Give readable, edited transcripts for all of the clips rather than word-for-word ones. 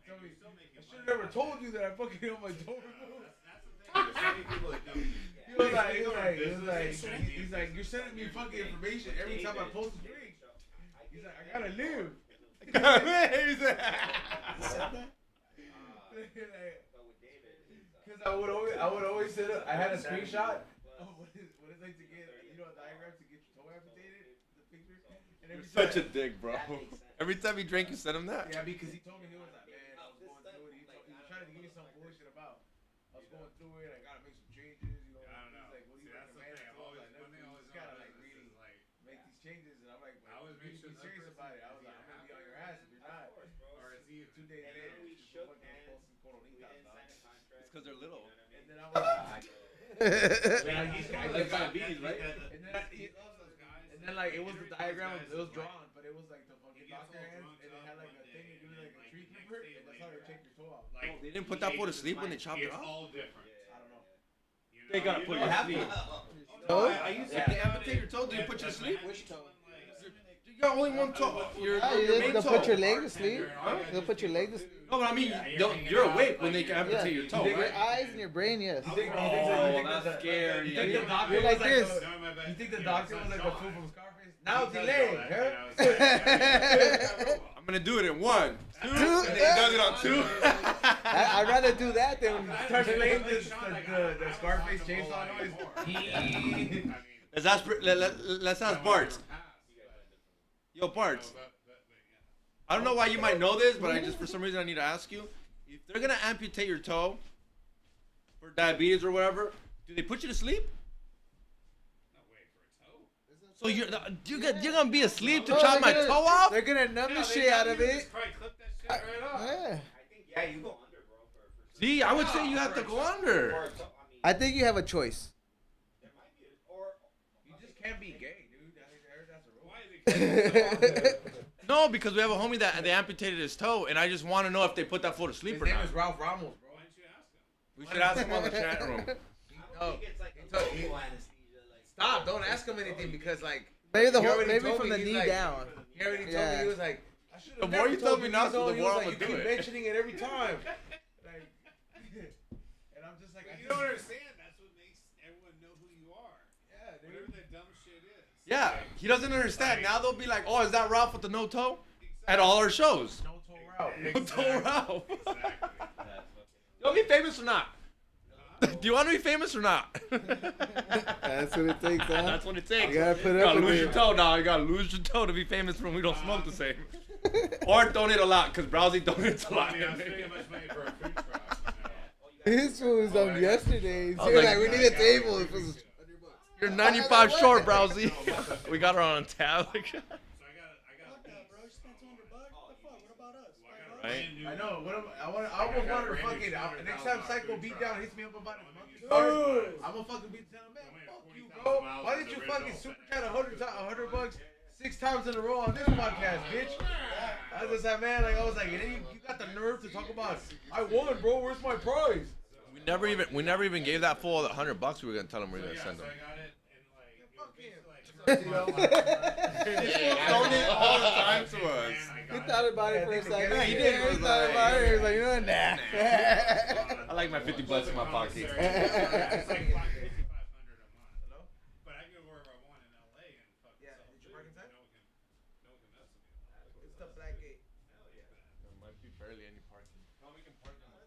tell me, I should have never told you that I fucking hit on my door. He was like, you're sending me fucking information every time I post a drink. He's like, I gotta live. Because I would always set up. I had a screenshot of what it's like to get, a diagram to get your toe amputated, the picture. And every Such a dick, bro. Every time he drank, you sent him that? Yeah, because he told me, he was like, man, I was going through it. He was trying to give me some bullshit about, I was going through it, I gotta make some changes, I don't know. He's like, what do you recommend? I was like, no, you gotta like really make these changes. And I'm like, you be serious about it. I was like, I'm gonna be on your ass if you're not. Or is he 2 days later? It's because they're little. And then I was like, like diabetes, right? And then like it was the diagram, it was drawn, but it was like the fucking doctor hands, and it had like a thing to do like a tree clipper, and that's how they take your toe off. Like, they didn't put that boy to sleep when they chopped it off? It's all different. I don't know. They gotta put you to sleep. Toe? If they amputate your toe, do you put you to sleep? Which toe? You got only one toe. Your main They'll toe. put your leg to sleep. They'll put your leg to sleep. No, but I mean, you're awake when they can amputate your toe, Your right? eyes and your brain, yes. Oh, that's scary. You think the doctor You're like was this. You think the doctor was like a fool from Scarface? Now delay, I'm gonna do it in 1, 2, and then he does it on 2. I'd rather do that than Start playing the Scarface chainsaw noise. Let's ask Bart. Yo, Bart. I don't know why you might know this, but I just for some reason I need to ask you. If they're gonna amputate your toe for diabetes or whatever, do they put you to sleep? So you're gonna be asleep to chop my toe off? They're gonna numb the shit out of it. I Yeah. think you go under, bro. See, I would say you have to go under. I think you have a choice. You just can't be gay, dude. I heard that's a rule. No, because we have a homie that they amputated his toe, and I just want to know if they put that fool to sleep His or name not. is Ralph Ramos, bro. We should ask him on the chat room. Stop! Don't ask him anything because like Maybe the he whole, already maybe told from me, the he's knee like- down. He already told Yeah. me, he was like, I should The have more never you tell told me you, not to, you know, the he more was I'm like, gonna you do keep it. mentioning it every time. Like, and I'm just like, You don't understand. That's what makes everyone know who you are. Yeah, dude. Whatever that dumb shit is. Yeah, he doesn't understand. Now they'll be like, oh, is that Ralph with the no toe? At all our shows. No toe Ralph. No toe Ralph. Exactly. You want to be famous or not? Do you want to be famous or not? That's what it takes, huh? That's what it takes. You gotta put You up gotta with lose it. your toe now. You gotta lose your toe to be famous when we don't smoke the same. Or donate a lot, because Browsy donates a lot. I mean, I was paying much money for a food truck. His food was on yesterday's. I was You're like, like, we need a table. It was You're 95 short, Browsy. We got her on tab. So I got Right? I know. I almost wanted to fucking. Next time Psycho Beatdown hits me up about his monkey story, I'm gonna fucking beat down, man. Fuck you, bro. Why did you fucking super chat $100 6 times in a row on this podcast, bitch? I was just like, man, like I was like, and then you got the nerve to talk about, I won, bro. Where's my prize? We never even gave that fool the $100 we were gonna tell him we were gonna send him. Fuck him. Donate all the time to us. He thought about it for a second. Yeah, he did. He thought about it. He was like, you know, nah. I like my $50 in my pocket. It's like $5,500 a month. Hello? But I can go wherever I want in LA and fucking Yeah, sell did you food. park inside? No one can mess with me. It's the black gate. There might be barely any parking. No, we can park in the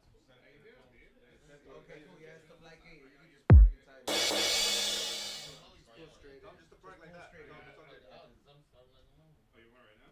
Okay, cool. Yeah, it's the black gate. You can just park inside. Go straight. just to park like that. Oh, you want right now?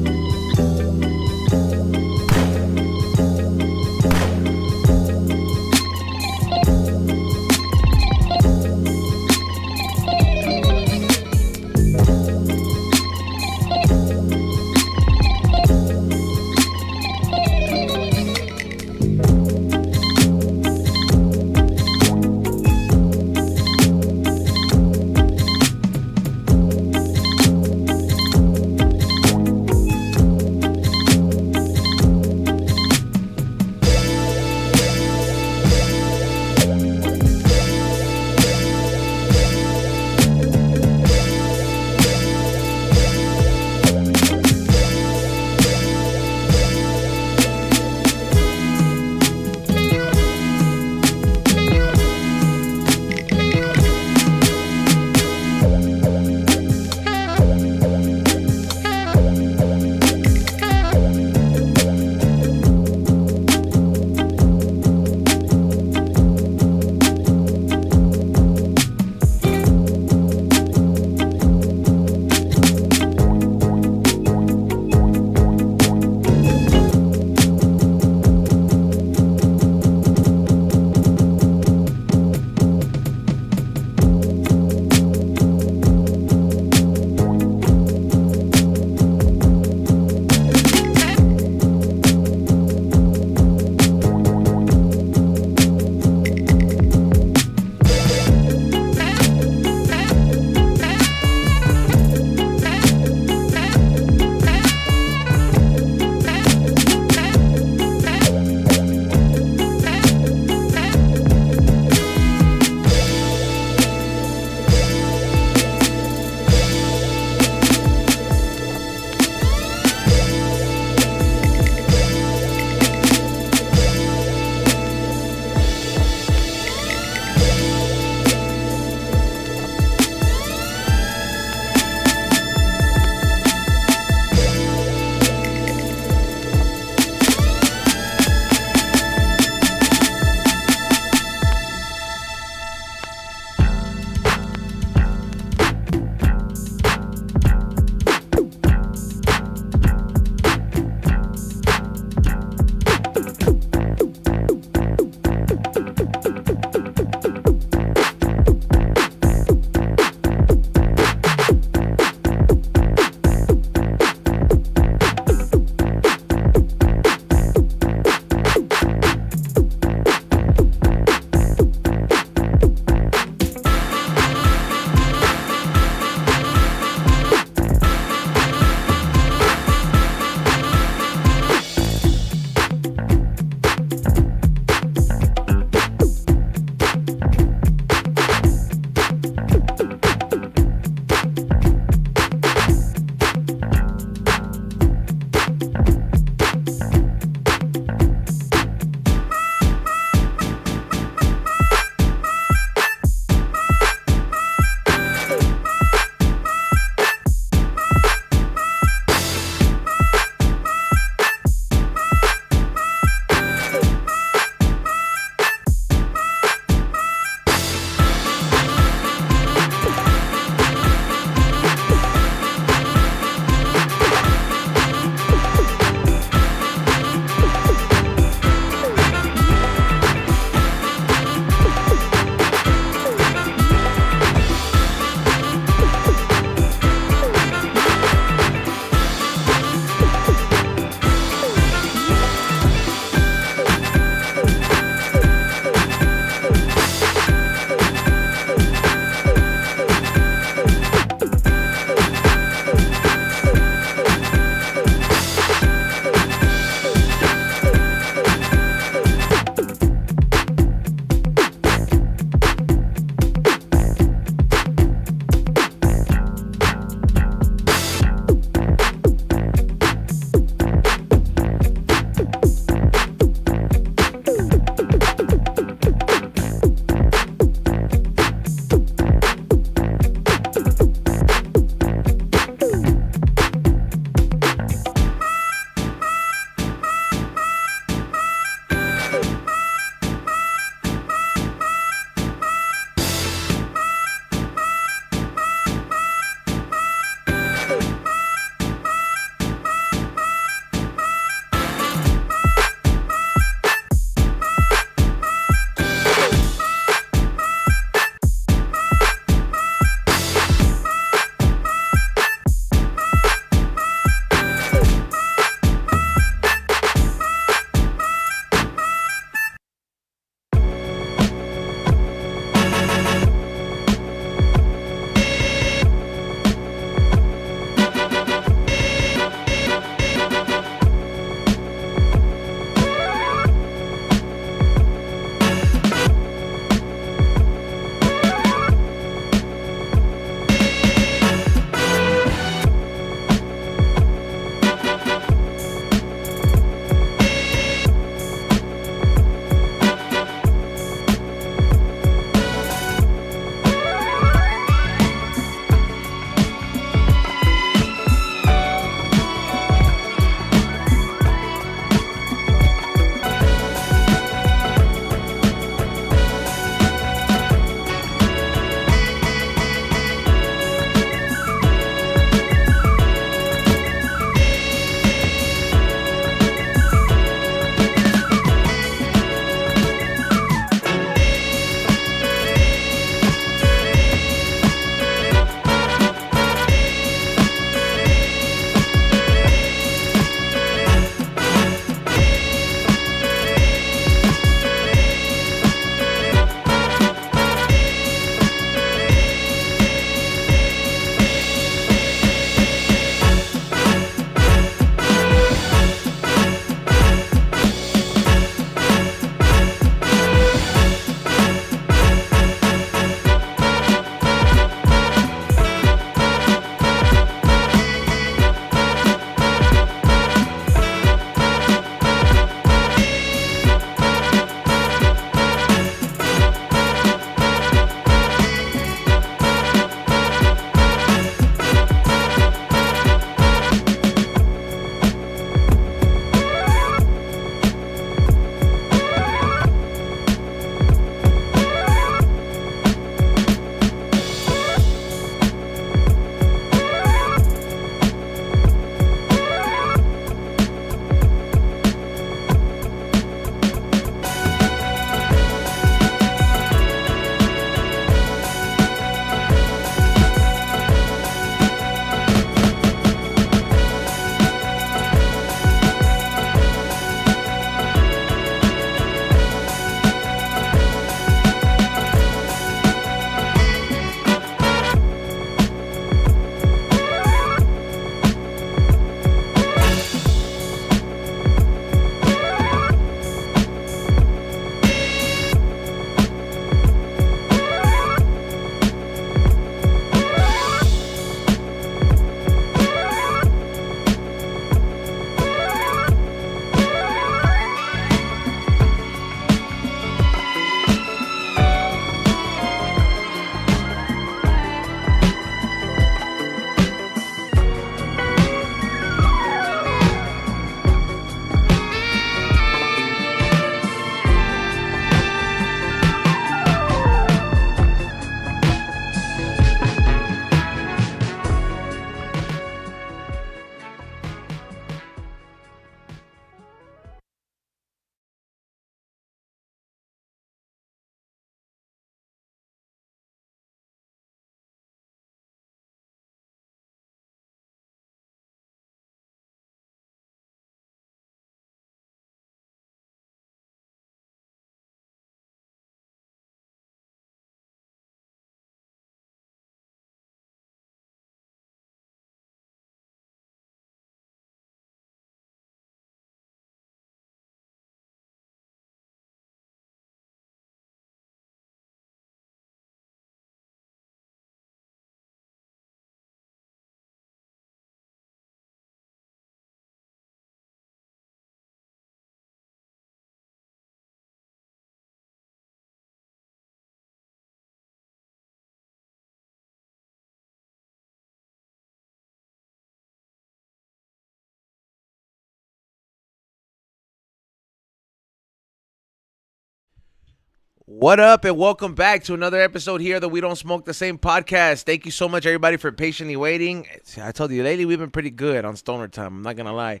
What up, and welcome back to another episode here of the We Don't Smoke the Same podcast. Thank you so much, everybody, for patiently waiting. I told you, lately we've been pretty good on Stoner Time. I'm not going to lie.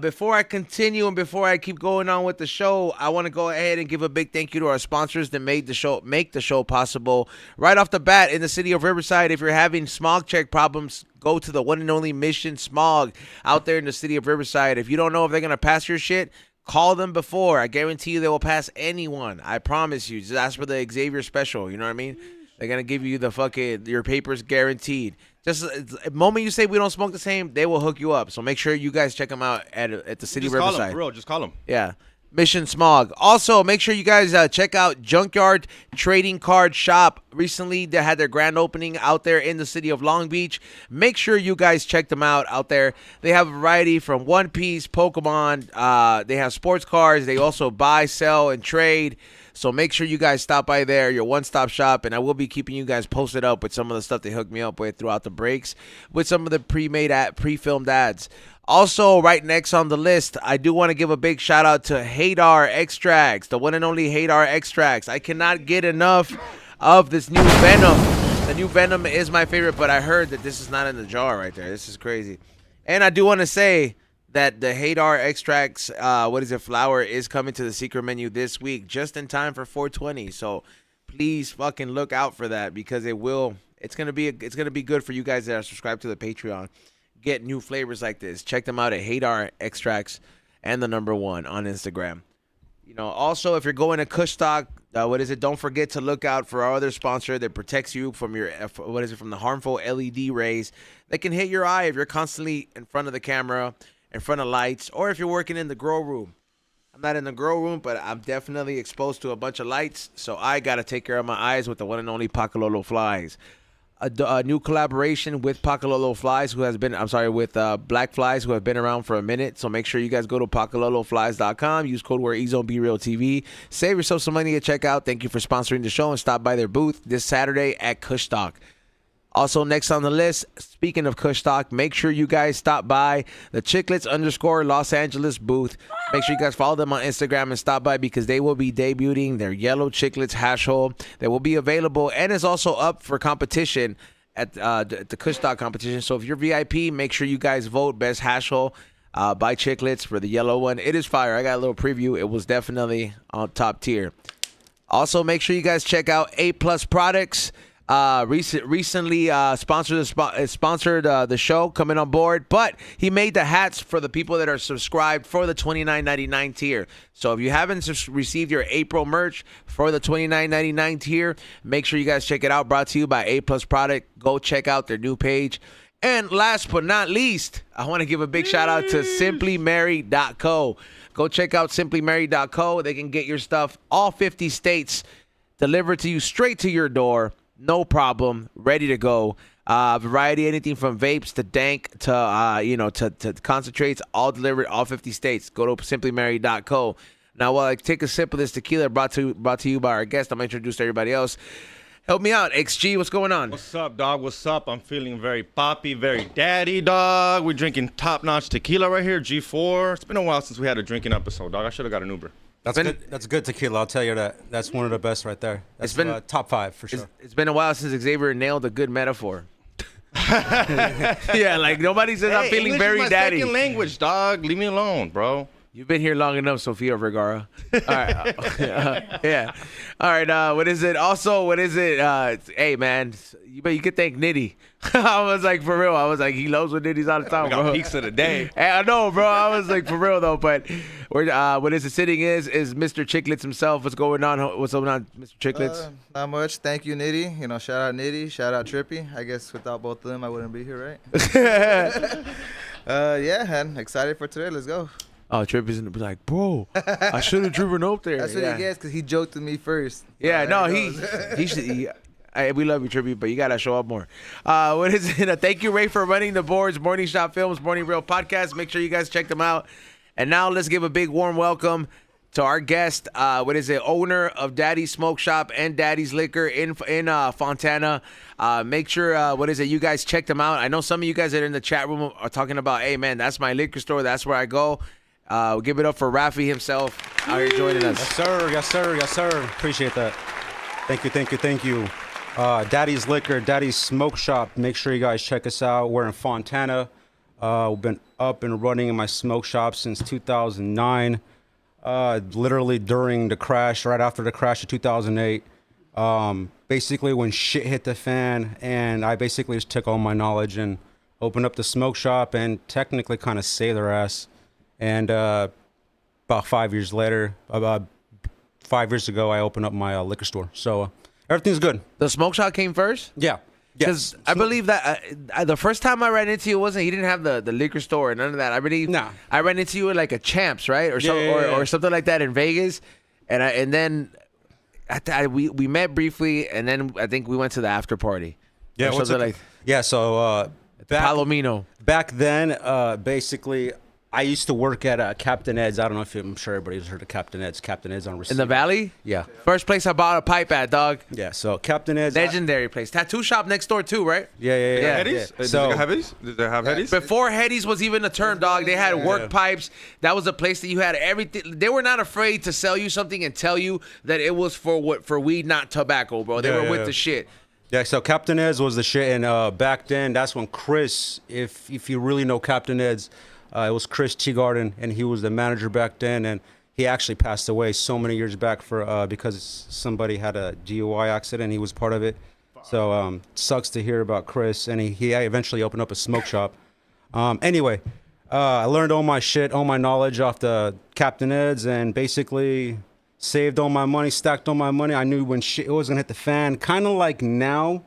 Before I continue and before I keep going on with the show, I want to go ahead and give a big thank you to our sponsors that make the show possible. Right off the bat, in the city of Riverside, if you're having smog check problems, go to the one and only Mission Smog out there in the city of Riverside. If you don't know if they're going to pass your shit, call them before. I guarantee you they will pass anyone. I promise you. Just ask for the Xavier special. You know what I mean? They're going to give you the fucking, your papers guaranteed. Just the moment you say we don't smoke the same, they will hook you up. So make sure you guys check them out at the city of Riverside. Just call them, bro. Just call them. Yeah. Mission Smog. Also, make sure you guys check out Junkyard Trading Card Shop. Recently, they had their grand opening out there in the city of Long Beach. Make sure you guys check them out there. They have a variety from One Piece, Pokemon. They have sports cars. They also buy, sell, and trade. So make sure you guys stop by there, your one-stop shop, and I will be keeping you guys posted up with some of the stuff they hooked me up with throughout the breaks, with some of the pre-filmed ads. Also, right next on the list, I do want to give a big shout out to Hadar Extracts, the one and only Hadar Extracts. I cannot get enough of this new Venom. The new Venom is my favorite, but I heard that this is not in the jar right there. This is crazy. And I do want to say that the Hadar Extracts, flower is coming to the secret menu this week, just in time for 420. So please fucking look out for that, because it's gonna be good for you guys that are subscribed to the Patreon. Get new flavors like this. Check them out at Hadar Extracts and the #1 on Instagram. You know, also if you're going to Kush Stock, don't forget to look out for our other sponsor that protects you from from the harmful LED rays that can hit your eye if you're constantly in front of the camera, in front of lights, or if you're working in the grow room. I'm not in the grow room, but I'm definitely exposed to a bunch of lights, so I got to take care of my eyes with the one and only Pacololo Flies. A new collaboration with Pacololo Flies, with Black Flies, who have been around for a minute. So make sure you guys go to pacololoflies.com. Use code word EZONEBRealTV. Save yourself some money at checkout. Thank you for sponsoring the show, and stop by their booth this Saturday at Kush Stock. Also, next on the list, speaking of Kush Stock, make sure you guys stop by the Chiclets_Los Angeles booth. Make sure you guys follow them on Instagram and stop by, because they will be debuting their Yellow Chiclets hash hole that will be available and is also up for competition at the Kush Stock competition. So if you're VIP, make sure you guys vote best hash hole by Chiclets for the yellow one. It is fire. I got a little preview. It was definitely on top tier. Also, make sure you guys check out A Plus Products. Recently sponsored the show, coming on board, but he made the hats for the people that are subscribed for the $29.99 tier. So if you haven't received your April merch for the $29.99 tier, make sure you guys check it out. Brought to you by A Plus Product. Go check out their new page. And last but not least, I want to give a big shout out to SimplyMary.co. Go check out SimplyMary.co. They can get your stuff, all 50 states, delivered to you straight to your door. No problem, ready to go. Variety, anything from vapes to dank to concentrates, all delivered, all 50 states. Go to simplymary.co. Now, while I take a sip of this tequila brought to you by our guest, I'm going to introduce everybody else. Help me out, XG. What's going on? What's up, dog? What's up? I'm feeling very poppy, very daddy, dog. We're drinking top-notch tequila right here, G4. It's been a while since we had a drinking episode, dog. I should have got an Uber. That's good tequila. I'll tell you that. That's one of the best right there. That's been top 5 for sure. It's been a while since Xavier nailed a good metaphor. Yeah, like nobody says I'm feeling English very is my daddy. second language, dog. Leave me alone, bro. You've been here long enough, Sofia Vergara. All right. Yeah. All right. What is it? Also, what is it? Hey, man, you could thank Nitty. I was like, for real. I was like, he loves when Nitty's all the time, We got bro. peaks of the day. Hey, I know, bro. I was like, for real, though. But what is the sitting is Mr. Chiclets himself. What's going on? What's going on, Mr. Chiclets? Not much. Thank you, Nitty. Shout out Nitty. Shout out Trippy. I guess without both of them, I wouldn't be here, right? Yeah, man. Excited for today. Let's go. Oh, Trippy's in the like, bro, I should have driven up there. That's what he gets, because he joked with me first. Yeah, no, he should. We love you, Trippy, but you gotta show up more. What is it? Thank you, Ray, for running the boards. Morning Shot Films, Morning Real Podcast. Make sure you guys check them out. And now let's give a big warm welcome to our guest. Owner of Daddy's Smoke Shop and Daddy's Liquor in Fontana. Make sure you guys check them out. I know some of you guys that are in the chat room are talking about, hey man, that's my liquor store. That's where I go. We'll give it up for Rafi himself out here joining us. Yes, sir. Yes, sir. Yes, sir. Appreciate that. Thank you. Thank you. Thank you. Daddy's Liquor, Daddy's Smoke Shop. Make sure you guys check us out. We're in Fontana. We've been up and running in my smoke shop since 2009. Literally during the crash, right after the crash of 2008. Basically when shit hit the fan, and I basically just took all my knowledge and opened up the smoke shop and technically kind of saved their ass. And about 5 years later, about 5 years ago, I opened up my liquor store. So everything's good. The smoke shop came first? Yeah. Because I believe that the first time I ran into you he didn't have the liquor store and none of that. I believe I ran into you at like a Champs, right? Or or something like that in Vegas. And then we met briefly, and then I think we went to the after party. Yeah, so Palomino. Back then, basically, I used to work at Captain Ed's. I don't know if I'm sure everybody's heard of Captain Ed's. Captain Ed's on Receiver. In the Valley? Yeah. First place I bought a pipe at, dog. Yeah, so Captain Ed's. Legendary place. Tattoo shop next door too, right? Yeah. Headies? Yeah. So, Did they have Headies? Before Headies was even a term, dog, they had work pipes. That was a place that you had everything. They were not afraid to sell you something and tell you that it was for weed, not tobacco, bro. They were with the shit. Yeah, so Captain Ed's was the shit, and back then, that's when Chris, if you really know Captain Ed's, it was Chris Teagarden, and he was the manager back then, and he actually passed away so many years back because somebody had a DUI accident. He was part of it. So sucks to hear about Chris, and he eventually opened up a smoke shop. Anyway, I learned all my shit, all my knowledge off the Captain Ed's, and basically saved all my money, stacked all my money. I knew when shit was gonna hit the fan, kind of like now.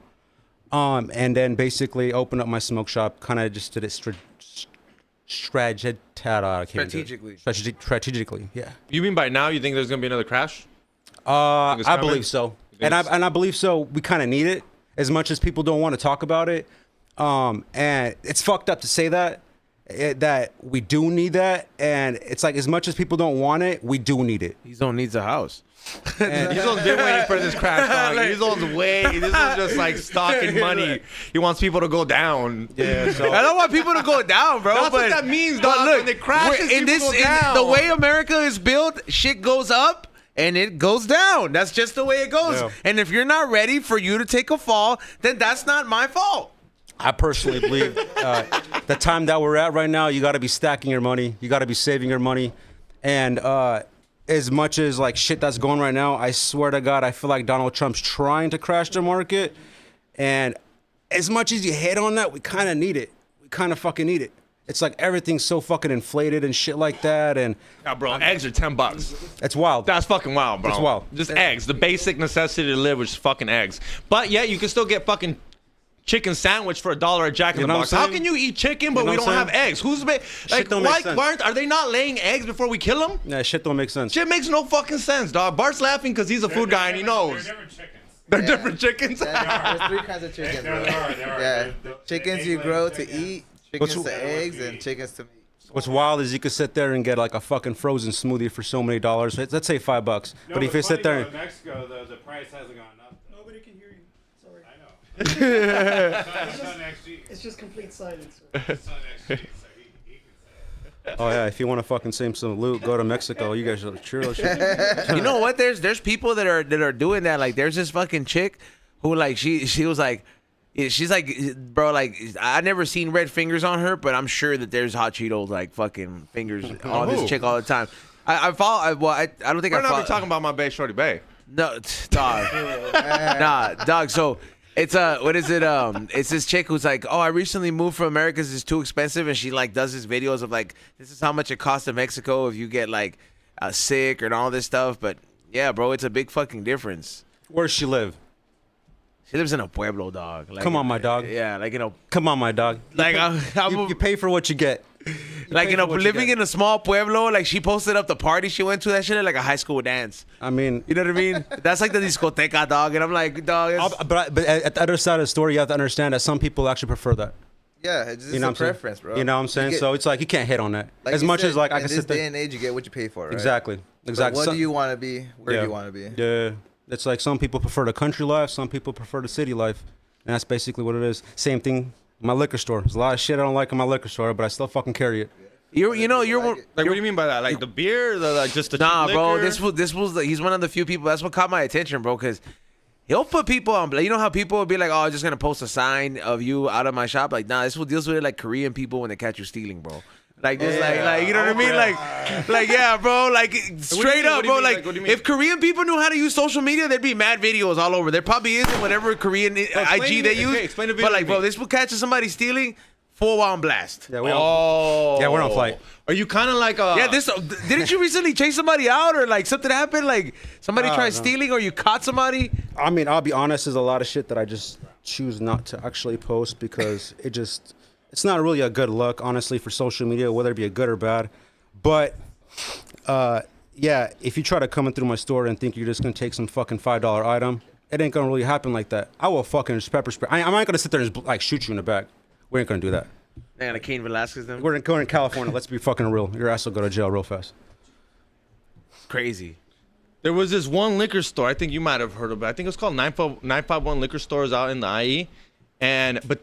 And then basically opened up my smoke shop. Kind of just did it strategically, yeah. You mean by now you think there's gonna be another crash? I believe so, and I believe so. We kind of need it as much as people don't want to talk about it. And it's fucked up to say that we do need that, and it's like as much as people don't want it, we do need it. He's on needs a house. And he's been waiting for this crash, dog. He's on waiting. This is just like stocking money. He wants people to go down. Yeah, so I don't want people to go down, bro. That's what that means, dog. Look, when it crashes, people go down. the way America is built, shit goes up and it goes down. That's just the way it goes. Yeah. And if you're not ready for you to take a fall, then that's not my fault. I personally believe the time that we're at right now, you got to be stacking your money. You got to be saving your money. And as much as like shit that's going right now, I swear to God, I feel like Donald Trump's trying to crash the market. And as much as you hate on that, we kind of need it. We kind of fucking need it. It's like everything's so fucking inflated and shit like that. And yeah, bro, eggs are $10. It's wild. That's fucking wild, bro. It's wild. Just eggs, the basic necessity to live, which is fucking eggs. But yeah, you can still get fucking chicken sandwich for $1 at Jack in the Box. How can you eat chicken but we don't have eggs? Who's like? Why are they not laying eggs before we kill them? Yeah, shit don't make sense. Shit makes no fucking sense, dog. Bart's laughing because he's a food guy and he knows. They're They're different different chickens. chickens. There's 3 kinds of chickens, bro. Yeah, chickens you grow to eat, chickens to eggs, and chickens to meat. What's wild is you could sit there and get like a fucking frozen smoothie for so many dollars. Let's say $5. No, but if you sit there, in Mexico, the price hasn't gone up. Nobody can hear you. Sorry. I know. It's on XG. It's just complete silence. It's on XG, so he can say it. oh yeah, if you want to fucking save some loot, go to Mexico. You guys are churros. You know what? There's people that are doing that. Like there's this fucking chick who like she was like. She's like, bro, like, I never seen red fingers on her, but I'm sure that there's hot Cheetos, like, fucking fingers on this chick all the time. I don't think We're not talking about my bae, Shorty Bae. No, dog. Nah, dog. So it's what is it? It's this chick who's like, oh, I recently moved from America because it's too expensive, and she like does these videos of like, this is how much it costs in Mexico if you get like sick and all this stuff. But yeah, bro, it's a big fucking difference. Where's she live? She lives in a pueblo, dog. Like, Come on, my dog. Yeah, like Come on, my dog. like You pay for what you get. Like living in a small pueblo. Like she posted up the party she went to. That shit like a high school dance. I mean, You know what I mean? That's like the discoteca, dog. And I'm like, dog. but at the other side of the story, you have to understand that some people actually prefer that. Yeah, it's just You know a what I'm saying? preference, bro. You know what I'm saying? So it's like you can't hit on that. Like As you much said, as like I in can this sit day there. and age, you get what you pay for, right? Exactly. But what So- do you want to be? Where do you want to be? Yeah. It's like some people prefer the country life, some people prefer the city life. And that's basically what it is. Same thing, my liquor store. There's a lot of shit I don't like in my liquor store, but I still fucking carry it. You're Like, what do you mean by that? Like the beer, just the nah, cheap bro. liquor? This was he's one of the few people. That's what caught my attention, bro. Because he'll put people on. You know how people will be like, "Oh, I'm just gonna post a sign of you out of my shop." Like, nah, this will deals with it like Korean people when they catch you stealing, bro. Like this, like you know what I mean? Like yeah, bro. Like straight up, bro. Like if Korean people knew how to use social media, there'd be mad videos all over. There probably isn't whatever Korean IG they use. Explain the video. But like, bro, this will catch somebody stealing. Full on blast. Yeah, we're on flight. Are you kind of like Yeah, didn't you recently chase somebody out or like something happened? Like somebody tried stealing or you caught somebody? I mean, I'll be honest, there's a lot of shit that I just choose not to actually post because it's not really a good look, honestly, for social media, whether it be a good or bad. But yeah, if you try to come in through my store and think you're just gonna take some fucking $5 item, it ain't gonna really happen like that. I will fucking just pepper spray. I'm not gonna sit there and just, like shoot you in the back. We ain't gonna do that. They're gonna Cain Velasquez them. We're going to California. Let's be fucking real. Your ass will go to jail real fast. Crazy. There was this one liquor store. I think you might have heard of it. I think it was called 951 Liquor Stores out in the IE. But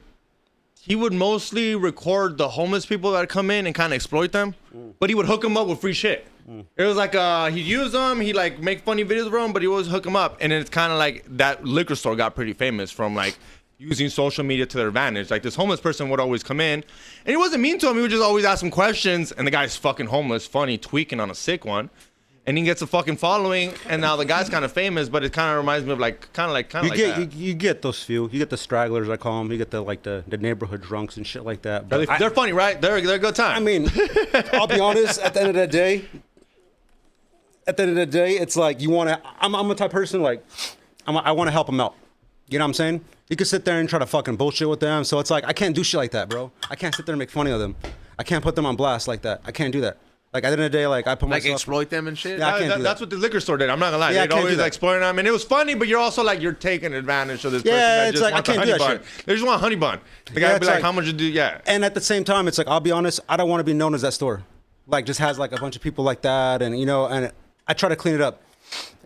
he would mostly record the homeless people that come in and kind of exploit them. But he would hook them up with free shit. It was like he'd use them. He'd like make funny videos of them, but he always hook them up. And it's kind of like that liquor store got pretty famous from like using social media to their advantage. Like this homeless person would always come in and he wasn't mean to him. He would just always ask him questions and the guy's fucking homeless, funny, tweaking on a sick one. And he gets a fucking following and now the guy's kind of famous, but it kind of reminds me of like that. You get those few. You get the stragglers, I call them. You get the neighborhood drunks and shit like that. But they're funny, right? They're a good time. I mean, I'll be honest, at the end of the day, it's like I'm a type of person like I want to help them out. You know what I'm saying? You can sit there and try to fucking bullshit with them. So it's like, I can't do shit like that, bro. I can't sit there and make funny of them. I can't put them on blast like that. I can't do that. Like, at the end of the day, like, I put like myself... exploit them and shit? Yeah, I can't do that. That's what the liquor store did. I'm not gonna lie. Yeah, They'd always like exploiting them. And it was funny, but you're also like, you're taking advantage of this person that it's just like, wants I a can't do honey that bun. shit. They just want a honey bun. The guy would be like, how much you do? Yeah. And at the same time, it's like, I'll be honest, I don't want to be known as that store. Like, just has like a bunch of people like that. And, and I try to clean it up.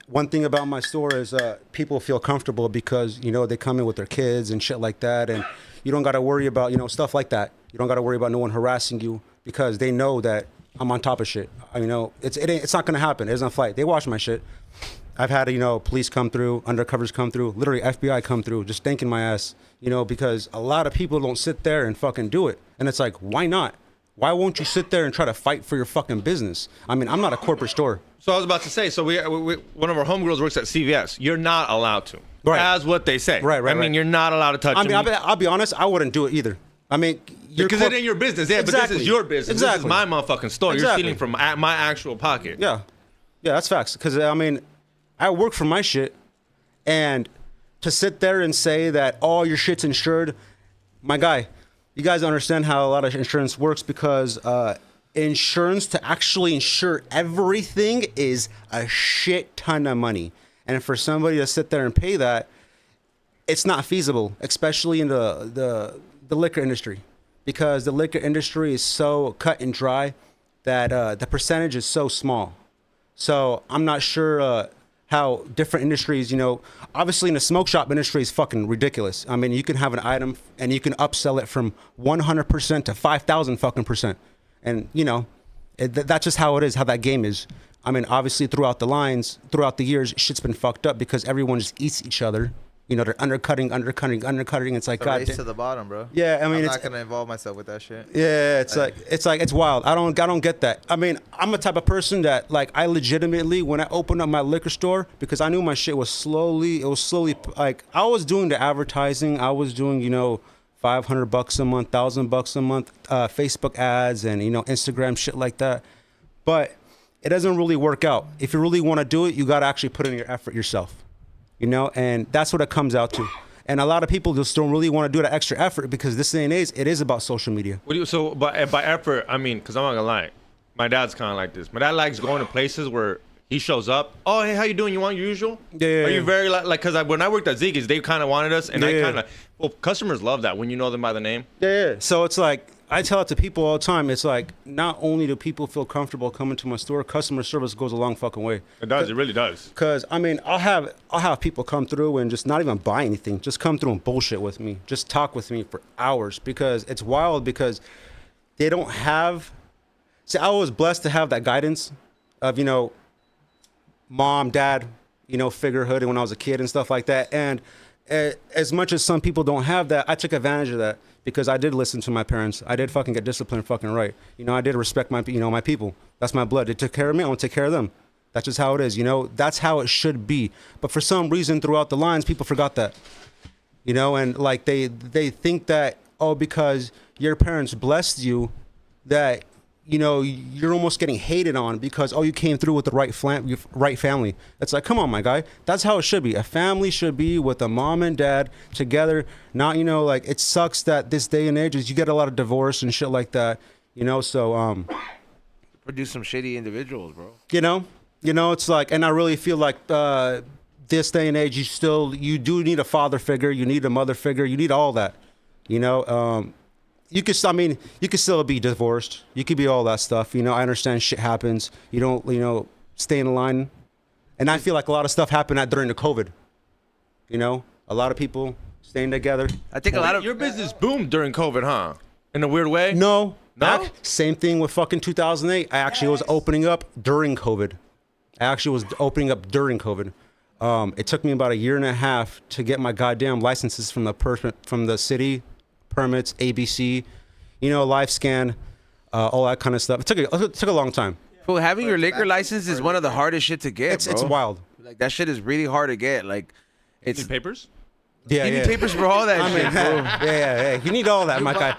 One thing about my store is people feel comfortable because, they come in with their kids and shit like that. And you don't got to worry about, stuff like that. You don't got to worry about no one harassing you because they know that I'm on top of shit. It's not going to happen. It doesn't fight. They watch my shit. I've had, police come through, undercovers come through, literally FBI come through, just thanking my ass, because a lot of people don't sit there and fucking do it. And it's like, why not? Why won't you sit there and try to fight for your fucking business? I mean, I'm not a corporate store. So I was about to say, we one of our homegirls works at CVS. You're not allowed to. Right. As what they say. Right. I mean, you're not allowed to touch them. I'll be honest, I wouldn't do it either. I mean, because it ain't your business. Yeah, Exactly. but this is your business. Exactly. This is my motherfucking store. Exactly. You're stealing from my actual pocket. Yeah, that's facts. Because, I work for my shit. And to sit there and say that all your shit's insured, my guy, you guys understand how a lot of insurance works because insurance, to actually insure everything, is a shit ton of money. And for somebody to sit there and pay that, it's not feasible, especially in the liquor industry, because the liquor industry is so cut and dry that the percentage is so small. So I'm not sure how different industries, obviously in the smoke shop industry is fucking ridiculous. I mean, you can have an item and you can upsell it from 100% to 5,000 fucking percent. And, that's just how it is, how that game is. I mean, obviously throughout the years, shit's been fucked up because everyone just eats each other. They're undercutting. It's like, God, race to the bottom, bro. Yeah, I mean, I'm it's not gonna involve myself with that shit. Yeah, it's wild. I don't get that. I mean, I'm a type of person that, like, I legitimately, when I opened up my liquor store, because I knew my shit was slowly, like, I was doing the advertising. I was doing, $500 a month, $1,000 a month, Facebook ads and, Instagram shit like that. But it doesn't really work out. If you really want to do it, you got to actually put in your effort yourself. And that's what it comes out to. And a lot of people just don't really want to do that extra effort because this day and age, it is about social media. So by effort, I mean, because I'm not gonna lie, my dad's kind of like this. My dad likes going to places where he shows up. Oh, hey, how you doing? You want your usual? Yeah. Are you very like? Because when I worked at Ziggy's, they kind of wanted us, and I kind of customers love that when you know them by the name. Yeah. So it's like, I tell it to people all the time. It's like, not only do people feel comfortable coming to my store, customer service goes a long fucking way. It does. It really does. Because, I mean, I'll have people come through and just not even buy anything. Just come through and bullshit with me. Just talk with me for hours. Because it's wild because they don't have See, I was blessed to have that guidance of, mom, dad, figurehood when I was a kid and stuff like that. And as much as some people don't have that, I took advantage of that because I did listen to my parents. I did fucking get disciplined fucking right. I did respect my people. That's my blood. They took care of me. I want to take care of them. That's just how it is. That's how it should be. But for some reason throughout the lines, people forgot that, and like they think that, because your parents blessed you, that, you're almost getting hated on because, you came through with the right family. It's like, come on, my guy. That's how it should be. A family should be with a mom and dad together. Not, like, it sucks that this day and age is you get a lot of divorce and shit like that, so, Produce some shitty individuals, bro. It's like, and I really feel like, this day and age, you do need a father figure. You need a mother figure. You need all that, you could still be divorced. You could be all that stuff. I understand shit happens. You don't, stay in line. And I feel like a lot of stuff happened during the COVID. A lot of people staying together. I think a lot of your business boomed during COVID, huh? In a weird way? No. No? Same thing with fucking 2008. I actually was opening up during COVID. It took me about a year and a half to get my goddamn licenses from the city, permits, ABC, live scan, all that kind of stuff. It took a long time. Fool, having your liquor license is one of the hardest shit to get, bro. It's wild. Like, that shit is really hard to get. Like, it's papers? Yeah, you need papers for all that shit, bro. Yeah. You need all that, my guy.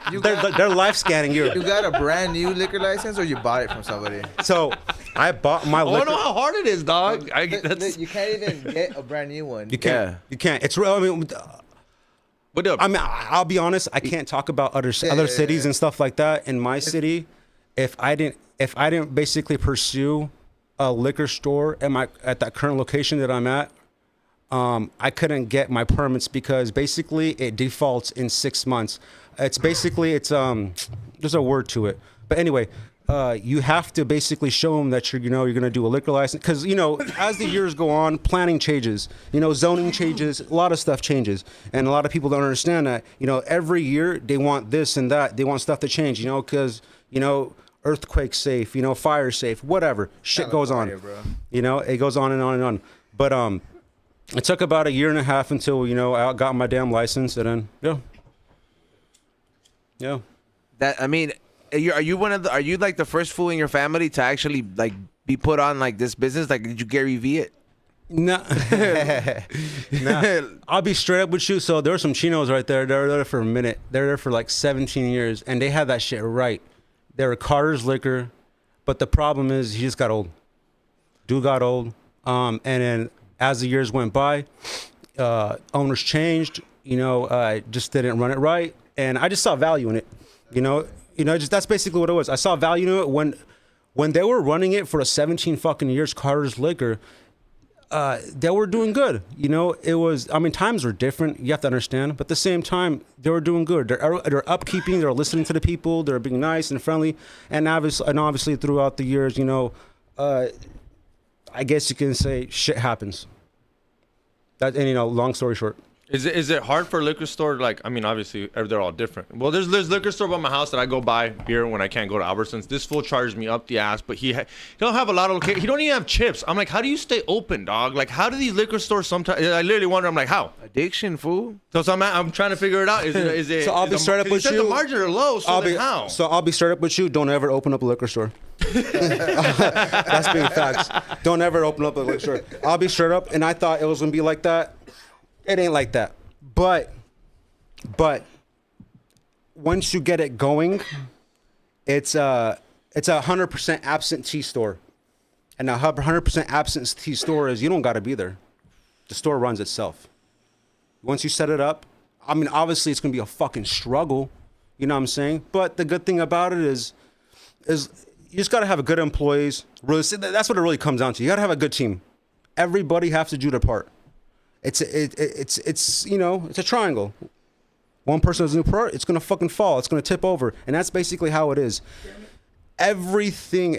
They're live scanning you. You got a brand new liquor license, or you bought it from somebody? So I bought my liquor. I don't know how hard it is, dog. You can't even get a brand new one. You can't. Yeah. You can't. It's real. What up? I'll be honest. I can't talk about other cities and stuff like that. In my city, if I didn't basically pursue a liquor store at that current location that I'm at, I couldn't get my permits because basically it defaults in 6 months. There's a word to it, but anyway, you have to basically show them that you're going to do a liquor license because as the years go on, planning changes, zoning changes, a lot of stuff changes, and a lot of people don't understand that. Every year they want this and that, they want stuff to change, because earthquake safe, fire safe, whatever shit goes on, it goes on and on and on, but it took about a year and a half until I got my damn license, and then yeah. that. I mean, are you like the first fool in your family to actually like be put on like this business? Like, did you Gary V it? No. Nah. I'll be straight up with you. So there were some chinos right there. They were there for a minute. They're there for like 17 years, and they had that shit right. They were Carter's Liquor, but the problem is he just got old. Dude got old, and then as the years went by, owners changed. Just didn't run it right, and I just saw value in it. Just that's basically what it was. I saw value in it when they were running it for 17 fucking years. Carter's Liquor, they were doing good. It was. I mean, times were different. You have to understand, but at the same time, they were doing good. They're upkeeping. They're listening to the people. They're being nice and friendly, and obviously throughout the years, I guess you can say shit happens. Long story short. Is it hard for a liquor store? Like, I mean, obviously they're all different. Well, there's liquor store by my house that I go buy beer when I can't go to Albertsons. This fool charges me up the ass, but he don't have a lot of he don't even have chips. I'm like, how do you stay open, dog? Like, how do these liquor stores sometimes? I literally wonder. I'm like, how? Addiction, fool. So I'm trying to figure it out. Is it? So I'll be straight up with you. The margins are low. So how? So I'll be straight up with you. Don't ever open up a liquor store. That's being facts. Don't ever open up a liquor store. I'll be straight up, and I thought it was gonna be like that. It ain't like that. But once you get it going, it's a 100% absentee store, and a 100% absentee store is you don't got to be there. The store runs itself. Once you set it up, I mean, obviously it's gonna be a fucking struggle. You know what I'm saying? But the good thing about it is you just gotta have a good employees. Really, that's what it really comes down to. You gotta have a good team. Everybody has to do their part. It's a triangle. One person doesn't do part, it's gonna fucking fall. It's gonna tip over, and that's basically how it is. Everything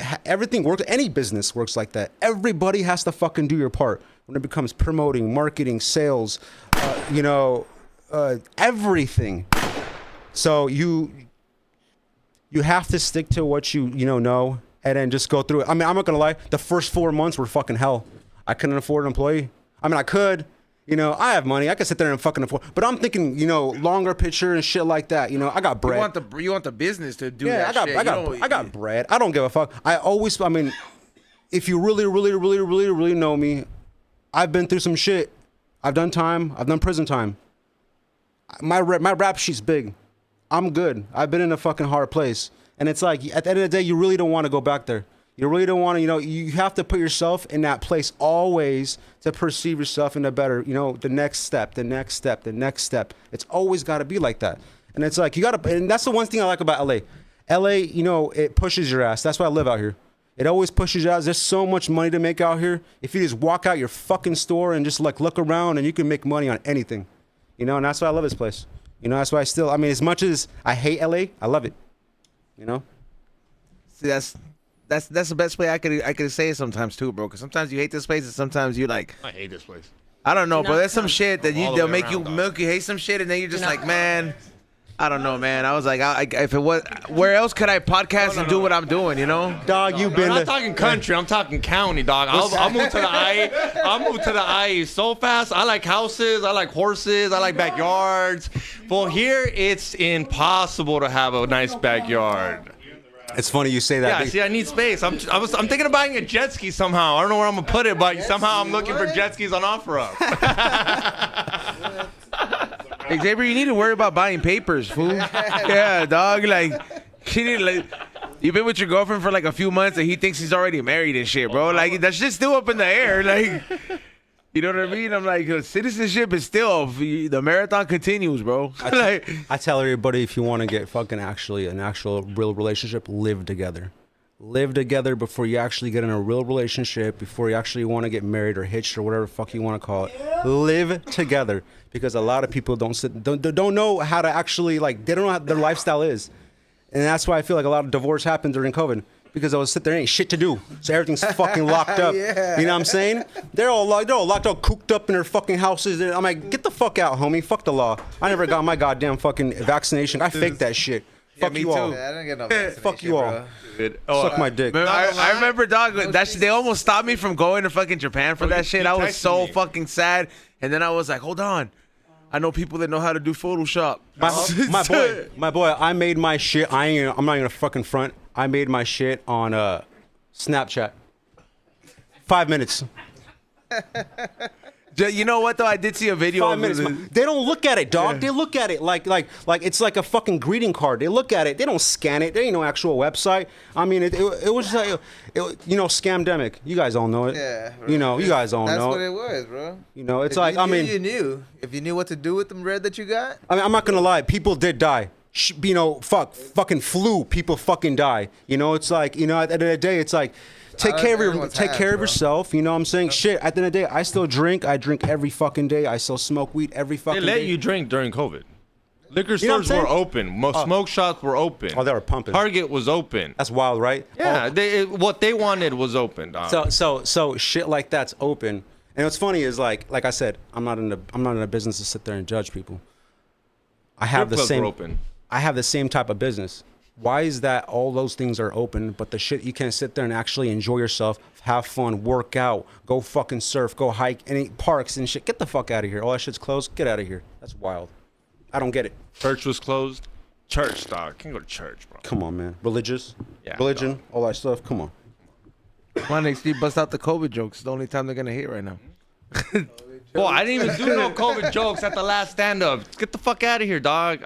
works. Any business works like that. Everybody has to fucking do your part when it becomes promoting, marketing, sales, everything. So you have to stick to what you know, and then just go through it. I mean, I'm not gonna lie. The first 4 months were fucking hell. I couldn't afford an employee. I mean, I could. I have money. I could sit there and fucking afford. But I'm thinking, longer picture and shit like that. I got bread. You want the business to do Yeah, that shit. I got bread. I don't give a fuck. I mean, if you really know me, I've been through some shit. I've done time. I've done prison time. My rap sheet's big. I'm good. I've been in a fucking hard place. And it's like, at the end of the day, you really don't want to go back there. You really don't want to, you have to put yourself in that place always to perceive yourself in a better, the next step, the next step, the next step. It's always got to be like that. And it's like, and that's the one thing I like about LA. LA, it pushes your ass. That's why I live out here. It always pushes you out. There's so much money to make out here. If you just walk out your fucking store and just like look around, and you can make money on anything, and that's why I love this place. That's why as much as I hate LA, I love it. See, that's the best way I could say it sometimes too, bro. Because sometimes you hate this place, and sometimes you like. I hate this place. I don't know, bro. There's some shit that they'll make you hate some shit, and then you're just like, man. I don't know, man. I was like, if it was, where else could I podcast and do what I'm doing? Dog, you've been. I'm not talking country. I'm talking county, dog. I'll move to the IE. I'll move to the IE so fast. I like houses. I like horses. I like backyards. Well, here it's impossible to have a nice backyard. It's funny you say that. Yeah, see, I need space. I'm thinking of buying a jet ski somehow. I don't know where I'm gonna put it, but somehow I'm looking for jet skis on OfferUp. Xavier, you need to worry about buying papers, fool. Yeah, dog. Like, you've been with your girlfriend for like a few months, and he thinks he's already married and shit, bro. Like, that shit's still up in the air. Like, you know what I mean? I'm like, citizenship is still, the marathon continues, bro. I tell everybody, if you want to get fucking an actual real relationship, live together. Live together before you actually get in a real relationship, before you actually want to get married or hitched or whatever the fuck you want to call it. Live together, because a lot of people don't know how to actually, like, they don't know how their lifestyle is. And that's why I feel like a lot of divorce happened during COVID, because I was sitting there, ain't shit to do. So everything's fucking locked up. Yeah. You know what I'm saying? They're all locked up, cooped up in their fucking houses. I'm like, get the fuck out, homie. Fuck the law. I never got my goddamn fucking vaccination. I faked that shit. Fuck me you too. all. Yeah, I didn't get no vaccination, Fuck you all. bro. Suck my dick. I remember, dog, they almost stopped me from going to fucking Japan for that shit. I was so fucking sad. And then I was like, hold on. I know people that know how to do Photoshop. My boy, I made my shit. I'm not gonna fucking front. I made my shit on Snapchat. 5 minutes. You know what though? I did see a video. 5 minutes. They don't look at it, dog. Yeah. They look at it like it's like a fucking greeting card. They look at it. They don't scan it. There ain't no actual website. I mean, it was like, scamdemic. You guys all know it. Yeah. Bro. You guys all know. That's what it was, bro. It's if like, you knew, I mean, you knew. If you knew what to do with them bread that you got. I mean, I'm not gonna lie. People did die. Fucking flu. People fucking die. It's like, at the end of the day, it's like. Take care of yourself. You know what I'm saying? Shit, at the end of the day, I still drink. I drink every fucking day. I still smoke weed every fucking day. They let you drink during COVID. Liquor stores were open. Smoke shops were open. Oh, they were pumping. Target was open. That's wild, right? Yeah, what they wanted was open, dog. So shit like that's open. And what's funny is like I said, I'm not in a business to sit there and judge people. I have the same type of business. Why is that all those things are open, but the shit you can't sit there and actually enjoy yourself, have fun, work out, go fucking surf, go hike, any parks and shit? Get the fuck out of here. All that shit's closed. Get out of here. That's wild. I don't get it. Church was closed. Church, dog. Can't go to church, bro. Come on, man. Religion, dog. all that stuff. Come on. Come on, next bust out the COVID jokes. It's the only time they're gonna hit right now. Boy, I didn't even do no COVID jokes at the last stand-up. Get the fuck out of here, dog.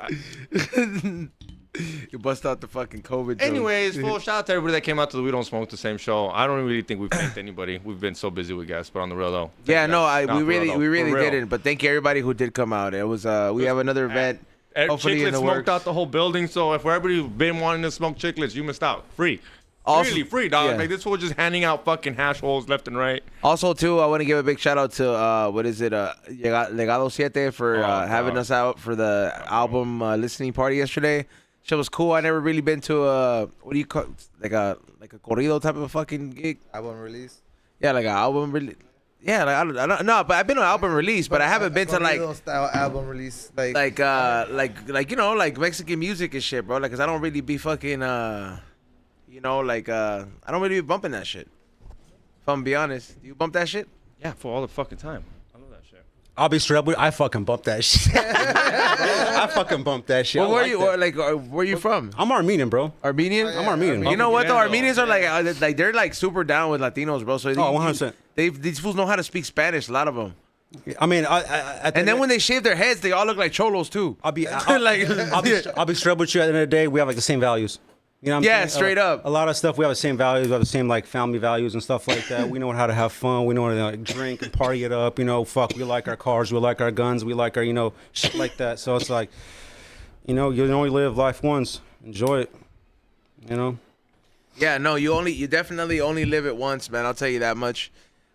You bust out the fucking COVID jokes. Anyways, full shout out to everybody that came out to the We Don't Smoke the Same show. I don't really think we've thanked anybody. We've been so busy with guests, but on the real though. Yeah, no, we really didn't. But thank you everybody who did come out. It was we have another event. Hopefully in the smoked works. out the whole building. So if everybody's been wanting to smoke chiclets, you missed out. Free. Also, really free, dog. yeah. Like this was just handing out fucking hash holes left and right. Also, too, I want to give a big shout out to Legado 7 for having us out for the album listening party yesterday. Shit was cool. I never really been to what do you call like a corrido type of fucking gig. Album release. Yeah, like an album release. Yeah, like I don't no, but I've been to album release, but I haven't been to like style album release, like you know, like Mexican music and shit, bro. Like, cause I don't really be fucking you know, like I don't really be bumping that shit. If I'm gonna be honest, do you bump that shit? Yeah, for all the fucking time. I love that shit. I'll be straight up with you, I fucking bump that shit. I fucking bump that shit. Well, I where like you that. like? Where you from? I'm Armenian, bro. Armenian? Oh, yeah. I'm Armenian. You know what though? Yeah, Armenians are like they're like super down with Latinos, bro. So 100%. These fools know how to speak Spanish. A lot of them. I mean, And then when they shave their heads, they all look like cholos too. I'll be like, I'll be straight up with you. At the end of the day, we have like the same values. You know what I'm Yeah, saying? straight up. A lot of stuff, we have the same values. We have the same like family values and stuff like that. We know how to have fun. We know how to like, drink and party it up. You know, fuck, we like our cars. We like our guns. We like our, you know, shit like that. So it's like, you know, you only live life once. Enjoy it. You know? Yeah, no, you definitely only live it once, man. I'll tell you that much.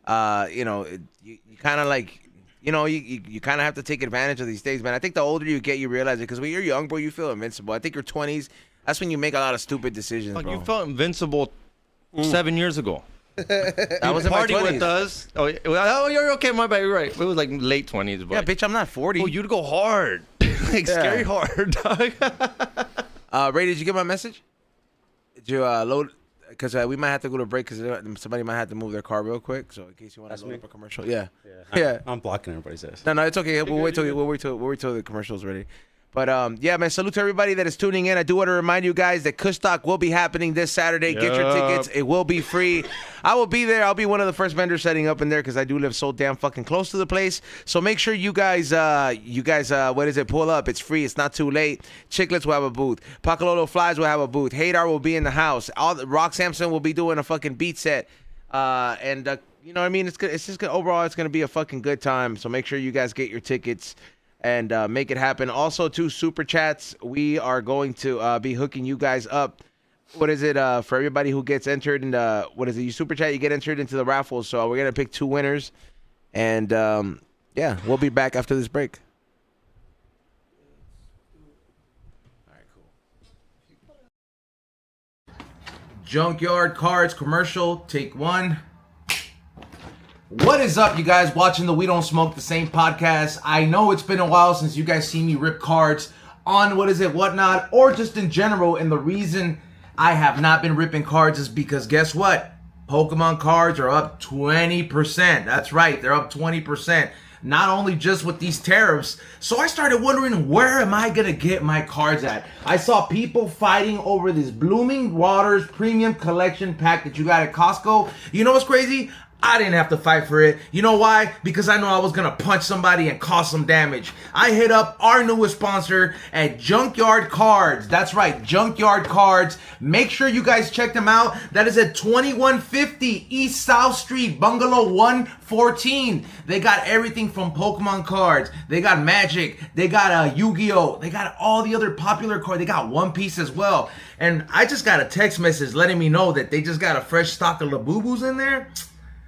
You know, you kind of like, you know, you kind of have to take advantage of these days, man. I think the older you get, you realize it. Because when you're young, bro, you feel invincible. I think your 20s, that's when you make a lot of stupid decisions, Like bro. you felt invincible 7 years ago. That was in my Party 20s. with us. Oh, you're okay. My bad. You're right. It was like late 20s. But Yeah, bitch, I'm not 40. oh, you'd go hard, like scary hard, dog. Ray, did you get my message? Did you load? Because we might have to go to break because somebody might have to move their car real quick. So in case you want to load up a commercial. Yeah. Yeah. I'm blocking everybody's ass. No, it's okay. We'll wait till the commercial's ready. But yeah, man, salute to everybody that is tuning in. I do want to remind you guys that Kush Talk will be happening this Saturday. Get your tickets. It will be free. I will be there. I'll be one of the first vendors setting up in there because I do live so damn fucking close to the place. So make sure you guys, what is it? Pull up. It's free. It's not too late. Chicklets will have a booth. Pacololo Flies will have a booth. Haydar will be in the house. Rock Sampson will be doing a fucking beat set. You know what I mean? It's good. It's just good. Overall, it's gonna be a fucking good time. So make sure you guys get your tickets and make it happen. Also, too, super chats. We are going to be hooking you guys up. What is it for everybody who gets entered in the, what is it? You super chat, you get entered into the raffles. So we're gonna pick 2 winners, and yeah, we'll be back after this break. All right, cool. Junkyard Cards commercial, take 1. What is up, you guys watching the We Don't Smoke the Same podcast? I know it's been a while since you guys seen me rip cards on whatnot, or just in general, and the reason I have not been ripping cards is because guess what? Pokemon cards are up 20%. That's right, they're up 20%. Not only just with these tariffs. So I started wondering, where am I gonna get my cards at? I saw people fighting over this Blooming Waters Premium Collection pack that you got at Costco. You know what's crazy? I didn't have to fight for it. You know why? Because I know I was going to punch somebody and cause some damage. I hit up our newest sponsor at Junkyard Cards. That's right, Junkyard Cards. Make sure you guys check them out. That is at 2150 East South Street, Bungalow 114. They got everything from Pokemon cards. They got Magic. They got Yu-Gi-Oh! They got all the other popular cards. They got One Piece as well. And I just got a text message letting me know that they just got a fresh stock of Labubus in there.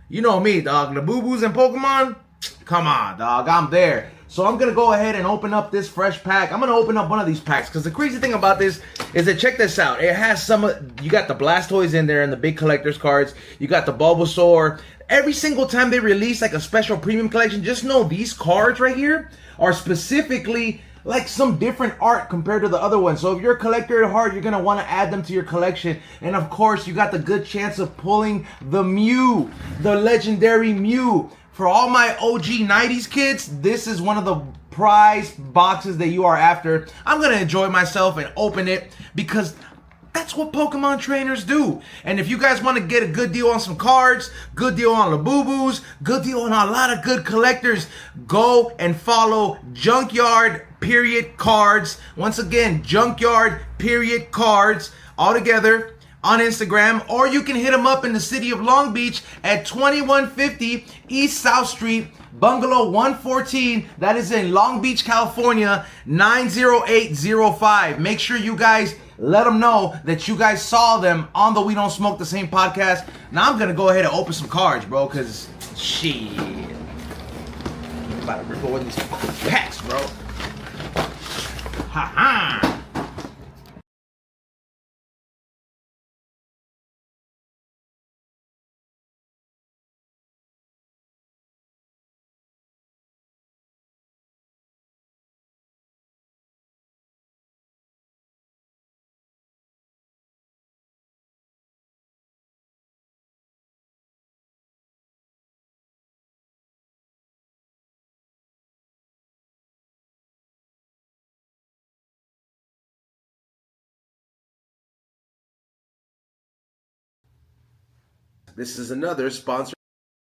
You know me, dog. Labubus and Pokemon? Come on, dog. I'm there. So I'm going to go ahead and open up this fresh pack. I'm going to open up one of these packs. Because the crazy thing about this is that, check this out. It has some, you got the Blastoise in there and the big collector's cards. You got the Bulbasaur. Every single time they release like a special premium collection, just know these cards right here are specifically like some different art compared to the other ones. So if you're a collector at heart, you're going to want to add them to your collection. And of course, you got the good chance of pulling the Mew, the legendary Mew. For all my OG 90s kids, this is one of the prize boxes that you are after. I'm going to enjoy myself and open it because that's what Pokemon trainers do. And if you guys want to get a good deal on some cards, good deal on Labubus, good deal on a lot of good collectors, go and follow Junkyard Cards. Once again, Junkyard Cards all together on Instagram, or you can hit them up in the city of Long Beach at 2150 East South Street, Bungalow 114. That is in Long Beach, California, 90805. Make sure you guys let them know that you guys saw them on the We Don't Smoke the Same podcast. Now I'm gonna go ahead and open some cards, bro, because shit, I'm about to rip away these fucking packs, bro. Ha ha. this is another sponsored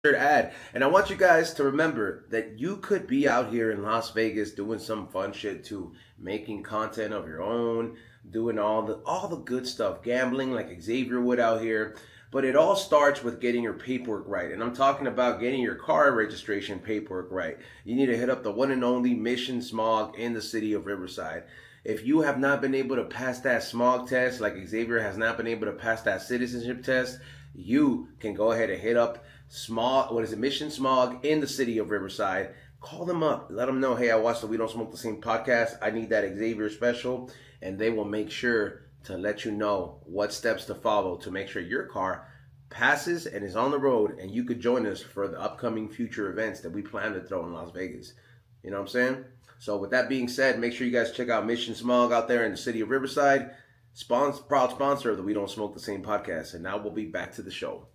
ad. And I want you guys to remember that you could be out here in Las Vegas doing some fun shit too, making content of your own, doing all the good stuff, gambling like Xavier would out here. But it all starts with getting your paperwork right. And I'm talking about getting your car registration paperwork right. You need to hit up the one and only Mission Smog in the city of Riverside. If you have not been able to pass that smog test, like Xavier has not been able to pass that citizenship test, you can go ahead and hit up Mission Smog in the city of Riverside. Call them up. Let them know, hey, I watched the We Don't Smoke the Same podcast. I need that Xavier special. And they will make sure to let you know what steps to follow to make sure your car passes and is on the road, and you could join us for the upcoming future events that we plan to throw in Las Vegas. You know what I'm saying? So with that being said, make sure you guys check out Mission Smog out there in the city of Riverside. Proud sponsor of the We Don't Smoke the Same podcast. And now we'll be back to the show.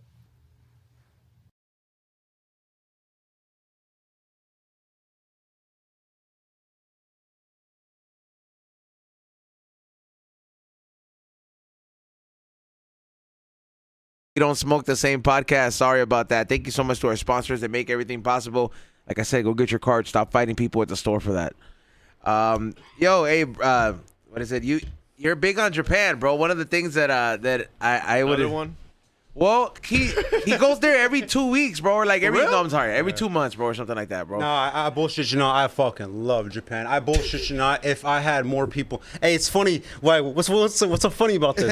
We Don't Smoke the Same podcast. Sorry about that. Thank you so much to our sponsors that make everything possible. Like I said, go get your card. Stop fighting people at the store for that. Hey, what is it? You're big on Japan, bro. One of the things that I would. Another one? Well, he goes there every 2 weeks, bro. Or like every 2 months, bro, or something like that, bro. No, I bullshit you not. I fucking love Japan. I bullshit you not. If I had more people, hey, it's funny. Why? What's so funny about this?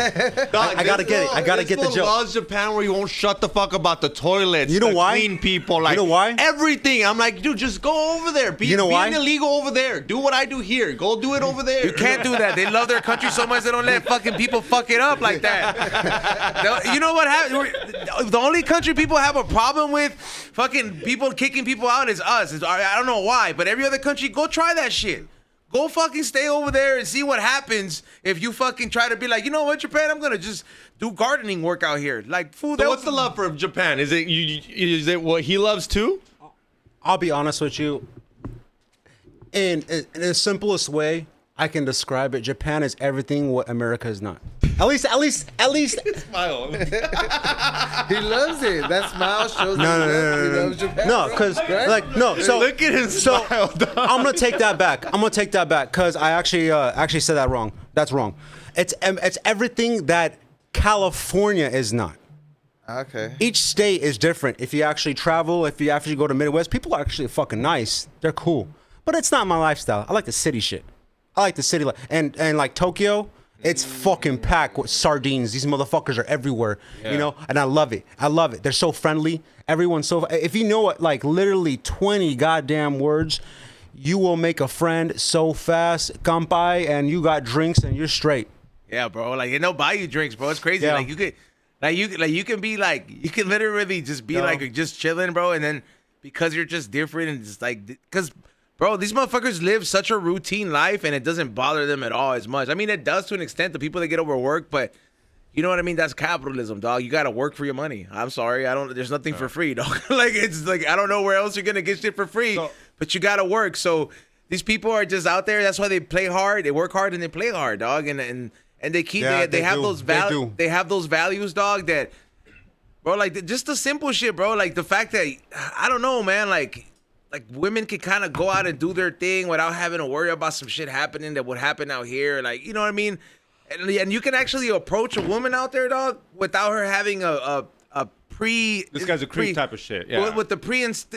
I gotta get it. I gotta get the joke. Loves Japan where you won't shut the fuck about the toilets. You know the why? Clean people, like you know why? Everything. I'm like, dude, just go over there. Be illegal over there. Do what I do here. Go do it over there. You can't do that. They love their country so much they don't let fucking people fuck it up like that. You know what happened? The only country people have a problem with fucking people kicking people out is us. I don't know why, but every other country, go try that shit. Go fucking stay over there and see what happens if you fucking try to be like, you know what, Japan, I'm gonna just do gardening work out here. Like, fool. So what's the love for Japan? Is it what he loves too? I'll be honest with you. In the simplest way I can describe it, Japan is everything what America is not. At least. Smile. He loves it. That smile shows he loves Japan. No, because So look at him smile. Dog. I'm gonna take that back. Because I actually said that wrong. That's wrong. It's everything that California is not. Okay. Each state is different. If you actually travel, if you actually go to Midwest, people are actually fucking nice. They're cool. But it's not my lifestyle. I like the city shit. I like the city life. And like Tokyo, it's fucking packed with sardines. These motherfuckers are everywhere, you know? And I love it. They're so friendly. Everyone's so... If you know what, like literally 20 goddamn words, you will make a friend so fast. Kampai, and you got drinks and you're straight. Yeah, bro. Like, and they'll buy you drinks, bro. It's crazy. Yeah. Like, you can literally just be like just chilling, bro. And then because you're just different and just like... Because... Bro, these motherfuckers live such a routine life, and it doesn't bother them at all as much. I mean, it does to an extent, the people that get overworked, but you know what I mean? That's capitalism, dog. You got to work for your money. I'm sorry. There's nothing for free, dog. Like, it's like, I don't know where else you're going to get shit for free, but you got to work. So these people are just out there. That's why they play hard. They work hard and they play hard, dog. And they keep, they have those values. They have those values, dog, that, bro, like, just the simple shit, bro. Like, the fact that, I don't know, man, like women can kind of go out and do their thing without having to worry about some shit happening that would happen out here. Like, you know what I mean? And you can actually approach a woman out there, dog, without her having a pre... This guy's a creep type of shit, yeah. With the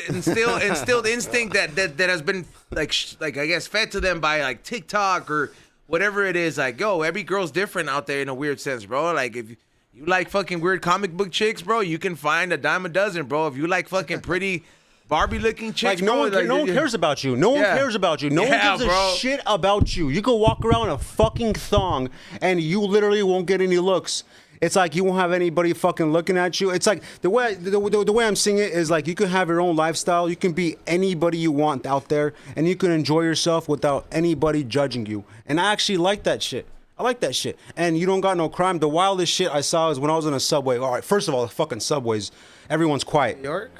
instilled instinct that has been, like I guess, fed to them by, like, TikTok or whatever it is. Like, yo, every girl's different out there in a weird sense, bro. Like, if you like fucking weird comic book chicks, bro, you can find a dime a dozen, bro. If you like fucking pretty... Barbie-looking chicks, like no one cares about you. No one cares about you. No one gives a shit about you. You can walk around in a fucking thong, and you literally won't get any looks. It's like you won't have anybody fucking looking at you. It's like the way I'm seeing it is like you can have your own lifestyle. You can be anybody you want out there, and you can enjoy yourself without anybody judging you. And I actually like that shit. I like that shit. And you don't got no crime. The wildest shit I saw is when I was in a subway. All right, first of all, the fucking subways, everyone's quiet. New York?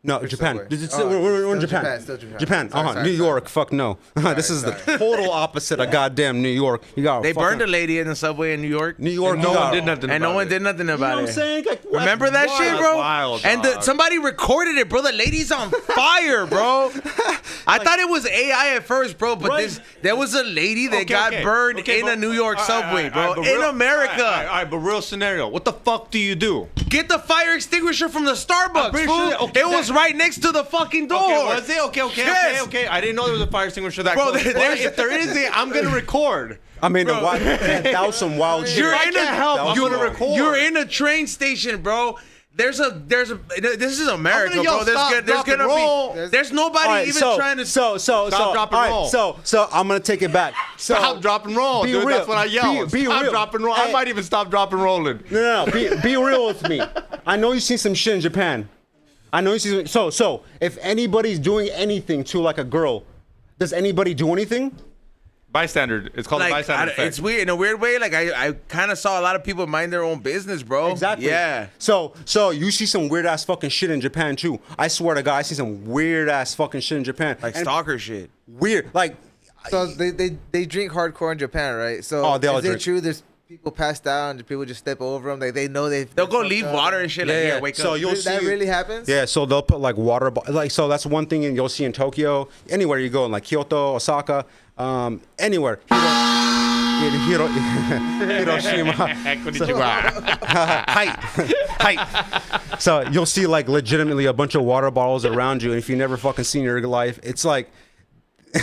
No, Which Japan. subway? We're in Still Japan. Still Japan. Japan. Sorry, sorry, New sorry. York. Fuck no. This is the total opposite of goddamn New York. You got They burned a lady in the subway in New York. New York. No one did nothing. And no about one it. did nothing You know about what I'm it. saying? Like, Remember that wild. shit, bro? wild, and dog. somebody recorded it, bro. The lady's on fire, bro. I thought it was AI at first, bro, but Right. there was a lady that got burned in a New York subway, bro, in America. All right, but real scenario. What the fuck do you do? Get the fire extinguisher from the Starbucks, pretty fool. sure- okay, it was right next to the fucking door. Okay, was it? Okay. Yes. I didn't know there was a fire extinguisher that Bro, close. there's- If there is it, I'm gonna record. I mean, that was some wild shit. You're I in can't help. I'm you're- gonna record. You're in a train station, bro. This is America, I'm gonna yell, bro. stop, There's drop, and gonna roll. be there's nobody All right, even so, trying to so drop, and roll. So I'm gonna take it back. So Stop, drop, and roll, be dude. real. That's what I yelled. Be Stop, real. drop, and roll. Hey. I might even stop, drop, and rolling. No. Be real with me. I know you've seen some shit in Japan. I know you see. So if anybody's doing anything to like a girl, does anybody do anything? Bystander. It's called a bystander effect. it's weird in a weird way. Like I kind of saw a lot of people mind their own business, bro. Exactly. Yeah. So you see some weird ass fucking shit in Japan too. I swear to God, I see some weird ass fucking shit in Japan. Like And stalker shit. Weird. Like. So they drink hardcore in Japan, right? So Oh, they all is it drink. true? There's people passed out and people just step over them. Like they know They'll go leave water and shit. Like, Yeah. wake So up. you'll That see. really happens. Yeah, so they'll put like water, like so that's one thing, and you'll see in Tokyo, anywhere you go, in like Kyoto, Osaka, anywhere. Hiroshima. Height. So you'll see like legitimately a bunch of water bottles around you, and if you never fucking seen in your life, it's like.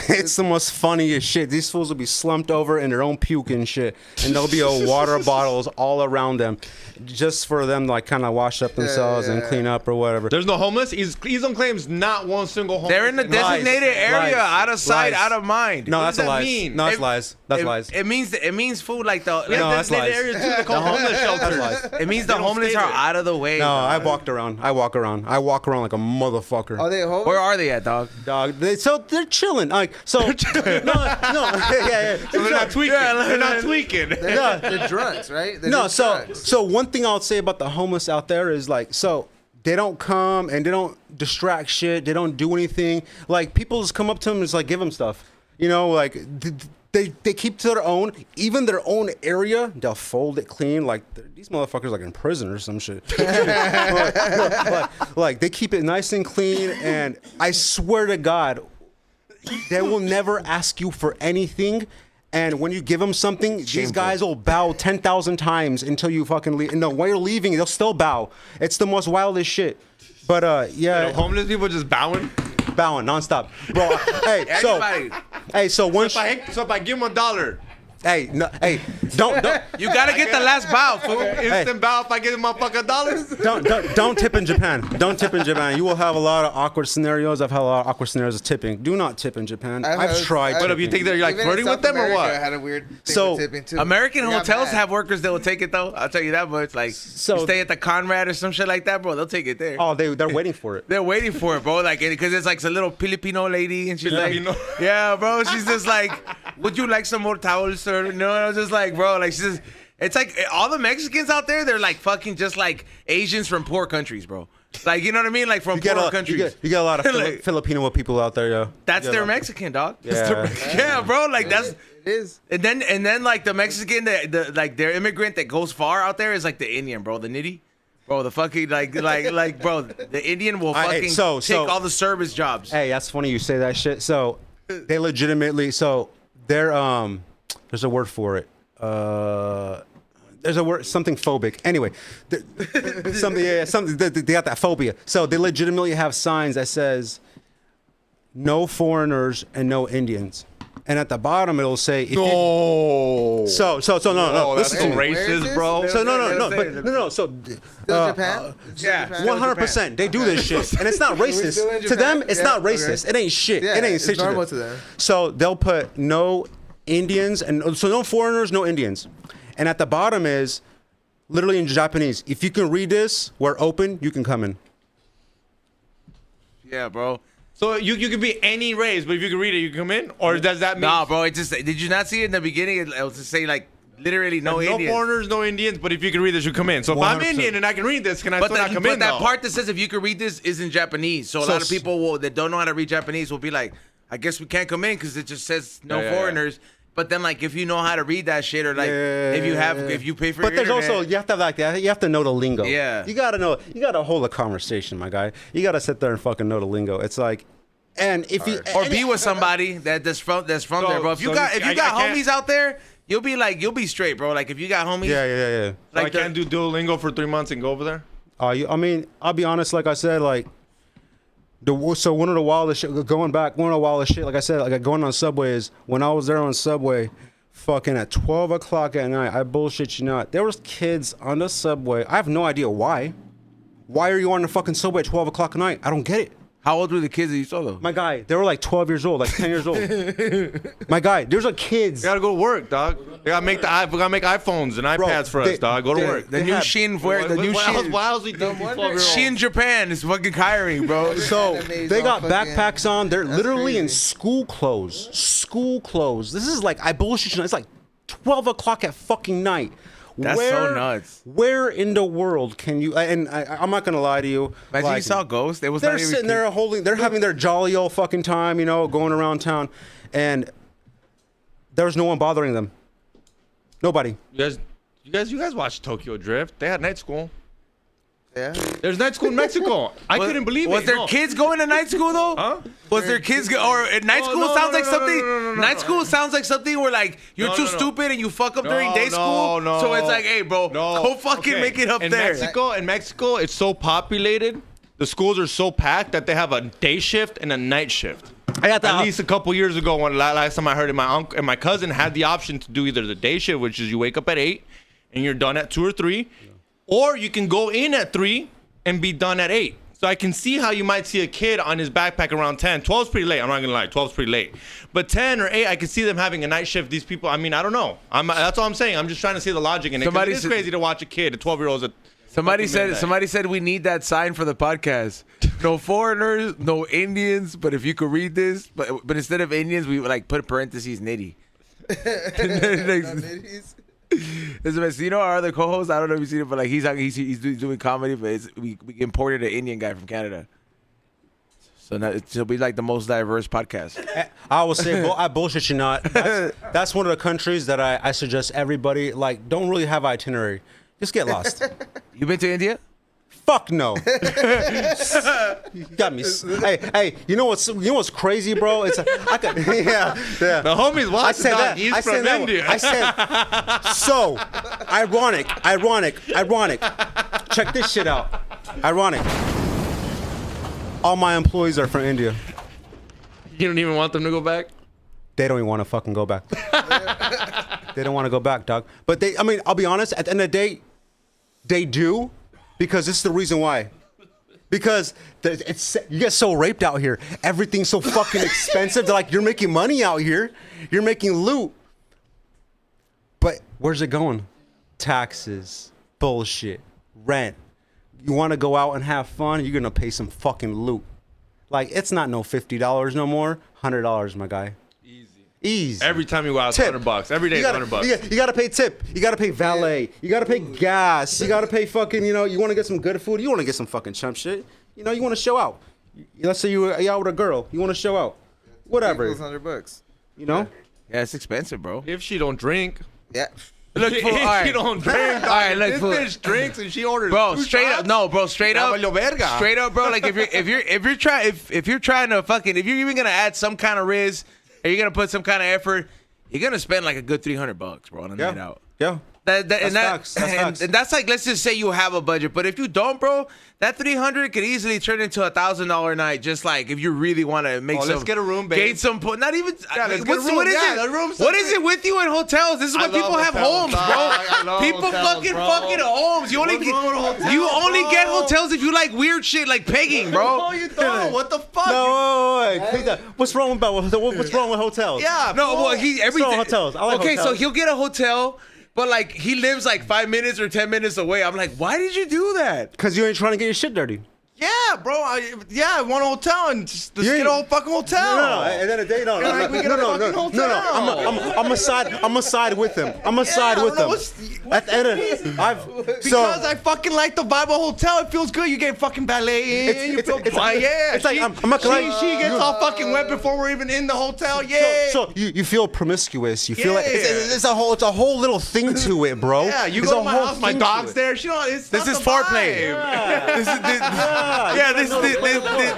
It's the most funniest shit. These fools will be slumped over in their own puke and shit, and there'll be water bottles all around them, just for them to like kind of wash up themselves and clean up or whatever. There's no homeless. Izon claims not one single homeless. They're in the designated area, Lies. out of sight, Lies. out of mind. No, What that's does a that lies. mean? No, that's lies. That's lies. It means food like the. We have No, that's designated lies. areas too. They're called homeless shelters. That's lies. It means the They don't homeless stay are there. out of the way. No, dog. I walk around like a motherfucker. Are they home? Where are they at, dog? Dog. So they're chilling. Like so. yeah. So they're not tweaking. They're not tweaking. They're drunks, right? They're No, just so drunks. so one thing I'll say about the homeless out there is like so they don't come and they don't distract shit. They don't do anything. Like people just come up to them and just like give them stuff. You know, like they keep to their own, even their own area. They'll fold it clean. Like these motherfuckers like in prison or some shit. like they keep it nice and clean. And I swear to God, they will never ask you for anything. And when you give them something, these guys will bow 10,000 times until you fucking leave. No, when you're leaving, they'll still bow. It's the most wildest shit. But yeah, Homeless people just bowing. bowing nonstop, bro. So once, So if I give them $1, don't You gotta get the last bow, fool. instant bow if I give them motherfucker $1. don't tip in Japan. Don't tip in Japan. You will have a lot of awkward scenarios. I've had a lot of awkward scenarios of tipping. Do not tip in Japan. I've tried. But if you think they're like Even in flirting with South them or America, what? I had a weird thing So, with tipping too. American They got hotels mad. have workers that will take it though. I'll tell you that much. Like, So- you stay at the Conrad or some shit like that, bro. They'll take it there. Oh, they're waiting for it. They're waiting for it, bro. Like, because it's like a little Filipino lady, and she's Filipino? like, yeah, bro. She's just like, would you like some more towels, sir? You know, and I was just like, bro, like, she's just, it's like all the Mexicans out there, they're like fucking just like Asians from poor countries, bro. Like, you know what I mean? Like from poor countries. You get a lot of Like, Filipino people out there, yeah. that's You get a their lot. Mexican, dog. Yeah. Yeah, bro. Like that's. It is. And then like the Mexican, the like their immigrant that goes far out there is like the Indian, bro. The nitty. Bro, the fucking like bro, the Indian will Hey, fucking take so- all the service jobs. Hey, that's funny you say that shit. So they legitimately, they're there's a word for it. There's a word, something phobic. Anyway, something. They got that phobia. So they legitimately have signs that says no foreigners and no Indians. And at the bottom it'll say if No. So no. That's Listen so to me. Where is racist, this? bro. So no. So Still Japan? Yeah, 100%. They do this shit, and it's not racist. still in To them, Japan? it's Yeah, not racist. okay. It ain't shit. Yeah, it ain't it's shit normal to them. So they'll put no Indians and so no foreigners, no Indians, and at the bottom is literally in Japanese. If you can read this, we're open. You can come in. Yeah, bro. So you could be any race, but if you can read it, you can come in? Or does that mean... Nah, bro. It just did you not see it in the beginning? It was to say like literally no Indians. No foreigners, no Indians. But if you can read this, you come in. So if I'm 100%. Indian and I can read this, can I But, still not come in? that though? part that says if you can read this is in Japanese. So a lot of people that don't know how to read Japanese will be like, I guess we can't come in because it just says no foreigners. But then, like, if you know how to read that shit, or like, if you pay for, but your there's internet, also you have to have like that. You have to know the lingo. Yeah. You gotta know. You gotta hold a conversation, my guy. You gotta sit there and fucking know the lingo. It's like, and if you or be with somebody that's from there, bro. If you got homies out there, you'll be straight, bro. Like if you got homies, yeah. Like I can't do Duolingo for 3 months and go over there. I mean, I'll be honest. Like I said, like. So one of the wildest shit, like I said, like going on Subway is when I was there on Subway, fucking at 12 o'clock at night, I bullshit you not, there was kids on the Subway. I have no idea why. Why are you on the fucking Subway at 12 o'clock at night? I don't get it. How old were the kids that you saw though? My guy, they were like 12 years old, like 10 years old. My guy, there's like kids. You gotta go to work, dog. We gotta make iPhones and iPads for us, dog. Go to work. The new Shein, Why else we think 12-year-olds? Shein Japan is fucking hiring, bro. So they got backpacks on. They're literally in school clothes. School clothes. This is like, I bullshit you. It's like 12 o'clock at fucking night. That's so nuts. Where in the world can you? And I'm not gonna lie to you. Imagine like, you saw ghosts. They're sitting there they're having their jolly old fucking time, you know, going around town, and there's no one bothering them. Nobody. You guys watch Tokyo Drift? They had night school. Yeah. There's night school in Mexico. I couldn't believe it. Was there kids going to night school though? Huh? Was there kids night school sounds like something? Night school sounds like something where like you're too stupid and you fuck up during day school. So it's like, hey, bro, go fucking make it up there. In Mexico, it's so populated. The schools are so packed that they have a day shift and a night shift. At least a couple years ago, when last time I heard it, my uncle and my cousin had the option to do either the day shift, which is you wake up at 8 and you're done at 2 or 3. Or you can go in at 3 and be done at 8. So I can see how you might see a kid on his backpack around 10. 12's pretty late. I'm not gonna lie. 12's pretty late. But 10 or 8, I can see them having a night shift. These people, I mean, I don't know. That's all I'm saying. I'm just trying to see the logic in it. It's crazy to watch a kid, a 12-year-old. Somebody said we need that sign for the podcast. No foreigners, no Indians. But if you could read this, but instead of Indians, we like put parentheses nitty. It's the best. You know our other co-host? I don't know if you've seen it, but like he's doing comedy, but we imported an Indian guy from Canada. So now it'll be like the most diverse podcast. I will say, I bullshit you not. That's one of the countries that I suggest everybody like don't really have itinerary. Just get lost. You been to India? Fuck no. You got me. Hey, you know what's crazy, bro? It's yeah. The homies watch. I said that. He's I from said India. I said so. Ironic. Check this shit out. Ironic. All my employees are from India. You don't even want them to go back? They don't even want to fucking go back. They don't want to go back, dog. But I'll be honest. At the end of the day, they do. Because this is the reason why. Because you get so raped out here. Everything's so fucking expensive. They're like, you're making money out here. You're making loot. But where's it going? Taxes, bullshit, rent. You want to go out and have fun? You're going to pay some fucking loot. Like, it's not no $50 no more. $100, my guy. Easy. Every time you go out, it's $100. Every day, $100. You gotta pay tip. You gotta pay valet. You gotta pay gas. You gotta pay fucking. You want to get some good food. You want to get some fucking chump shit. You want to show out. Let's say you're out with a girl. You want to show out. Whatever. $100. You know. Yeah, it's expensive, bro. If she don't drink. Yeah. Look, if she don't drink. All right, look, this bitch drinks and she orders. Bro, two straight shots? up, no, bro, straight up, verga. straight up, bro. Like if you're trying to fucking, if you're even gonna add some kind of riz. Are you gonna put some kind of effort? You're gonna spend like a good $300, bro, on a night out. Yeah. That's facts. And that's like, let's just say you have a budget, but if you don't, bro, that $300 could easily turn into $1,000 night. Just like if you really want to make some. Let's get a room, babe. Gain some. Not even. Yeah, let's get a room. What is yeah, it? The room's what is it with you in hotels? This is why people have homes, bro. People fucking homes. You only get hotels if you like weird shit like pegging, bro. No, you don't. What the fuck? No, wait. What's wrong with hotels? Yeah. No, well, everything. Hotels. I like okay, hotels. so he'll get a hotel. But like he lives like 5 minutes or 10 minutes away. I'm like, why did you do that? Because you ain't trying to get your shit dirty. Yeah, bro. I want a hotel and just get a whole fucking hotel. No, at the end of the day, no. I'm a side with him. I'm a side with him. At the end of because I fucking like the vibe of a hotel. It feels good. You get fucking ballet in. It's like I'm not gonna lie. She gets all fucking wet before we're even in the hotel. Yeah. So you feel promiscuous. You feel like it's a whole little thing to it, bro. Yeah, you go to my house, my dog's there. This is foreplay.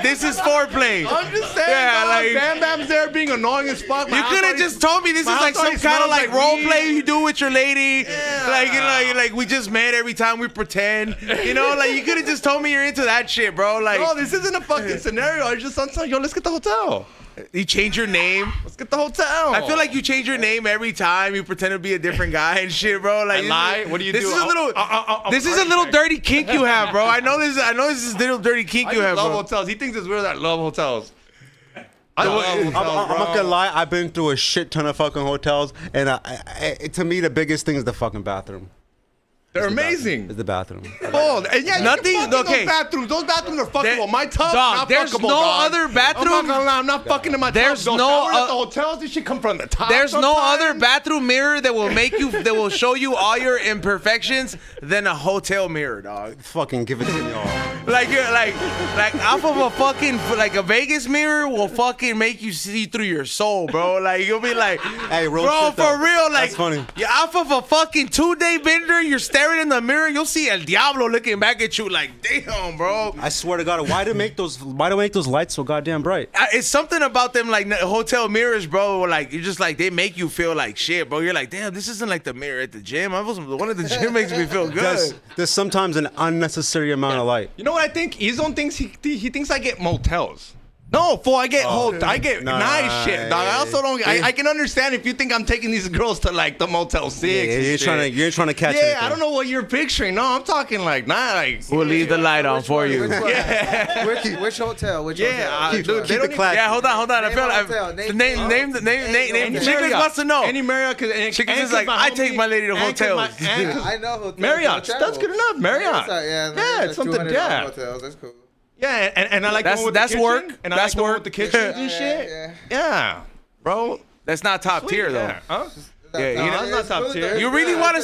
This is foreplay. I'm just saying, like Bam Bam's there being annoying as fuck. You could have just told me this is like some kind of like role play you do with your lady. Like we just met every time we pretend. You know, like you could have just told me you're into that shit, bro. Like, no, this isn't a fucking scenario. I just sometimes, yo, let's get the hotel. You change your name. Let's get the hotel. I feel like you change your name every time you pretend to be a different guy and shit, bro. Like, lie. What do you do? This is a little dirty kink you have, bro. I know this is a little dirty kink you have, bro. I love hotels. He thinks it's weird that I love hotels. I'm not gonna lie. I've been through a shit ton of fucking hotels, and to me, the biggest thing is the fucking bathroom. They're amazing. Is the bathroom. Oh, and yeah, nothing. Okay, those bathrooms are fuckable. My tub, dog, not there's fuckable. no other bathroom. I'm not gonna lie, I'm not fucking in my there's tub. No at the hotels. This shit come from the top. There's sometimes. no other bathroom mirror that will show you all your imperfections than a hotel mirror, dog. Fucking give it to me all. Like off of a fucking like a Vegas mirror will fucking make you see through your soul, bro. Like you'll be like, hey, bro, for real, like that's funny. You're off of a fucking 2-day bender. You're staring in the mirror. You'll see El Diablo looking back at you like, damn, bro. I swear to God, why do make those lights so goddamn bright? It's something about them like hotel mirrors, bro. Like you're just like they make you feel like shit, bro. You're like, damn, this isn't like the mirror at the gym. The one at the gym makes me feel good. There's sometimes an unnecessary amount of light. You know what I think? He thinks I get motels. No, fool, I get nice shit, dog. I also don't. I can understand if you think I'm taking these girls to like the Motel 6. Yeah, you're trying to catch. Yeah, anything. I don't know what you're picturing. No, I'm talking like We'll leave the light on for you. Which hotel? Which hotel? Keep it classy. Yeah, hold on. I feel like name. Chickens wants to know. Any Marriott? Chickens is like, I take my lady to hotels. I know hotels. Marriott. That's good enough. Marriott. Yeah, it's something. Yeah, hotels. That's cool. Yeah, and I like the one with that's the kitchen, work. And that's I like work. with the kitchens and shit. Yeah, bro. That's not top tier though. Huh? Yeah, that's not top tier. You really want to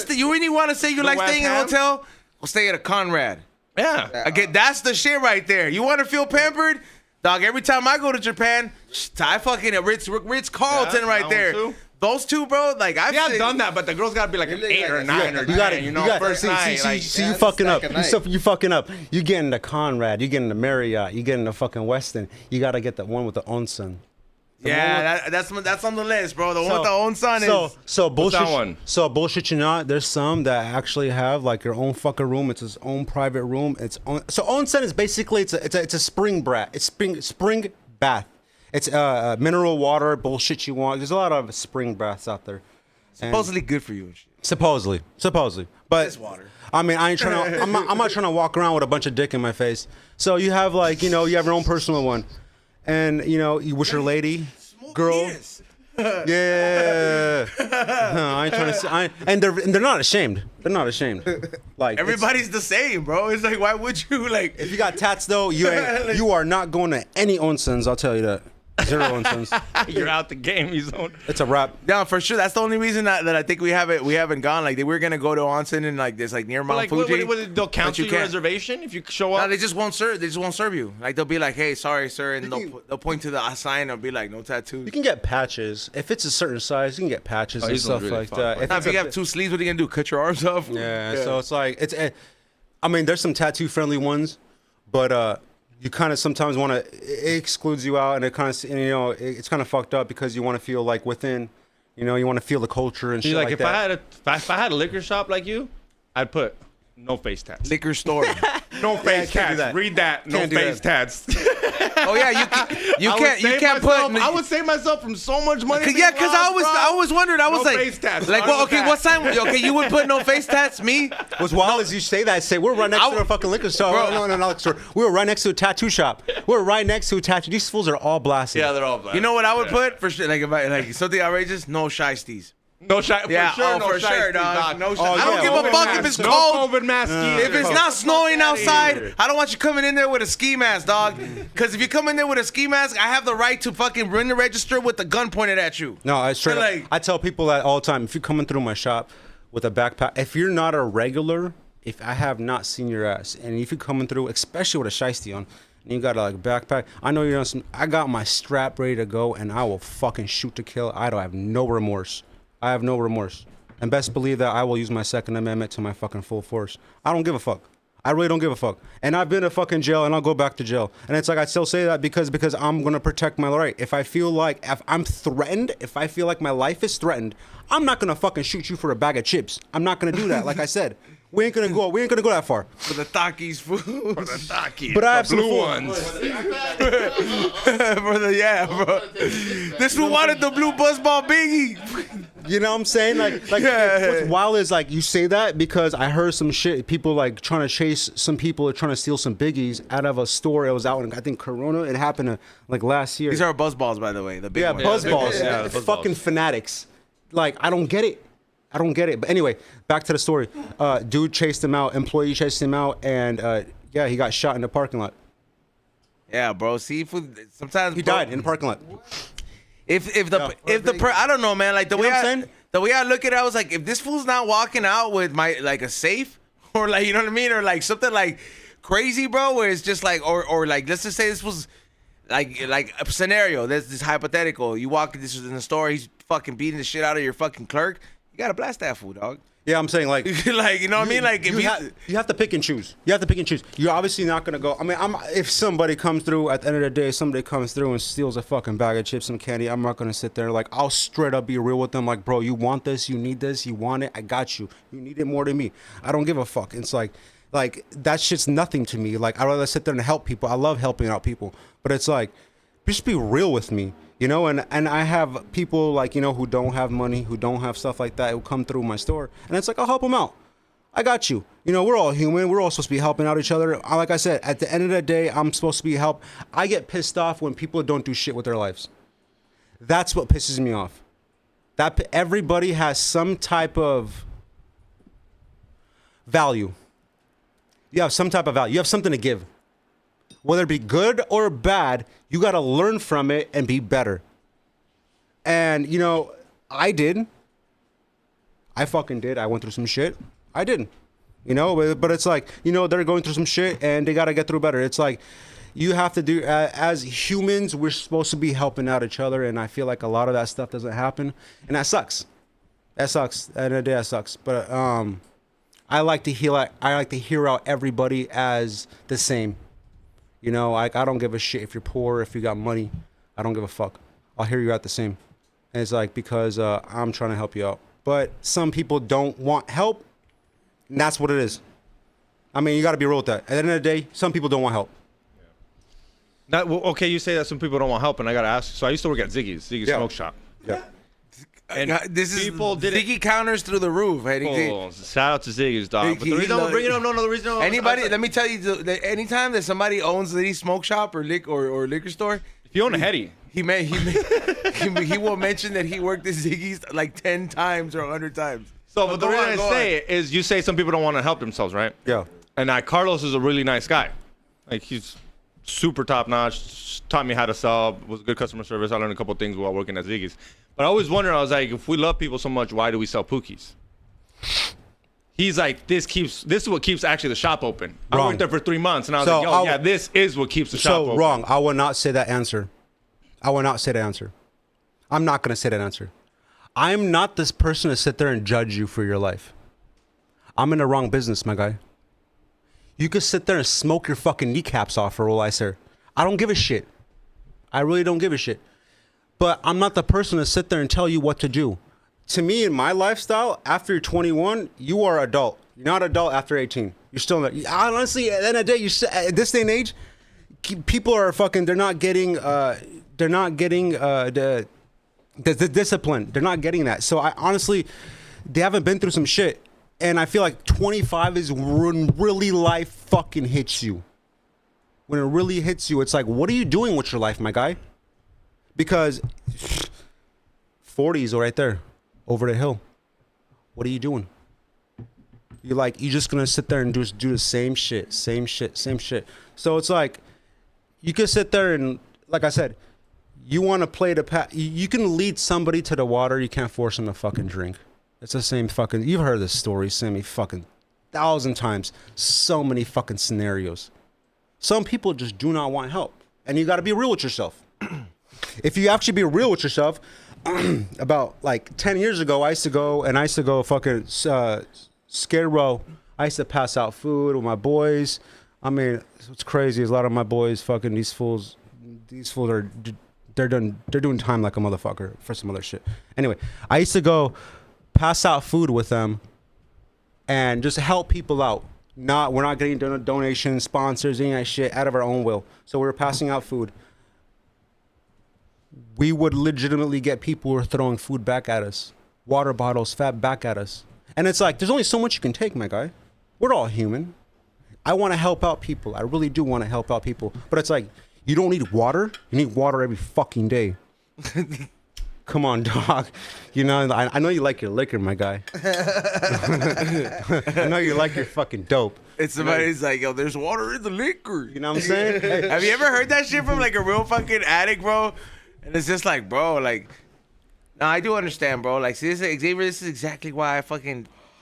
say you like staying in a hotel? Well, stay at a Conrad. Yeah. Again, that's the shit right there. You want to feel pampered? Dog, every time I go to Japan, I fucking at Ritz Carlton right there. Too. Those two, bro, like I've done that, but the girl's gotta be like an 8 or 9 or 10. You know, first night. See, you fucking up. You fucking up. You getting the Conrad. You getting the Marriott. You getting the fucking Westin. You gotta get the one with the onsen. That's on the list, bro. The one with the onsen is. So bullshit. That one? So bullshit you not. There's some that actually have like your own fucking room. It's its own private room. So onsen is basically it's a spring bath. It's spring bath. It's mineral water, bullshit you want. There's a lot of spring baths out there. Supposedly good for you and shit. Supposedly. But it's water. I mean, I ain't trying to. I'm not trying to walk around with a bunch of dick in my face. So you have like you have your own personal one, and you with your lady, girl. Yeah. I ain't trying to say. And they're not ashamed. They're not ashamed. Like everybody's the same, bro. It's like why would you like? If you got tats though, you are not going to any onsens. I'll tell you that. 0 onsens. You're out the game. It's a wrap. Yeah, for sure. That's the only reason that I think we haven't gone. Like we're gonna go to onsen and like this like near Mount Fuji. They'll cancel your reservation if you show up. No, they just won't serve. They just won't serve you. Like they'll be like, "Hey, sorry, sir," and they'll point to the sign and be like, "No tattoos." You can get patches if it's a certain size. You can get patches and stuff really like that. If you have 2 sleeves, what are you gonna do? Cut your arms off? Yeah. So it's like I mean, there's some tattoo friendly ones, but you kind of sometimes want to. It excludes you out, and it kind of it's kind of fucked up because you want to feel like within. You want to feel the culture and shit like that. If I had a liquor shop like you, I'd put no face tats. Liquor store. No face tats. Read that. No face tats. Oh yeah, you can't put. I would save myself from so much money. Yeah, because I always wondered. I was no like, face tats. Like, well, okay, what time? Okay, you would put no face tats. Me? What's wild is you say that. Say we're right next to a fucking liquor store. No, not liquor store. We were right next to a tattoo shop. We're right next to a tattoo. These fools are all blasted. Yeah, they're all blasted. You know what I would put for sure? Like if I, like something outrageous? No shiesties. No shot. Yeah, for sure, no for sure, shiesty, dog. No Oh, shot. I don't give a fuck if it's no cold. COVID mask. If it's not snowing outside, I don't want you coming in there with a ski mask, dog. Because if you come in there with a ski mask, I have the right to fucking run the register with the gun pointed at you. No, I straight Like- up, I tell people that all the time. If you're coming through my shop with a backpack, if you're not a regular, if I have not seen your ass, and if you're coming through, especially with a shiesty on, and you got a backpack, I know you're on some. I got my strap ready to go, and I will fucking shoot to kill. I don't have no remorse. I have no remorse. And best believe that I will use my Second Amendment to my fucking full force. I don't give a fuck. I really don't give a fuck. And I've been to fucking jail, and I'll go back to jail. And it's like I still say that because I'm gonna protect my right. If I feel like if I'm threatened, if I feel like my life is threatened, I'm not gonna fucking shoot you for a bag of chips. I'm not gonna do that. Like I said, we ain't gonna go that far. For the Takis, fool. For the Takis. But I have some blue full ones. Bro. This one wanted the blue buzzball biggie. You know what I'm saying? Like what's wild is like you say that because I heard some shit. People like trying to chase some people are trying to steal some biggies out of a store. It was out in I think Corona. It happened like last year. These are buzzballs, by the way. The big ones. Buzzballs. Yeah, the Fucking buzzballs. fanatics. Like I don't get it. But anyway, back to the story. Dude chased him out. Employee chased him out, and yeah, he got shot in the parking lot. Yeah, bro. Seafood. Sometimes He died in the parking lot. I don't know, man. Like the You way know what I'm saying? the way I look at it, I was like, if this fool's not walking out with my like a safe or like you know what I mean, or like something like crazy, bro, where it's just like or like let's just say this was like a scenario. This hypothetical. You walk this was in the store, he's fucking beating the shit out of your fucking clerk. You gotta blast that fool, dog. Yeah, I'm saying like like you know what I mean, like if you have to pick and choose. You have to pick and choose. You're obviously not gonna go. I mean, if somebody comes through at the end of the day, somebody comes through and steals a fucking bag of chips and candy, I'm not gonna sit there like I'll straight up be real with them. Like, bro, you want this? You need this? You want it? I got you. You need it more than me. I don't give a fuck. It's like that shit's nothing to me. Like I'd rather sit there and help people. I love helping out people, but it's like just be real with me. You know, and I have people like, you know, who don't have money, who don't have stuff like that, who come through my store. And it's like, I'll help them out. I got you. You know, we're all human. We're all supposed to be helping out each other. Like I said, at the end of the day, I'm supposed to be help. I get pissed off when people don't do shit with their lives. That's what pisses me off. That everybody has some type of value. You have some type of value. You have something to give. Whether it be good or bad, you got to learn from it and be better. And, you know, I did. I fucking did. I went through some shit. I did. You know, but it's like, you know, they're going through some shit and they got to get through better. It's like you have to do, as humans, we're supposed to be helping out each other. And I feel like a lot of that stuff doesn't happen. And that sucks. That sucks. At the end of the day, that sucks. But I like to hear out everybody as the same. You know, like I don't give a shit if you're poor, if you got money. I don't give a fuck. I'll hear you out the same. And it's like because I'm trying to help you out. But some people don't want help, and that's what it is. I mean, you got to be real with that. At the end of the day, some people don't want help. Okay, you say that some people don't want help, and I gotta ask. So I used to work at Ziggy's Smoke Shop. Yeah. and this is people didn't- Ziggy counters through the roof. Oh, shout out to Ziggy's, dog. But the He reason I'm loves- bringing up, the reason I'm Anybody, let me tell you, anytime that somebody owns any smoke shop or liquor store, if you own a Hetty, he will mention that he worked at Ziggy's like 10 times or 100 times. So, but the go reason on, I go say it is you say some people don't want to help themselves, right? Yeah. And Carlos is a really nice guy. Like, he's super top notch, taught me how to sell, was good customer service. I learned a couple things while working at Ziggy's. But I always wondered, I was like, if we love people so much, why do we sell Pookies? He's like, this is what keeps actually the shop open. Wrong. I worked there for 3 months, and I was So like, yo, yeah, this is what keeps the shop open. So wrong. I will not say that answer. I will not say that answer. I'm not going to say that answer. I'm not this person to sit there and judge you for your life. I'm in the wrong business, my guy. You could sit there and smoke your fucking kneecaps off for all I say. I don't give a shit. I really don't give a shit. But I'm not the person to sit there and tell you what to do. To me, in my lifestyle, after you're 21, you are adult. You're not adult after 18. You're still not. Honestly, at the end of the day, at this day and age, people are fucking. They're not getting the discipline. They're not getting that. So I honestly, they haven't been through some shit. And I feel like 25 is when really life fucking hits you. When it really hits you, it's like, what are you doing with your life, my guy? Because 40s are right there. over the hill. What are you doing? You're just gonna sit there and do the same shit. So it's like, you can sit there and, like I said, you want to play the path. You can lead somebody to the water. You can't force them to fucking drink. It's the same fucking. You've heard this story, Sammy, fucking 1,000 times. So many fucking scenarios. Some people just do not want help, and you got to be real with yourself. If you actually be real with yourself, about like 10 years ago, I used to go fucking Skid Row. I used to pass out food with my boys. I mean, what's crazy is a lot of my boys, fucking these fools are, they're doing time like a motherfucker for some other shit. Anyway, I used to go pass out food with them and just help people out. We're not getting donations, sponsors, any of that shit out of our own will. So we were passing out food. We would legitimately get people who are throwing food back at us, water bottles, fat back at us. And it's like, there's only so much you can take, my guy. We're all human. I want to help out people. I really do want to help out people. But it's like, you don't need water. You need water every fucking day. Come on, dog. You know, I know you like your liquor, my guy. I know you like your fucking dope. It's somebody's like, yo, there's water in the liquor. You know what I'm saying? Hey. Have you ever heard that shit from like a real fucking addict, bro? And it's just like, bro, like, no, I do understand, bro. Like, see, Xavier, this is exactly why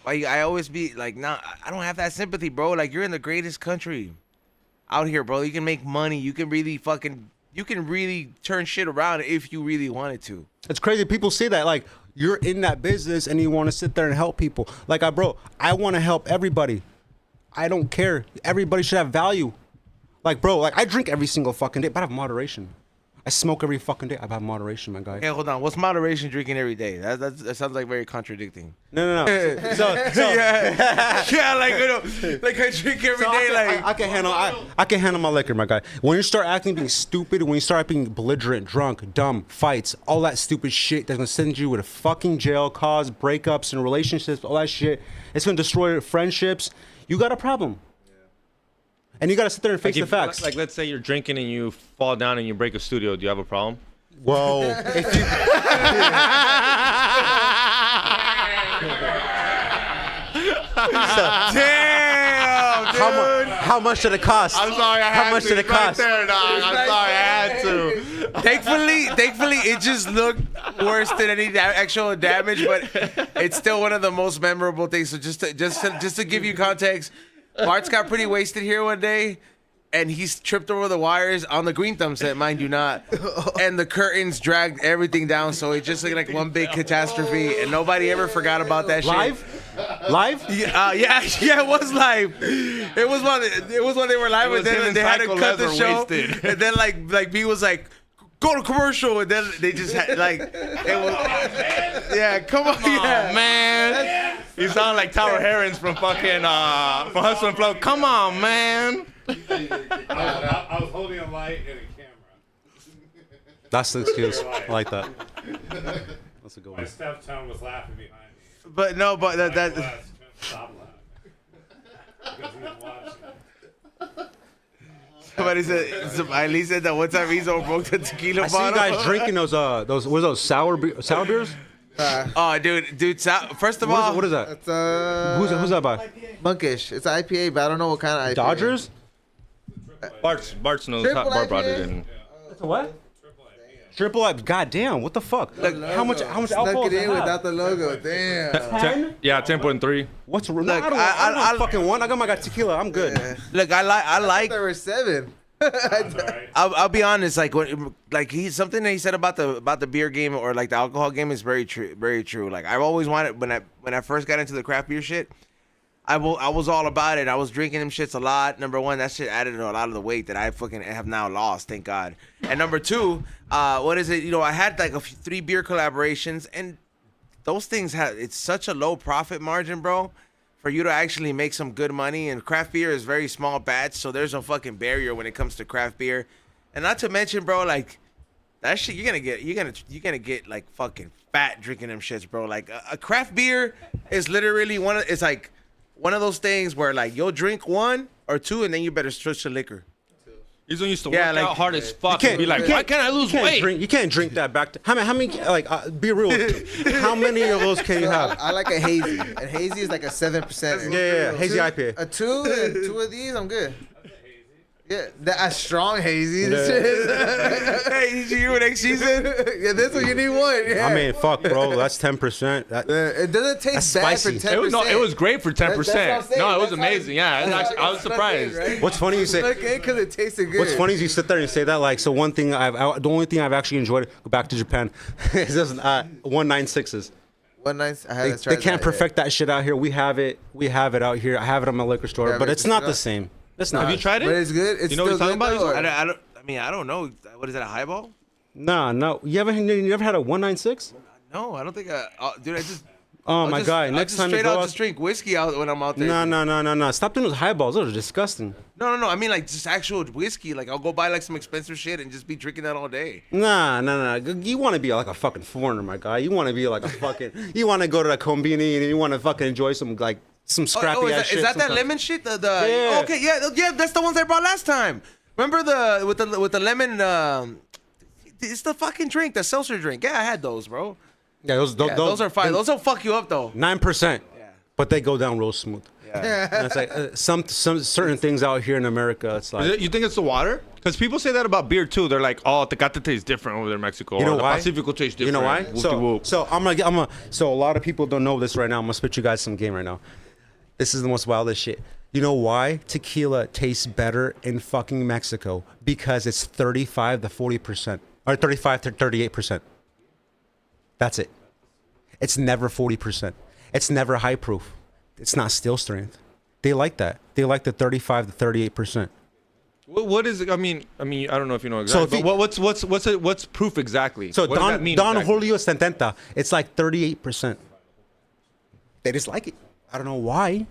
I always be like, nah, I don't have that sympathy, bro. Like, you're in the greatest country out here, bro. You can make money. You can really turn shit around if you really wanted to. It's crazy. People say that, like, you're in that business and you want to sit there and help people. Like, I want to help everybody. I don't care. Everybody should have value. Like, bro, like, I drink every single fucking day, but I have moderation. I smoke every fucking day. I have moderation, my guy. Okay, hold on. What's moderation drinking every day? That sounds like very contradicting. No. So yeah, like, you know, like I drink every day. Like I can handle my liquor, my guy. When you start acting being stupid, when you start being belligerent, drunk, dumb, fights, all that stupid shit that's gonna send you with a fucking jail, cause breakups and relationships, all that shit, it's gonna destroy friendships. You got a problem. And you gotta sit there and face the facts. Like, let's say you're drinking and you fall down and you break a studio. Do you have a problem? Whoa. Damn, dude. How much did it cost? I'm sorry, How much did it cost? There, dog. I'm sorry, I had to. Thankfully, it just looked worse than any actual damage, but it's still one of the most memorable things. So just to give you context, Bart's got pretty wasted here one day, and he's tripped over the wires on the Green Thumb set, mind you not, and the curtains dragged everything down, so it just looked like one big catastrophe, and nobody ever forgot about that shit. Live? Yeah, it was live. It was when they were live, and then they had to cut the show, and then like B was like, go to commercial, and then they just had like, it was, yeah, come on, yeah, man. You sound like Tower Herons from fucking from Hustle and Flow. Come on, man. I was holding a light and a camera. That's the excuse. I like that. That's a good one. My stepson was laughing behind me. But no, but that Stop laughing. Because he was watching. somebody said, Eileen said that one time Rizzo broke the tequila I see bottle. you guys drinking those sour beers? Oh, dude. First of all, What is that? It's Who's that by? Monkish. It's IPA, but I don't know what kind of IPA. Dodgers? Bart's knows. Triple Bart brought it IPA? in. It's a what? Triple IPA. God damn, what the fuck? Look, how much alcohol Snuck it does it in have? without the logo. Damn. 10.3. What's wrong? I don't want fucking one. I got tequila. I'm good. Yeah. look, I like. There were 7. I'll be honest. Like something that he said about the beer game or like the alcohol game is very true. Very true. Like I've always wanted when I first got into the craft beer shit. I was all about it. I was drinking them shits a lot. Number one, that shit added a lot of the weight that I fucking have now lost, thank God. And number two, what is it? You know, I had like 3 beer collaborations, and those things it's such a low profit margin, bro, for you to actually make some good money. And craft beer is very small batch, so there's no fucking barrier when it comes to craft beer. And not to mention, bro, like that shit, you're gonna get like fucking fat drinking them shits, bro. Like a craft beer is literally it's like one of those things where like you'll drink 1 or 2 and then you better switch to liquor. He's when used to Yeah, work like- out hard as fuck can't- and be like, you why can't I lose weight? You can't drink that back to. How many? Like, be real. How many of those can you have? I like a hazy. A hazy is like a 7%. Yeah, hazy IPA. A 2 and 2 of these, I'm good. Yeah, a strong hazy. Hey, did you hear what next season? Yeah, this one you need one. Yeah. I mean, fuck, bro. That's 10%. It doesn't taste bad for spicy. 10%. It was great for 10%. That's what I'm saying. No, it was That's how amazing. Yeah, and actually, I was surprised. Right? What's funny you say? Okay, because it tasted good. What's funny is you sit there and say that like. So one thing the only thing I've actually enjoyed go back to Japan is this 196s. They can't perfect that shit out here. We have it out here. I have it at my liquor store, Yeah, but but it's it's not not- the same. It's not. Have you tried But it? it's good. It's You know what still he's talking good, about? though, or- I don't know. What is that, a highball? No. You never had a 196? No, I don't think dude, I just... Oh I'll my just- god! I'll Next just time you straight go out out, just drink whiskey out when I'm out there. no. Stop doing those highballs. Those are disgusting. No. I mean, like, just actual whiskey. Like, I'll go buy, like, some expensive shit and just be drinking that all day. Nah. You want to be like a fucking foreigner, my guy. You want to be like a fucking. You want to go to the combini and you want to fucking enjoy some scrappy ass shit. Is that sometimes. lemon shit? Yeah. Oh, okay, yeah, that's the ones I brought last time. Remember with the lemon? It's the fucking drink, the seltzer drink. Yeah, I had those, bro. Yeah, Those are fine. Those will fuck you up though. 9%. Yeah. But they go down real smooth. Yeah. And it's like some certain things out here in America. It's like You think it's the water? Because people say that about beer too. They're like, oh, Tecate tastes different over there in Mexico. You know or why? The Pacifico tastes different. You know why? Whoop-de-whoop. So a lot of people don't know this right now. I'm gonna spit you guys some game right now. This is the most wildest shit. You know why tequila tastes better in fucking Mexico? Because it's 35 to 40%, or 35 to 38%. That's it. It's never 40%. It's never high proof. It's not still strength. They like that. They like the 35 to 38%. What is it? I mean, I don't know if you know exactly. So but what's proof exactly? So what does that mean Don exactly? Julio 70, it's like 38%. They just like it. I don't know why.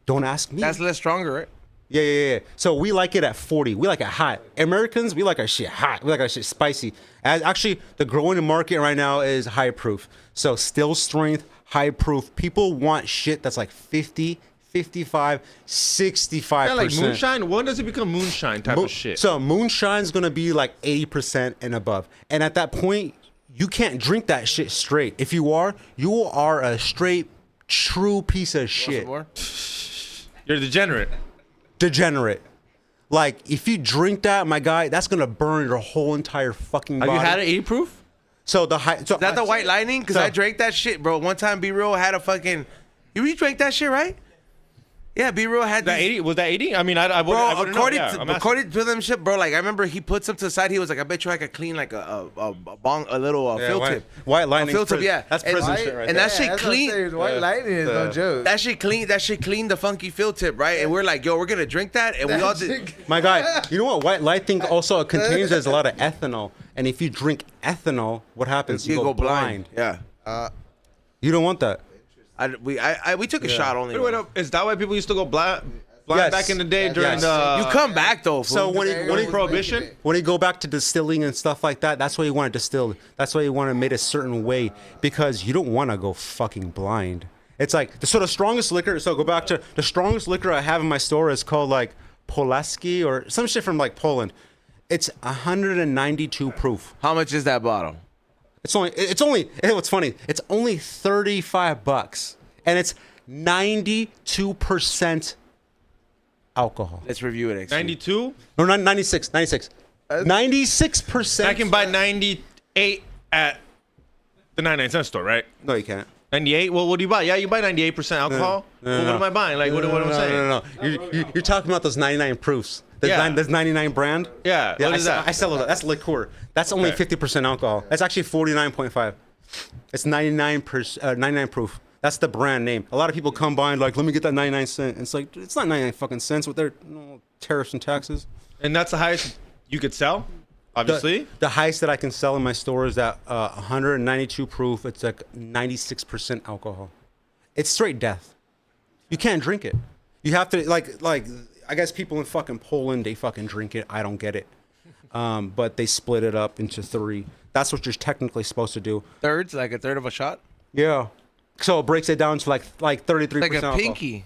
Don't ask me. That's less stronger, right? Yeah. So we like it at 40. We like it hot. Americans, we like our shit hot. We like our shit spicy. Actually, the growing market right now is high proof. So still strength, high proof. People want shit that's like 50, 55, 65%. Yeah, like moonshine. When does it become moonshine type of shit? So moonshine's gonna be like 80% and above. And at that point, you can't drink that shit straight. If you are a straight, true piece of shit. More? You're degenerate. Degenerate. Like if you drink that, my guy, that's gonna burn your whole entire fucking body. Have you had it 80 proof? So the high. So Is that the white lightning? Because So- I drank that shit, bro. One time, Be Real had a fucking. You drank that shit, right? Yeah, Be Real had That these- 80? Was that 80? I mean, I Bro, wouldn't know. according Yeah, to I'm asking. according to them shit, bro. Like I remember he put some to the side. He was like, "I bet you I could clean like a little Yeah, fill white- tip, white a lightning's fill tip, prison. yeah." That's And- prison shit right And there. that shit clean. White lightning is no joke. That shit clean the funky fill tip, right? And we're like, "Yo, we're gonna drink that," and we all did. My guy, you know what white lightning also contains? There's a lot of ethanol, and if you drink ethanol, what happens? You go blind. Yeah. You don't want that. We took a shot only. Wait, is that why people used to go blind Yes. back in the day Yes. during Yes. the? You come back though. So fool. when he Prohibition? when you go back to distilling and stuff like that, that's why you want to distill. That's why you want to make it a certain way, because you don't want to go fucking blind. It's like the strongest liquor. So go back to the strongest liquor I have in my store is called like Polaski or some shit from like Poland. It's 192 proof. How much is that bottle? It's only what's funny, it's only $35 and it's 92% alcohol. Let's review it. 92. No, not 96. 96%. I can buy 98 at the 99-cent store, right? No, you can't. 98. Well, what do you buy? Yeah, you buy 98% alcohol. Well, what am I buying? Like, what am I saying? No. You're talking about those 99 proofs. Yeah. There's 99 brand. Yeah. What is that? I sell it. That's liqueur. That's only Okay. 50% alcohol. That's actually 49.5. It's 99 proof. That's the brand name. A lot of people come by and like, let me get that 99 cent. It's like, it's not 99 fucking cents with their tariffs and taxes. And that's the highest you could sell, obviously. The highest that I can sell in my store is at 192 proof. It's like 96% alcohol. It's straight death. You can't drink it. You have to like I guess people in fucking Poland, they fucking drink it. I don't get it. But they split it up into 3. That's what you're technically supposed to do. Thirds, like a third of a shot. Yeah. So it breaks it down to like 33% Like a alcohol. pinky.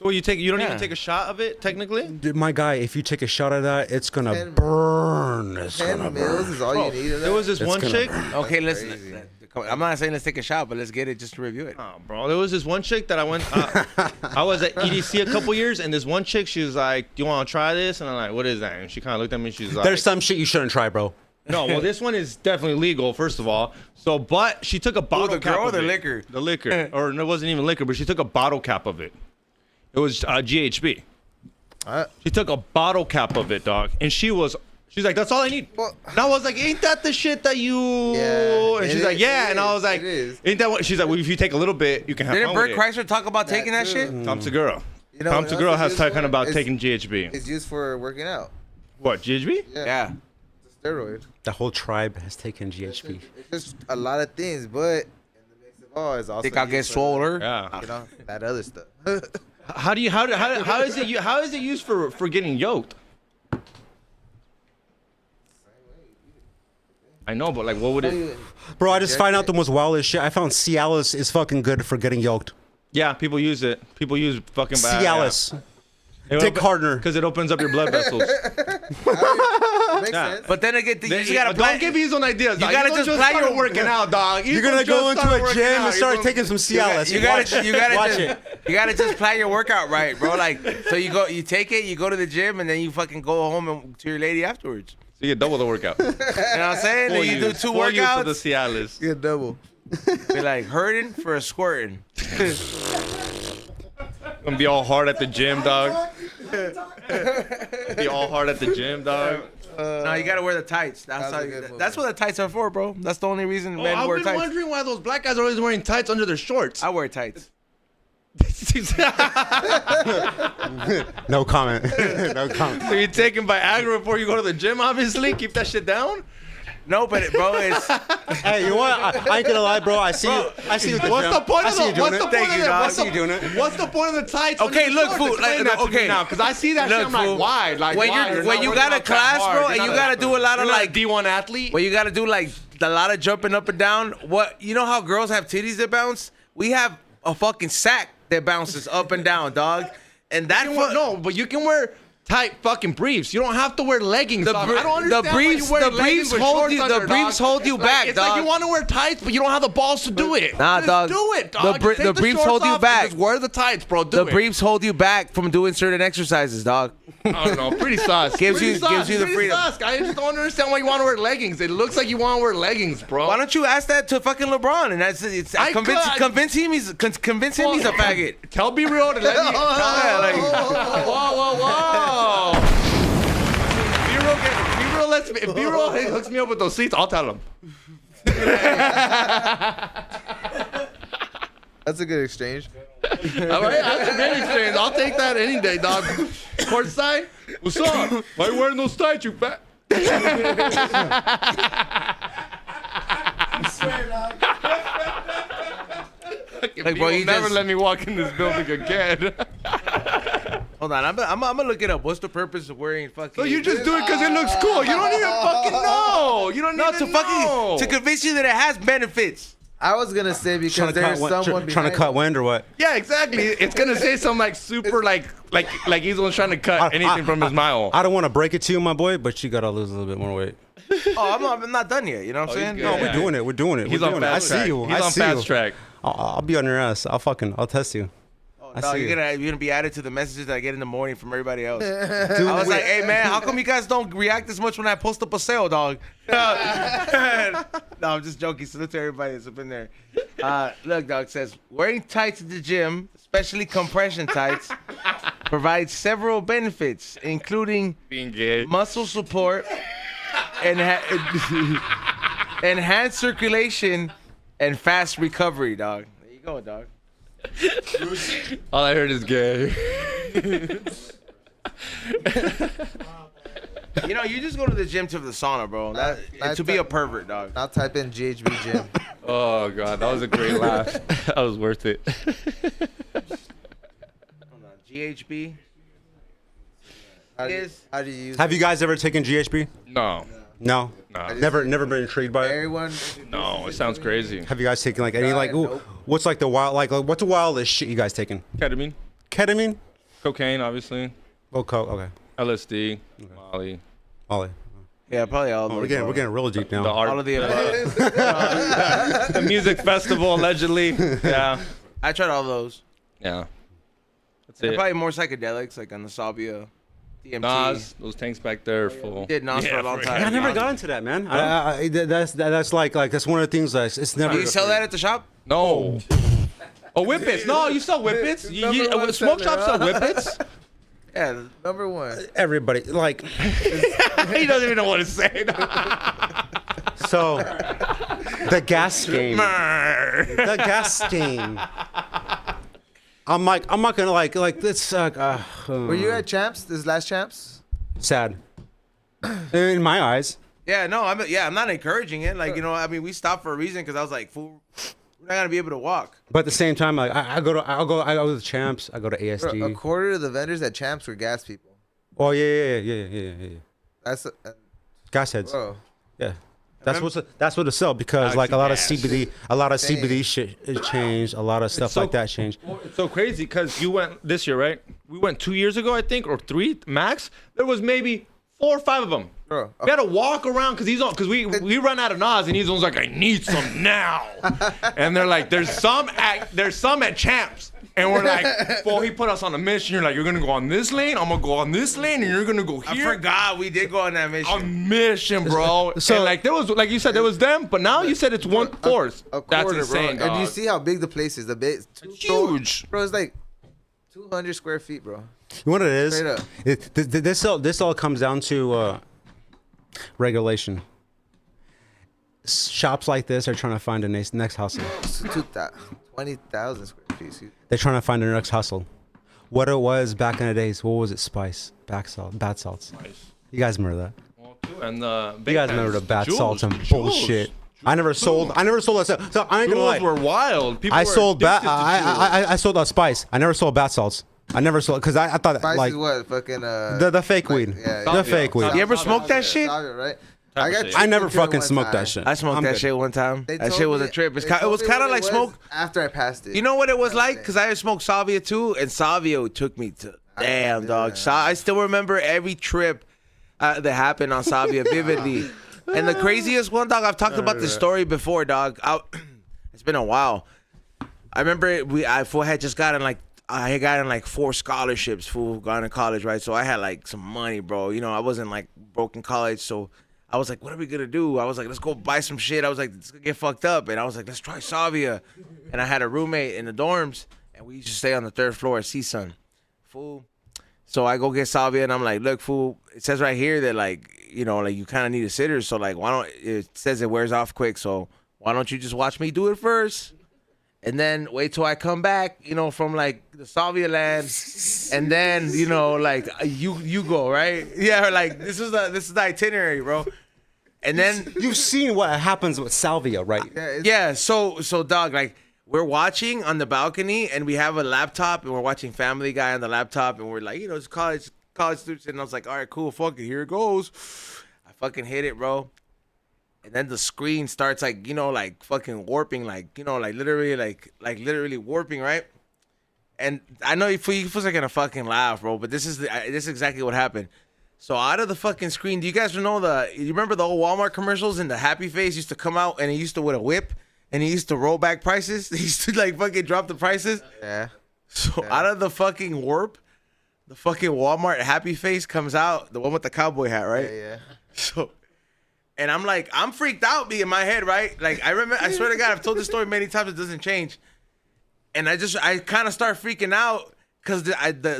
So you don't Yeah. even take a shot of it technically. Dude, my guy, if you take a shot of that, it's gonna 10 burn. It's 10 gonna mils burn. is all you need of that. There was this It's one gonna chick. Okay, crazy. I'm not saying let's take a shot, but let's get it just to review it. Oh, bro, there was this one chick that I went. I was at EDC a couple years, and this one chick, she was like, "Do you want to try this?" And I'm like, "What is that?" And she kind of looked at me. She's like, There's some shit you shouldn't try, bro. No, well, this one is definitely legal, first of all. So, but she took a bottle the cap girl or of the it. liquor? The liquor. Or it wasn't even liquor, but she took a bottle cap of it. It was GHB. She took a bottle cap of it, dog. And she's like, that's all I need. Well- And I was like, ain't that the shit that you... Yeah, and it she's like, is, yeah. it And I is, was like, it is. ain't that what... She's like, well, if you take a little bit, you can have Didn't fun Bert with it. Kreischer talk about taking that too. shit? Tom Segura. You know Tom what Segura else has it's talking used for? about It's- taking GHB. It's used for working out. What, GHB? Yeah. It's a steroid. The whole tribe has taken GHB. It's just a lot of things, but in the mix of all, it's also Think I'll get used for, swoller? Yeah. You know, that other stuff. How is it used for getting yoked? I know, but like, what would it? Bro, I just find out the most wildest shit. I found Cialis is fucking good for getting yoked. Yeah, people use it. People use fucking Cialis. Dick Hardner. because it opens up your blood vessels. Makes Yeah. sense. But then again, you just gotta don't give me his own ideas. Dog. gotta don't just just plan start your- working out, dog. You're gonna go into a gym and start taking some Cialis. You gotta Watch just, it. you gotta just plan your workout right, bro. Like, so you take it, you go to the gym, and then you fucking go home and, to your lady afterwards. So you get double the workout. You know what I'm saying? Then you do 2 for workouts. the Cialis. Get double. Be like hurting for a squirting. Gonna be all hard at the gym, dog. Be all hard at the gym, dog. No, you gotta wear the tights. That's a good that's what the tights are for, bro. That's the only reason men I've wear been tights. wondering why those black guys are always wearing tights under their shorts. I wear tights. No comment. No comment. So you're taking Viagra before you go to the gym, obviously. Keep that shit down. No, but bro, it's Hey, you know what? I ain't gonna lie, bro. I see you. I see you. at the What's gym. the point I of see you the? doing What's the it. point Thank of you, the? dog. What's I see you doing it. What's the point of the tights? Okay, under the look, shorts? fool, Explain like, that to me okay. now, because I see that Look, shit. I'm like, fool. why? Like, when why? you You're when not you working got a out that class, hard. bro, You're and not you a- gotta do a lot of you're not like a D1 athlete. when you gotta do like a lot of jumping up and down. What you know how girls have titties that bounce? We have a fucking sack that bounces up and down, dog. And that No, but you can wear tight fucking briefs. You don't have to wear leggings. The dog. br- I don't the understand why briefs- you wear the leggings briefs with hold shorts you- the under, briefs dog. hold you Like, back, it's like dog. you want to wear tights, but you don't have the balls to do it. Nah, Just dog. do it, The dog. br- Just take the briefs shorts hold you off and back. Just wear the tights, bro. Do the it. briefs hold you back from doing certain exercises, dog. I don't know. Pretty sus. Gives Pretty you- sus. gives you the Pretty freedom. Sus. I just don't understand why you want to wear leggings. It looks like you want to wear leggings, bro. Why don't you ask that to fucking LeBron? And that's it's I convince could. him he's a faggot. Tell be real to let me. Yeah, like- Whoa. If B-roll hooks me up with those seats, I'll tell him. That's a good exchange. All right, that's a great experience. I'll take that any day, dog. Courtside? What's up? Why you wearing those tights, you fat? I swear, dog. Like, bro, you never just- let me walk in this building again. Hold on, I'm gonna look it up. What's the purpose of wearing fucking? So you just do it because it looks cool. You don't even fucking know. You don't no even to know. fucking to convince you that it has benefits. I was gonna say because Trying to there's someone trying to behind cut it. wind or what? Yeah, exactly. It's gonna say something like super like he's the one trying to cut anything from his mile. I don't want to break it to you, my boy, but you gotta lose a little bit more weight. Oh, I'm not done yet. You know what I'm saying? he's No, good. we're doing it. We're doing it. He's we're on doing it. I fast see track. you. He's I on see fast you. track. I'll be on your ass. I'll test you. I Dog, see you're you. gonna be added to the messages that I get in the morning from everybody else. Dude, I was like, hey man, how come you guys don't react as much when I post up a sale, dog? No, I'm just joking. Salute to everybody that's up in there. Look, dog says wearing tights at the gym, especially compression tights, provides several benefits, including Being gay. muscle support, enhanced circulation, and fast recovery, dog. There you go, dog. All I heard is gay. You know, you just go to the gym to the sauna, bro. To be a pervert, dog. I'll type in GHB gym. Oh god, that was a great laugh. That was worth it. Hold on, GHB. How do you, Is- how do you use Have you guys ever taken GHB? No, No. no, Never been intrigued by it. everyone? no. It sounds crazy. Have you guys taken like any like Nope. what's like the wild like what's the wildest shit you guys taken? Ketamine. Ketamine? Cocaine, obviously. Oh, okay. LSD, Molly. Molly. Yeah, probably all. Oh, we're getting real deep now. The art, all of the above. the music festival, allegedly. Yeah. I tried all those. Yeah. That's They're it. probably more psychedelics, like on the Salvia, DMT. Nas, those tanks back there are full. Did Nas for a long time. I never got into that, man. That's like that's one of the things that it's never. Do you sell that at the shop? No. Oh, whippets. No, you sell whippets. Smoke shops sell whippets. Yeah, number one. Everybody like. He doesn't even know what to say. So, the gas game. The gas game. I'm not gonna like this. Were you at Champs? This last Champs? Sad. In my eyes. Yeah, no, I'm not encouraging it. Like, you know, I mean, we stopped for a reason because I was like, fool, we're not gonna be able to walk. But at the same time, like I go to the Champs. I go to ASD. Bro, a quarter of the vendors at Champs were gas people. Oh yeah. That's Gas heads. bro. Yeah. That's what it sell because like a lot of CBD shit is changed. A lot of stuff like that changed. It's so crazy because you went this year, right? We went 2 years ago, I think, or 3 max. There was maybe 4 or 5 of them. Bro, We had to walk around because we run out of Nas and he's the one's like, I need some now. And they're like, there's some at Champs. And we're like, well, he put us on a mission. You're like, you're gonna go on this lane, I'm gonna go on this lane, and you're gonna go here. I forgot we did go on that mission. A mission, bro. So- and like there was, like you said, there was them, but now you said it's 1/4. a That's quarter, insane, bro. dog. And you see how big the place is. The big, Huge. bro. It's like 200 square feet, bro. You know what it is? Straight up. This all comes down to regulation. Shops like this are trying to find a next hustle. 20,000 square feet. Excuse me. They're trying to find their next hustle. What it was back in the days, what was it? Spice, bath salts. You guys remember that? Well, too, and the You guys remember the bath salts and bullshit? I never sold that stuff. So I ain't gonna lie. Jewels were wild. People I were sold addicted to jewels. I sold spice. I never sold bath salts. I never sold because I thought Spice like is what? Fucking the fake weed. Yeah, The fake weed. You ever smoked that shit? Right? I never fucking smoked that shit. I smoked I'm that good. shit one time. They That told shit was me- a trip. It they told was me kind of what like it smoke. after I passed it. You know what it was like? Because I smoked Salvia too, and Salvia took me to damn dog. I still remember every trip that happened on Salvia vividly. And the craziest one, dog. I've talked about this story before, dog. It's been a while. I remember I had just gotten like. I had gotten like 4 scholarships, fool, gone to college, right? So I had like some money, bro. You know, I wasn't like broke in college, so I was like, what are we gonna do? I was like, let's go buy some shit. I was like, let's get fucked up. And I was like, let's try Salvia. And I had a roommate in the dorms, and we used to stay on the 3rd floor at CSUN. Fool. So I go get Salvia, and I'm like, look, fool, it says right here that like, you know, like you kind of need a sitter. So like, it says it wears off quick. So why don't you just watch me do it first? And then wait till I come back, you know, from like the Salvia land, and then you know, like you go right, yeah, like this is the itinerary, bro. And then You've seen what happens with salvia, right? yeah, so dog, like we're watching on the balcony, and we have a laptop, and we're watching Family Guy on the laptop, and we're like, you know, it's college students, and I was like, all right, cool, fuck it, here it goes. I fucking hit it, bro. And then the screen starts like, you know, like fucking warping, like, you know, like literally warping, right? And I know you feel like gonna fucking laugh, bro, but this is exactly what happened. So out of the fucking screen, do you guys know you remember the old Walmart commercials and the happy face used to come out and he used to with a whip and he used to roll back prices? He used to like fucking drop the prices. Yeah. So out of the fucking warp, the fucking Walmart happy face comes out, the one with the cowboy hat, right? Yeah. So. And I'm like, I'm freaked out in my head, right? Like, I swear to God, I've told this story many times, it doesn't change. And I kind of start freaking out because the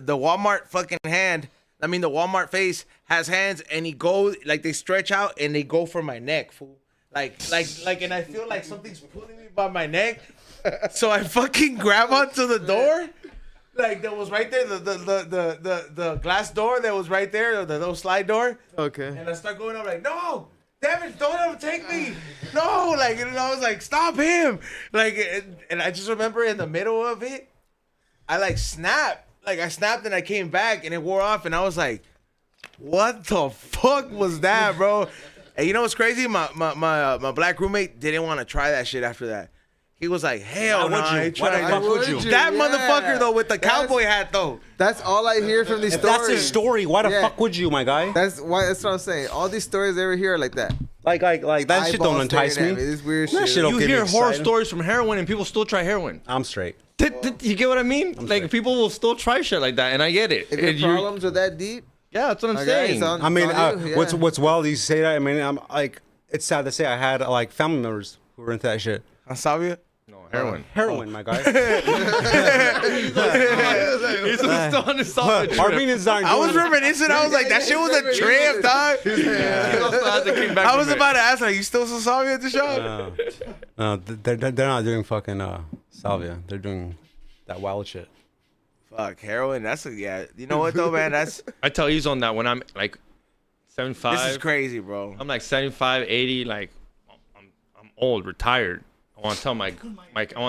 Walmart fucking hand, the Walmart face has hands and like they stretch out and they go for my neck, fool. Like, and I feel like something's pulling me by my neck. So I fucking grab onto the door. Like, that was right there, the glass door that was right there, the little slide door. Okay. And I start going up like, no! Damn it, don't overtake me. No, like, and I was like, stop him. Like, and I just remember in the middle of it, I like snapped. Like, I snapped and I came back and it wore off. And I was like, what the fuck was that, bro? And you know what's crazy? My black roommate didn't want to try that shit after that. He was like, hell no. Why the fuck would you? That Yeah. motherfucker though with the cowboy hat though. That's all I hear from these If stories. that's his story, why the Yeah. fuck would you, my guy? That's what I'm saying. All these stories ever hear are like that. Like that shit don't Eyeballs entice staring me. at This weird That shit. shit don't You get me hear horror excited. stories from heroin and people still try heroin. I'm straight. You get what I mean? Like straight. people will still try shit like that, and I get it. If And your you- problems are that deep, yeah, that's what I'm okay, saying. it's on- I mean, it's on you, yeah. what's wild you say that? I mean, I'm like, it's sad to say I had like family members who were into that shit. Salvia? No, heroin. Heroin, my guy. He's still on his solid trip. Armenians aren't. I was doing- reminiscing. I was like, that shit was a trip, dog. He also hasn't came back I from was it. about to ask, like, you still some Salvia at the shop? No, they're not doing fucking salvia. They're doing that wild shit. Fuck, heroin. That's yeah. You know what though, man? That's I tell you on that when I'm like 75. this is crazy, bro. I'm like 75, 80. Like I'm old, retired. I want to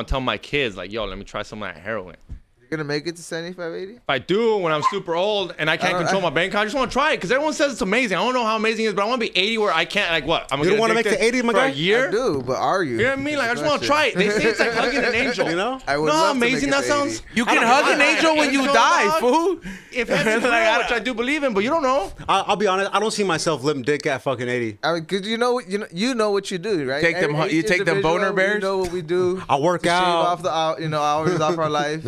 tell my kids like, yo, let me try some of that heroin. you're gonna make it to 75, 80. If I do when I'm super old and I can't control my bank account, I just want to try it because everyone says it's amazing. I don't know how amazing it is, but I want to be 80 where I can't like what? I'm You don't want to make the 80, my for guy? a year. I do, but are you? You know what I mean? Like I just want to try it. They say it's like hugging an angel. You know? I would No, love to amazing make that it to 80. sounds. You can hug an angel when you die, fool. If heaven's real, which I do believe in, but you don't know. I'll be honest. I don't see myself lipping dick at fucking 80. I mean, cause you know what you do, right? Take them- Every you take them individual, boner bears? You know what we do. I work to shave out. off the hours off our life.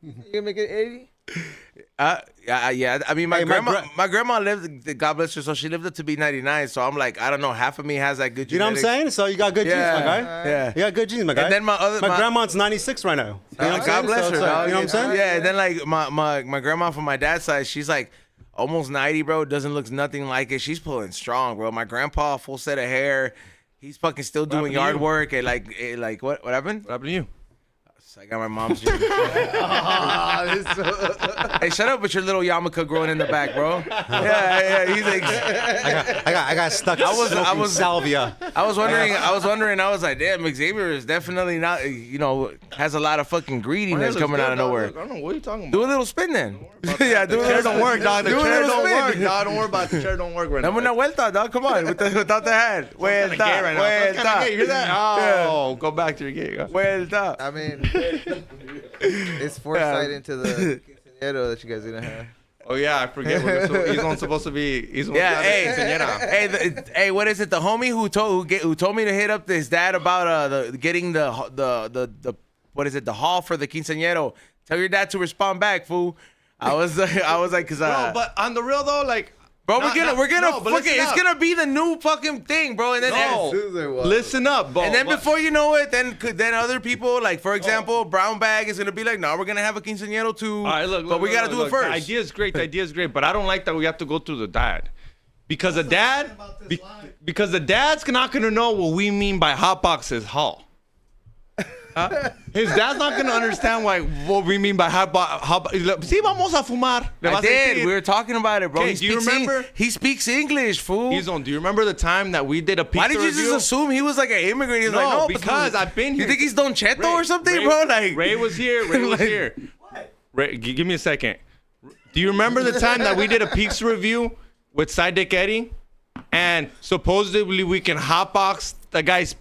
You gonna make it 80? Yeah. I mean, Hey, my grandma lived. God bless her. So she lived up to be 99. So I'm like, I don't know. Half of me has that good. You know what I'm genetics. saying? So you got good genes, my guy. Yeah. You got good genes, my guy. And then my grandma's 96 right now. You know what I'm God saying? bless So her, it's like, dog. you know what I'm saying? Yeah, and then like my grandma from my dad's side, she's like almost 90, bro. Doesn't look nothing like it. She's pulling strong, bro. My grandpa, full set of hair. He's fucking still doing happened to yard you? work and like what happened? What happened to you? I got my mom's gene. Hey, shut up with your little yarmulke growing in the back, bro. Yeah. He's like, I got stuck. I was- salvia. I was wondering. I was like, damn, Xavier is definitely not. Has a lot of fucking greediness coming out of nowhere. I don't know what are you talking Do about. a little spin then. Yeah, do a Chair little. don't work, dog. The Do a chair little don't spin. work, dog. Don't worry about it. The chair don't work right now. Dame una vuelta, dog. Come on, without the hat. Kinda gay right now. Sounds kinda gay. You hear that? Vuelta. Oh, go back to your gay. Vuelta. I mean, it's foresight into the quinceañero that you guys are gonna have. Oh yeah, I forget. He's on supposed to be. He's Yeah, hey. hey, what is it? The homie who told me to hit up his dad about getting the what is it? The hall for the quinceañero. Tell your dad to respond back, fool. I was like, cause Bro, but on the real though, like, bro, Not- we're gonna no, but fuck it. listen It's up. gonna be the new fucking thing, bro. And then No. listen up, bro. and then But- before you know it, then other people, like for example, Brown Bag is gonna be like, no, we're gonna have a quinceañero too. All right, look, but we gotta do it first. The idea is great. The idea is great, but I don't like that we have to go through the dad, because the dad, because the dad's not gonna know what we mean by hot boxes hall. His dad's not gonna understand what we mean by hot box. Sí, vamos a fumar. Le I vas a did. decir. We were talking about it, bro. Okay, do you remember? He speaks English, fool. He's on. Do you remember the time that we did a pizza Why did you review? just assume he was like an immigrant? He's No, like, no, because I've been here. You think he's Don Cheto or something, Ray, bro? Like Ray was here. Ray was Like- here. Ray, give me a second. Do you remember the time that we did a pizza review with Sidekick Eddie, and supposedly we can hotbox the guy's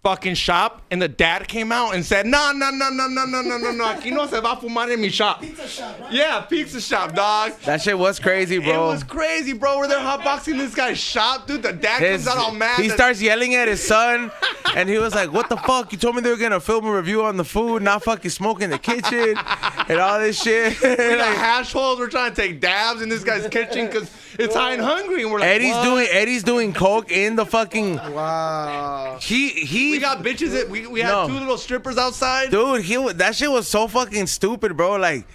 fucking shop, and the dad came out and said, no, aquí no se va a fumar en mi shop. Pizza shop, right? Yeah, pizza shop, dog. that shit was crazy, bro. It was crazy, bro. We're there hotboxing this guy's shop, dude. The dad comes out all mad. He starts yelling at his son, and he was like, "What the fuck? You told me they were gonna film a review on the food, not fucking smoke in the kitchen, and all this shit." We got hash holes. We're trying to take dabs in this guy's kitchen because it's high and hungry, and we're like, what? Eddie's doing coke in the fucking. Wow. We got bitches. We had No. two little strippers outside. Dude, that shit was so fucking stupid, bro. Like,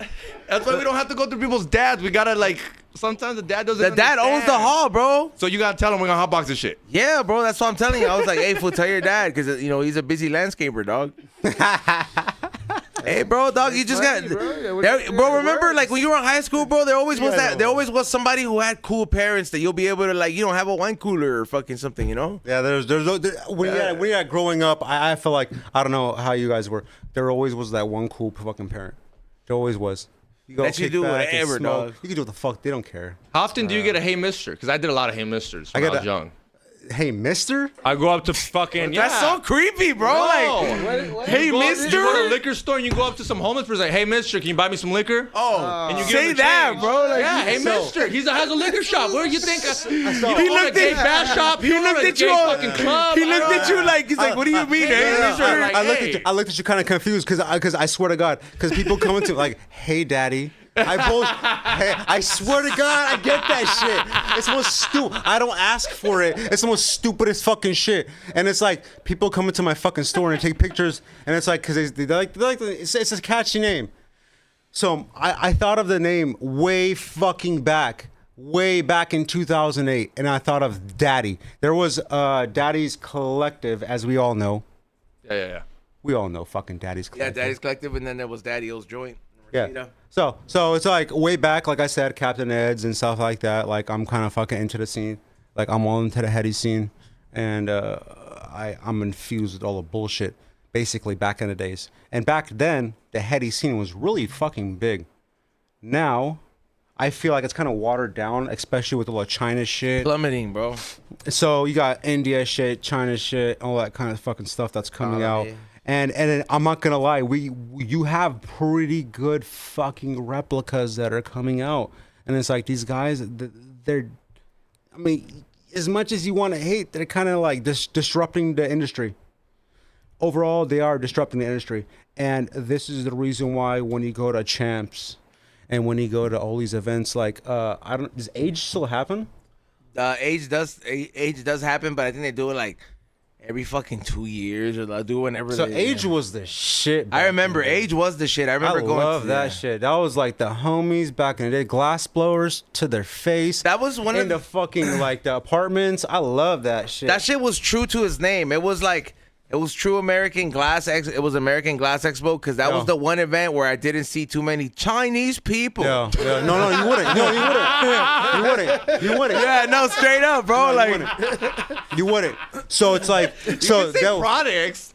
That's why we don't have to go through people's dads. We gotta like. Sometimes the dad doesn't. the dad owns the understand. hall, bro. So you gotta tell him we're gonna hotbox this shit. Yeah, bro. That's what I'm telling you. I was like, hey, fool, tell your dad, because he's a busy landscaper, dog. Hey, bro, dog, you just funny, got, bro. Yeah, what there, do you do? bro. It Remember, works. like when you were in high school, bro, there always was that. There always was somebody who had cool parents that you'll be able to like, have a wine cooler or fucking something, you know? Yeah, when you're growing up, I feel like, I don't know how you guys were. There always was that one cool fucking parent. There always was. You go Let you kick do back and whatever, smoke. dog. You can do what the fuck. They don't care. How often do you get a hey mister? Because I did a lot of hey misters when I was young. Hey, mister? I go up to fucking That's so creepy, bro. Like, hey, you mister. go to a liquor store and you go up to some homeless person, like, hey, mister, can you buy me some liquor? Oh, and you give say him the that, change. bro. Like, Yeah, hey, mister, he has a liquor shop. Where do you think? You He don't own a looked gay at- bass shop. he You own looked a at gay you. fucking club. He looked at you like he's like, what do you mean, hey, mister? I looked at you kind of confused because I swear to God, because people come into like, hey, daddy. Hey, I swear to God, I get that shit. It's the most stupid. I don't ask for it. It's the most stupidest fucking shit. And it's like people come into my fucking store and take pictures, and it's like because they like it's a catchy name. So I thought of the name way back in 2008, and I thought of Daddy. There was Daddy's Collective, as we all know. Yeah. We all know fucking Daddy's Yeah, Collective. Daddy's Collective, and then there was Daddy O's Joint. Yeah. So it's like way back, like I said, Captain Ed's and stuff like that. Like I'm kind of fucking into the scene. Like I'm all into the heady scene, and I'm infused with all the bullshit. Basically, back in the days, and back then the heady scene was really fucking big. Now, I feel like it's kind of watered down, especially with all the China shit. Plummeting, bro. So you got India shit, China shit, all that kind of fucking stuff that's coming out. And I'm not gonna lie, you have pretty good fucking replicas that are coming out, and it's like these guys, they're, I mean, as much as you want to hate, they're kind of like disrupting the industry. Overall, they are disrupting the industry, and this is the reason why when you go to Champs, and when you go to all these events, like does Age still happen? Age does happen, but I think they do it like every fucking 2 years, or they'll do it whenever. So Age was the shit. I remember Age was the shit. I remember going. I love that shit. That was like the homies back in the day, glass blowers to their face. That was one in of the fucking like the apartments. I love that shit. That shit was true to his name. It was like. It was true American Glass It was American Glass Expo because that was the one event where I didn't see too many Chinese people. Yeah. No, you wouldn't. No, you wouldn't. You wouldn't. Yeah, no, straight up, bro. You wouldn't. So it's like, so you can say products.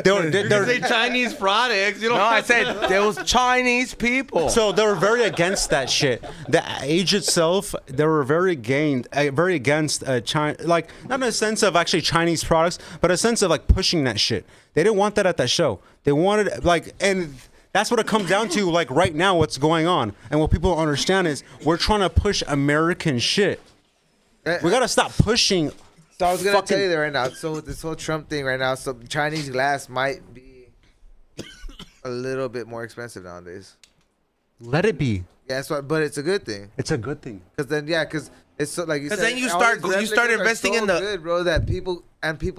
They're say Chinese products. You don't. No, I said there was Chinese people. So they were very against that shit. The Age itself, they were very against China, like not in a sense of actually Chinese products, but a sense of like pushing that shit. They didn't want that at that show. They wanted like, and that's what it comes down to. Like right now, what's going on, and what people don't understand is we're trying to push American shit. We gotta stop pushing. So I was gonna tell you that right now. So with this whole Trump thing right now, so Chinese glass might be a little bit more expensive nowadays. Let it be. Yeah, that's what. But it's a good thing. It's a good thing. Cause then, yeah, cause it's so like you said. Because then you all start these investing replicas are in so the good, bro. That people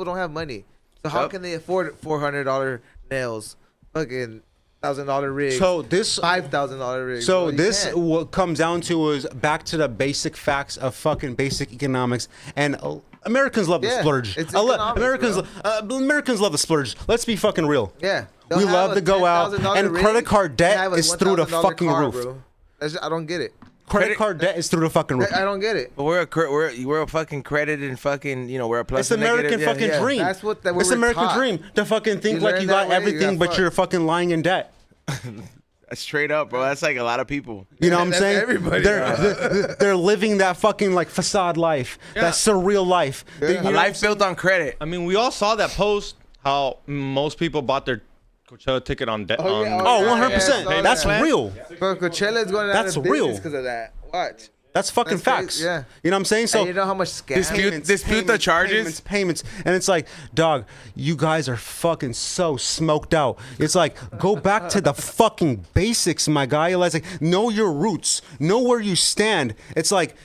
don't have money. So how can they afford $400 nails? Fucking $1,000 rigs. So this $5,000 rigs. So bro, this what comes down to is back to the basic facts of fucking basic economics, and Americans love the splurge. It's Americans love the splurge. Let's be fucking real. Yeah. We love to go out, and credit card debt is through the fucking roof. Bro. I don't get it. Credit card debt is through the fucking roof. I don't get it. But we're a fucking credited and fucking, we're a plus. It's the American fucking dream. That's what it's the American dream to fucking think like you got everything, but you're fucking lying in debt. Straight up, bro. That's like a lot of people. You know what I'm saying? Everybody. They're living that fucking like facade life, that surreal life. A life built on credit. I mean, we all saw that post. How most people bought their Coachella ticket on debt. 100%. That's real. Bro, Coachella is going out of business because of that. Watch. That's fucking facts. Yeah. You know what I'm saying? So and you know how much scam? Dispute the charges. Payments. And it's like, dog, you guys are fucking so smoked out. It's like, go back to the fucking basics, my guy. It's like, know your roots. Know where you stand. It's like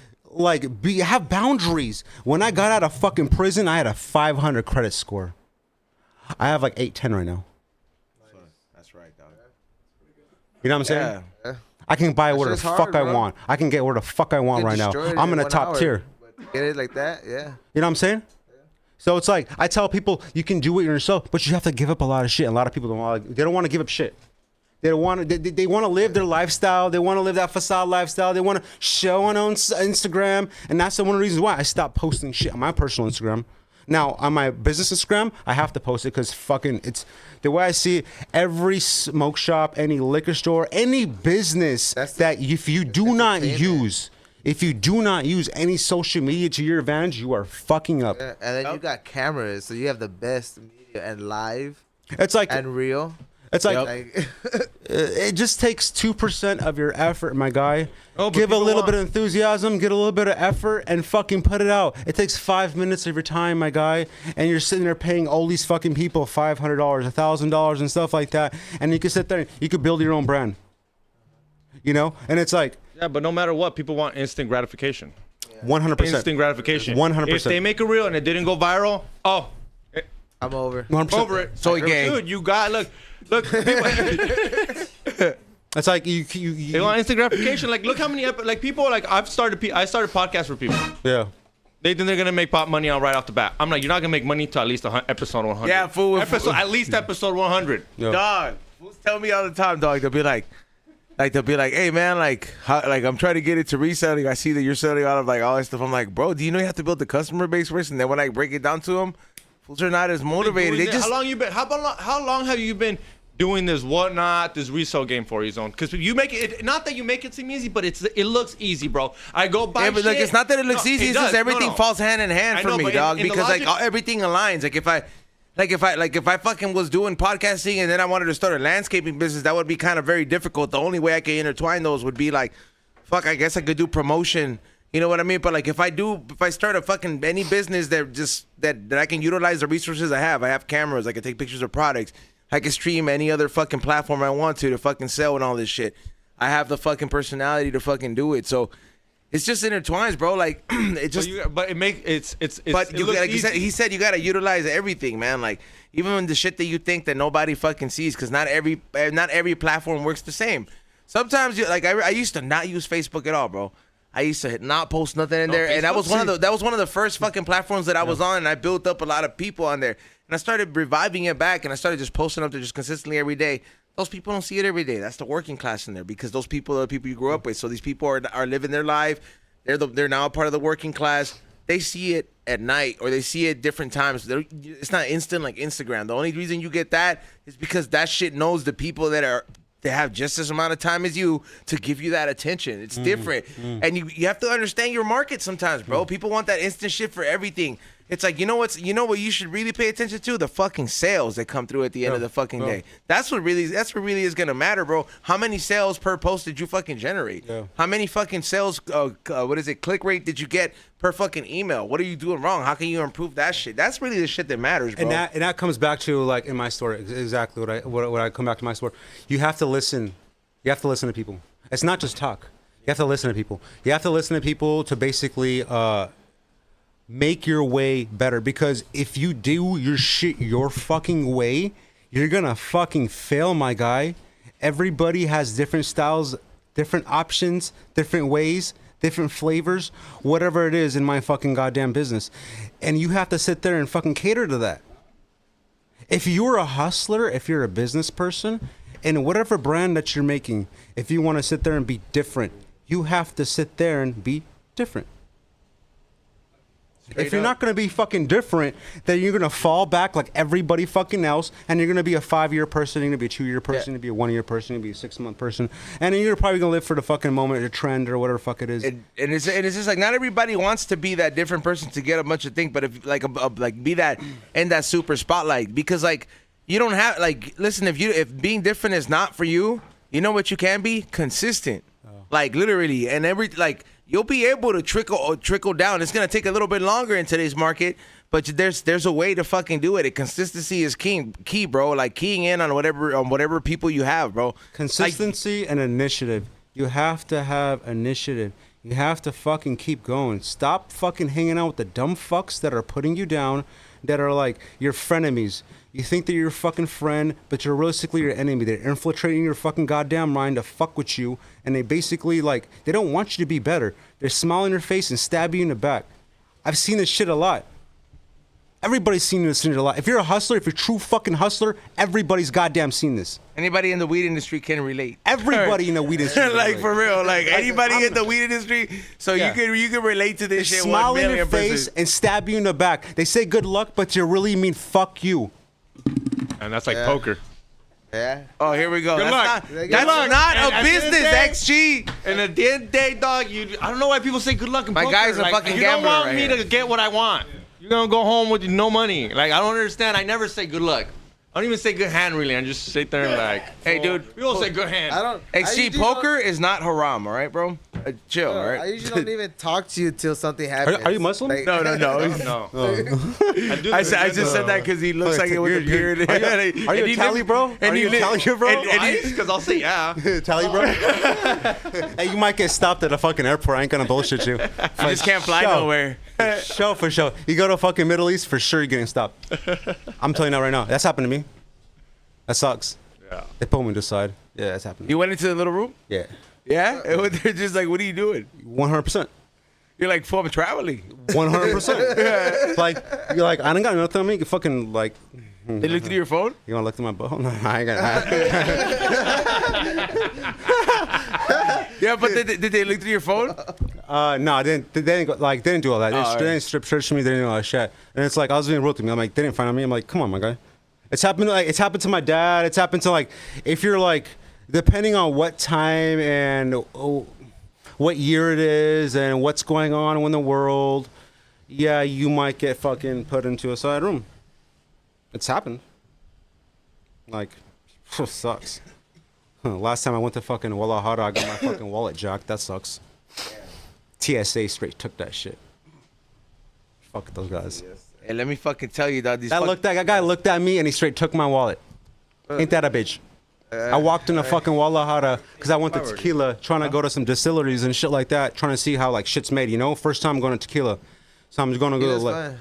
have boundaries. When I got out of fucking prison, I had a 500 credit score. I have like 810 right now. That's right, dog. You know what I'm saying? Yeah. I can buy where the shit's fuck hard, I bro. want. I can get where the fuck I want right now. I'm in the top tier. Get it like that? Yeah. You know what I'm saying? So it's like I tell people you can do it yourself, but you have to give up a lot of shit. And a lot of people don't want. They don't want to give up shit. They don't want to. They want to live their lifestyle. They want to live that facade lifestyle. They want to show on Instagram, and that's one of the reasons why I stopped posting shit on my personal Instagram. Now on my business Instagram, I have to post it because fucking it's the way I see it. Every smoke shop, any liquor store, any business that if you do not use, If you do not use any social media to your advantage, you are fucking up. Yeah, and then you got cameras, so you have the best media and live It's like and real. it's like Like, it just takes 2% of your effort, my guy. Oh, but Give a people little want- bit of enthusiasm, get a little bit of effort, and fucking put it out. It takes 5 minutes of your time, my guy, and you're sitting there paying all these fucking people $500, $1,000, and stuff like that, and you can sit there, and you could build your own brand. You know, and it's like Yeah, but no matter what, people want instant gratification. 100%. Instant gratification. 100%. If they make a reel and it didn't go viral, oh, I'm over. 100%. over it. Soy gay. Dude, you got look. People, It's like you they want instant gratification. Like, look how many people like I started podcasts for people. yeah. They think they're gonna make pop money right off the bat. I'm like, you're not gonna make money till at least episode 100. Yeah, fool. At least episode 100. Yeah. Dog, fools tell me all the time, dog. They'll be like, hey man, like I'm trying to get it to reselling. I see that you're selling out of like all that stuff. I'm like, bro, do you know you have to build the customer base first? And then when I break it down to them, fools are not as motivated. They just how long you been? How long have you been doing this this resale game for you, Zone? Because you make it not that you make it seem easy, but it looks easy, bro. I go buy. yeah, but like shit. it's not that it looks easy. It's just everything falls hand in hand I for know, me, but dog. in the Because logic- everything aligns. Like if I fucking was doing podcasting and then I wanted to start a landscaping business, that would be kind of very difficult. The only way I could intertwine those would be like, fuck, I guess I could do promotion. You know what I mean? But like if I start a fucking any business that I can utilize the resources I have cameras, I can take pictures of products, I can stream any other fucking platform I want to fucking sell and all this shit. I have the fucking personality to fucking do it. So it's just intertwines, bro. Like it just. But it make it's. But it you, looks like easy. he said, you gotta utilize everything, man. Like even when the shit that you think that nobody fucking sees, because not every platform works the same. Sometimes I used to not use Facebook at all, bro. I used to not post nothing in there, and that was one of the first fucking platforms that I was on, and I built up a lot of people on there, and I started reviving it back, and I started just posting up there just consistently every day. Those people don't see it every day. That's the working class in there, because those people are the people you grew up with. So these people are living their life. They're now a part of the working class. They see it at night, or they see it different times. It's not instant like Instagram. The only reason you get that is because that shit knows the people that have just as amount of time as you to give you that attention. It's different. And you have to understand your market sometimes, bro. People want that instant shit for everything. It's like, you know what you should really pay attention to? The fucking sales that come through at the end of the fucking day. That's what really is gonna matter, bro. How many sales per post did you fucking generate? Yeah. How many fucking sales click rate did you get per fucking email? What are you doing wrong? How can you improve that shit? That's really the shit that matters, bro. And that comes back to, like, in my story, exactly what I come back to my story. You have to listen. You have to listen to people. It's not just talk. You have to listen to people. You have to listen to people to basically make your way better. Because if you do your shit your fucking way, you're gonna fucking fail, my guy. Everybody has different styles, different options, different ways, different flavors, whatever it is in my fucking goddamn business. And you have to sit there and fucking cater to that. If you're a hustler, if you're a business person, and whatever brand that you're making, if you want to sit there and be different, you have to sit there and be different. If you're not going to be fucking different, then you're going to fall back like everybody fucking else, and you're going to be a 5-year person, you're going to be a 2-year person, you're going to be a 1-year person, you're going to be a 6-month person, and then you're probably going to live for the fucking moment, or trend, or whatever the fuck it is. And it's just like, not everybody wants to be that different person to get a bunch of things, but if like be that in that super spotlight, because like you don't have like, listen, if being different is not for you, you know what you can be? Consistent. Like literally, and you'll be able to trickle down. It's gonna take a little bit longer in today's market, but there's a way to fucking do it. Consistency is key, bro. Like keying in on whatever people you have, bro. Consistency and initiative. You have to have initiative. You have to fucking keep going. Stop fucking hanging out with the dumb fucks that are putting you down, that are like your frenemies. You think that you're a fucking friend, but you're realistically your enemy. They're infiltrating your fucking goddamn mind to fuck with you, and they basically, like, they don't want you to be better. They smile in your face and stab you in the back. I've seen this shit a lot. Everybody's seen this shit a lot. If you're a hustler, if you're a true fucking hustler, everybody's goddamn seen this. Anybody in the weed industry can relate. Everybody in the weed industry. Like for real, like anybody in the weed industry. So you can relate to this shit. Smile 1 in your million face and stab you in the back. They say good luck, but you really mean fuck you. And that's like poker. Yeah. Oh, here we go. Good luck. That's Good luck. not And a at the end of the business, day- XG. And at the end of the day, dog, I don't know why people say good luck in My poker. guy's a Like, fucking you don't gambler want right me here. to get what I want. You're gonna go home with no money. Like, I don't understand. I never say good luck. I don't even say good hand, really. I just sit there and like, Hey, dude. people say good hand. I don't. I XG, usually poker is not haram, all right, bro? Chill, all don't- I right? usually don't even talk to you till something happens. Are you Muslim? Like- No. No. I just said that because he looks like it with a beard. Are you a tally, bro? Are you Italian, bro? Because I'll say yeah. Tally, bro? Hey, you might get stopped at a fucking airport. I ain't gonna bullshit you. You just can't fly nowhere. Show for show. You go to fucking Middle East, for sure you're getting stopped. I'm telling you that right now. That's happened to me. That sucks. Yeah. They put me to the side. Yeah, that's happened. You went into the little room? Yeah. Yeah? They're just like, what are you doing? 100%. You're like, I'm traveling. 100%. Like, you're like, I don't got nothing on me. You fucking, like, They looked through your phone? you wanna look through my boat? No, I ain't gonna. Yeah, but did they look through your phone? No, I didn't. They didn't go, like. They didn't do all that. They, Oh, they didn't strip search me. They didn't do all that shit. And it's like I was being real to me. I'm like, they didn't find me. I'm like, come on, my guy. It's happened. Like it's happened to my dad. It's happened to like, if you're like, depending on what time and what year it is and what's going on in the world, yeah, you might get fucking put into a side room. It's happened. Like, sucks. Last time I went to fucking Guadalajara, I got my fucking wallet jacked. That sucks. TSA straight took that shit. Fuck those guys. Hey, let me fucking tell you, dog. That guy looked at me and he straight took my wallet. Ain't that a bitch? I walked in a fucking Guadalajara because I went to tequila, trying to go to some distilleries and shit like that, trying to see how like shit's made. You know, first time going to tequila, so I'm just going to go to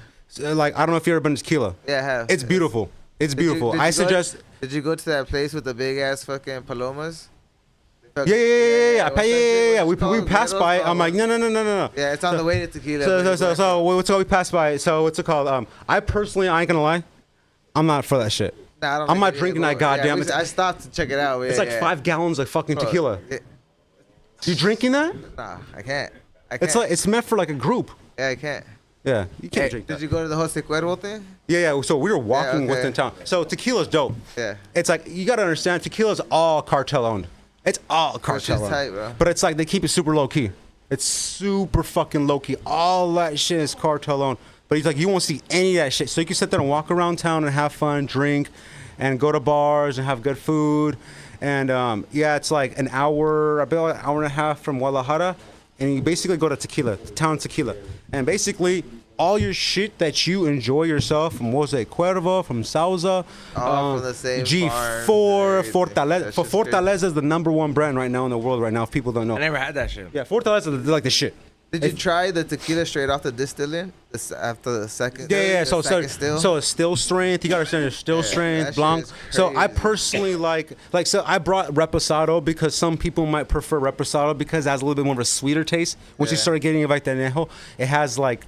like I don't know if you ever been to tequila. Yeah, I have. It's beautiful. It's beautiful. I suggest. Did you go to that place with the big ass fucking palomas? Yeah. We passed by. I'm like, no. Yeah, it's on the way to tequila. So what's it called? We passed by. So what's it called? I personally, I ain't gonna lie, I'm not for that shit. Nah, I don't I'm think not we drinking need to that go. goddamn. Yeah, I stopped to check it out. It's like 5 gallons of fucking tequila. You drinking that? Nah, I can't. It's like it's meant for like a group. Yeah, I can't. Yeah, you can't drink that. Did you go to the Jose Cuervo thing? Yeah. So we were walking okay. within town. So tequila's dope. Yeah. It's like you gotta understand, tequila's all cartel owned. It's all cartel shit's owned. tight, bro. But it's like they keep it super low key. It's super fucking low key. All that shit is cartel owned. But he's like, you won't see any of that shit. So you can sit there and walk around town and have fun, drink, and go to bars and have good food. And yeah, it's like about an hour and a half from Guadalajara. And you basically go to tequila, town tequila. And basically, all your shit that you enjoy yourself from Jose Cuervo, from Sauza, All from the same G4, farm, Fortaleza. For Fortaleza is the #1 brand right now in the world right now, if people don't know. I never had that shit. Yeah, Fortaleza is like the shit. Did you try the tequila straight off the distilling after the second? Yeah. the second So it's still strength. You gotta understand it's still strength, that blanc. shit is So I crazy. personally like so I brought reposado because some people might prefer reposado because it has a little bit more of a sweeter taste. Once you Yeah. start getting like the añejo, it has like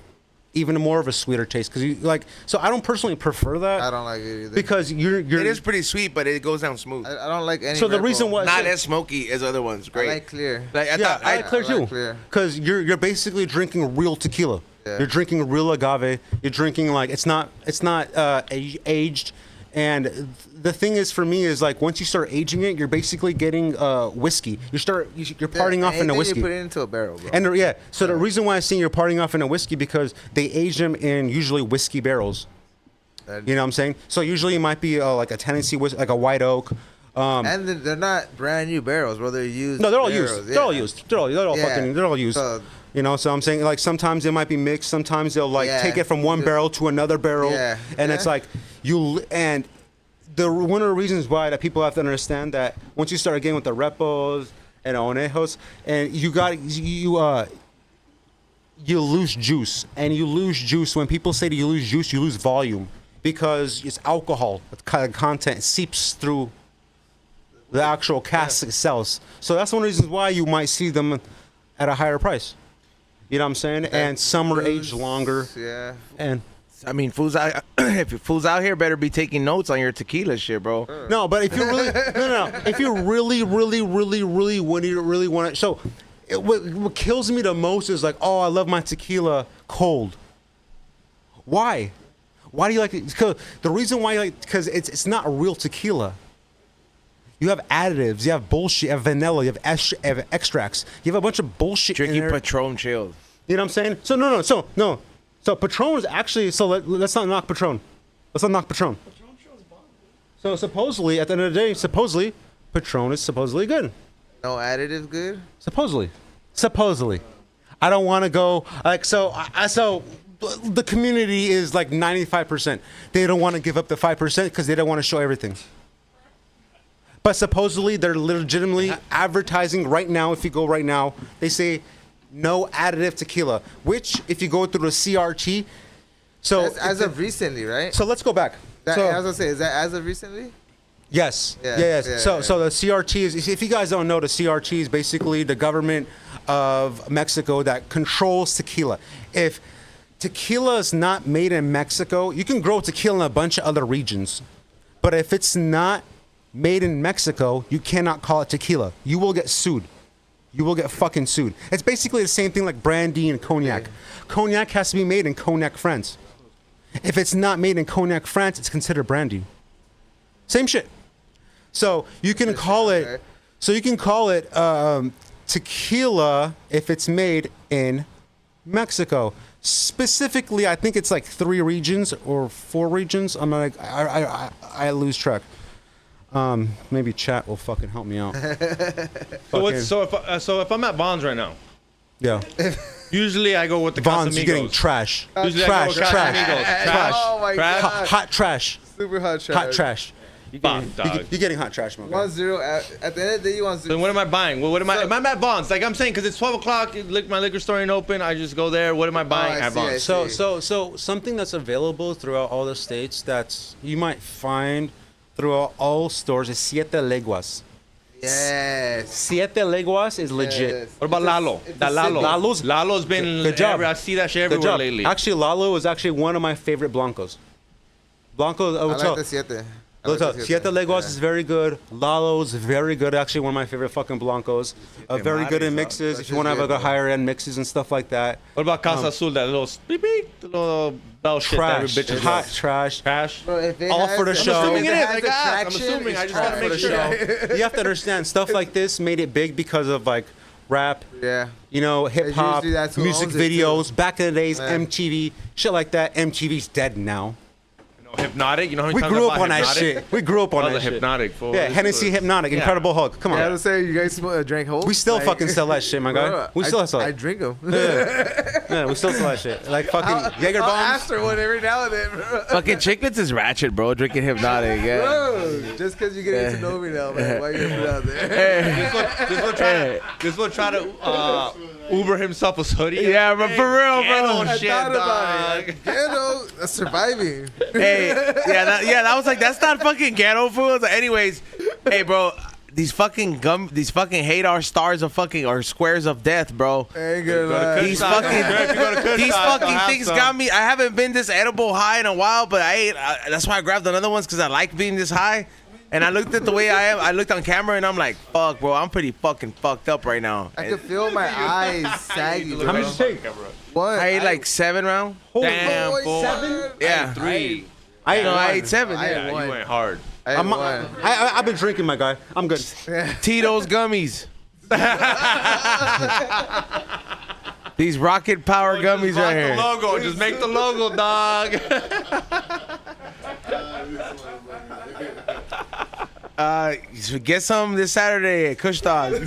even more of a sweeter taste because you like. So I don't personally prefer that. I don't like it either. because you're. It is pretty sweet, but it goes down smooth. I don't like any. So the Red reason Bull. why Not as smoky as other ones. I Great. like clear. Like, I yeah, thought, I like clear I like too. clear. Because you're basically drinking real tequila. Yeah. You're drinking real agave. You're drinking like it's not aged. And the thing is for me is like once you start aging it, you're basically getting whiskey. You're parting off in a whiskey. You put it into a barrel, bro. And yeah, so the reason why I say you're parting off in a whiskey because they age them in usually whiskey barrels. You know what I'm saying? So usually it might be like a Tennessee whiskey, like a white oak. And they're not brand new barrels, bro. They're used. No, they're all barrels. used. They're all used. They're all Yeah. fucking. They're all used. So- You know, so I'm saying like sometimes they might be mixed. Sometimes they'll like Yeah. take it from one barrel to another barrel, Yeah. and it's Yeah. like and one of the reasons why that people have to understand that once you start getting with the repos and onejos, and you lose juice, and you lose juice when people say that you lose juice, you lose volume because it's alcohol. The kind of content seeps through the actual cask itself. So that's one of the reasons why you might see them at a higher price. You know what I'm saying? And some are aged longer. Yeah. And I mean, fools out. If fools out here better be taking notes on your tequila shit, bro. no, but if you really no, if you really want it. So what kills me the most is like, oh, I love my tequila cold. Why? Why do you like it? Because the reason why you like because it's not real tequila. You have additives. You have bullshit. You have vanilla. You have extracts. You have a bunch of bullshit in Drinking there. Patron chilled. You know what I'm saying? So no. So Patron is actually. So let's not knock Patron. Let's not knock Patron. So supposedly, at the end of the day, Patron is supposedly good. No additive good? Supposedly. I don't want to go like so. So the community is like 95%. They don't want to give up the 5% because they don't want to show everything. But supposedly they're legitimately advertising right now. If you go right now, they say no additive tequila. Which, if you go through the CRT, so That's as of recently, right? so let's go back. That, So- I was gonna say, is that as of recently? Yes. Yeah, Yes. yeah, so yeah. so the CRT is, if you guys don't know, the CRT is basically the government of Mexico that controls tequila. If tequila is not made in Mexico, you can grow tequila in a bunch of other regions. But if it's not made in Mexico, you cannot call it tequila. You will get sued. You will get fucking sued. It's basically the same thing like brandy and cognac. Cognac has to be made in Cognac, France. If it's not made in Cognac, France, it's considered brandy. Same shit. So you can call it. okay. So you can call it tequila if it's made in Mexico. Specifically, I think it's like 3 regions or 4 regions. I'm like, I lose track. Maybe chat will fucking help me out. So if I'm at Bonds right now, Yeah. usually I go with the Bonds, you're getting Casamigos. trash. Usually I go with Trash. Casamigos. Trash. Oh my Trash. god. Hot trash. Super hot trash. Hot trash. Fuck, dog. You're getting hot trash, my guy. 1-0 at the end of the day, you want So 0. what am I buying? What am I? If I'm at Bonds, like I'm saying, because it's 12 o'clock, my liquor store ain't open. I just go there. What am I buying I at see, I Bonds? see. So something that's available throughout all the states that's you might find throughout all stores is Siete Leguas. Yes. Siete Leguas is legit. Yes. What about Lalo? It's a That Lalo. symbol. Lalo's been. Good job. I see that shit Good everywhere job. lately. Actually, Lalo is actually one of my favorite blancos. Blanco, I like the Siete. I like the Siete Leguas Yeah. is very good. Lalo's very good. Actually, one of my favorite fucking blancos. Very good in mixes. If you want to have like a higher end mixes and stuff like that. What about Casa Azul? That little beep beep, the little bell shit that every Trash, bitch is hot trash. Trash. Bro, if it All has for the the- show. I'm assuming it if is, has I the guess. I'm traction, assuming. it's I just gotta trash. make For the show. You have to understand stuff like this made it big because of like rap. Yeah. You know, hip hop, usually that's who music owns it, too. videos. Back in the days, Yeah. MTV, shit like that. MTV's dead now. Hypnotic. You know how many We times grew I've up bought on that Hypnotic? shit. We grew up on Oh, that the shit. Hypnotic. Fool. Yeah, This Hennessy, was- Hypnotic, Incredible Hulk. Come on. Yeah, I was saying, you guys drink Hulk? We still Like- fucking sell that shit, my guy. Bro, We still sell I it. drink them. Yeah, we still sell that shit. Like fucking Jaeger I'll bombs. ask her one every now and then, bro. Fucking Chiclets is ratchet, bro. Drinking Hypnotic, yeah. Bro, just because you're getting to know me now, man. Why you gonna put it out there? This one try to Uber himself a hoodie. Yeah, but for real, Ghetto bro. I shit, thought dog. about it. Like, ghetto, surviving. Hey, that was like, that's not fucking ghetto food. Anyways, hey, bro. These fucking hate our stars of fucking or squares of death, bro. I ain't gonna lie. These fucking these fucking things some. got me. I haven't been this edible high in a while, but that's why I grabbed another ones because I like being this high. And I looked at the way I am. I looked on camera and I'm like, fuck, bro, I'm pretty fucking fucked up right now. I can feel my eyes saggy, bro. How much you take? What? I ate like 7 rounds. Damn, boy, fool. 7? Yeah, Three. I ate 7. I Yeah. ate one. You went hard. I ate one. I've been drinking, my guy. I'm good. Tito's gummies. These rocket power gummies Rock right the here. logo. Just make the logo, dog. So get some this Saturday at Kush Dog. Dude,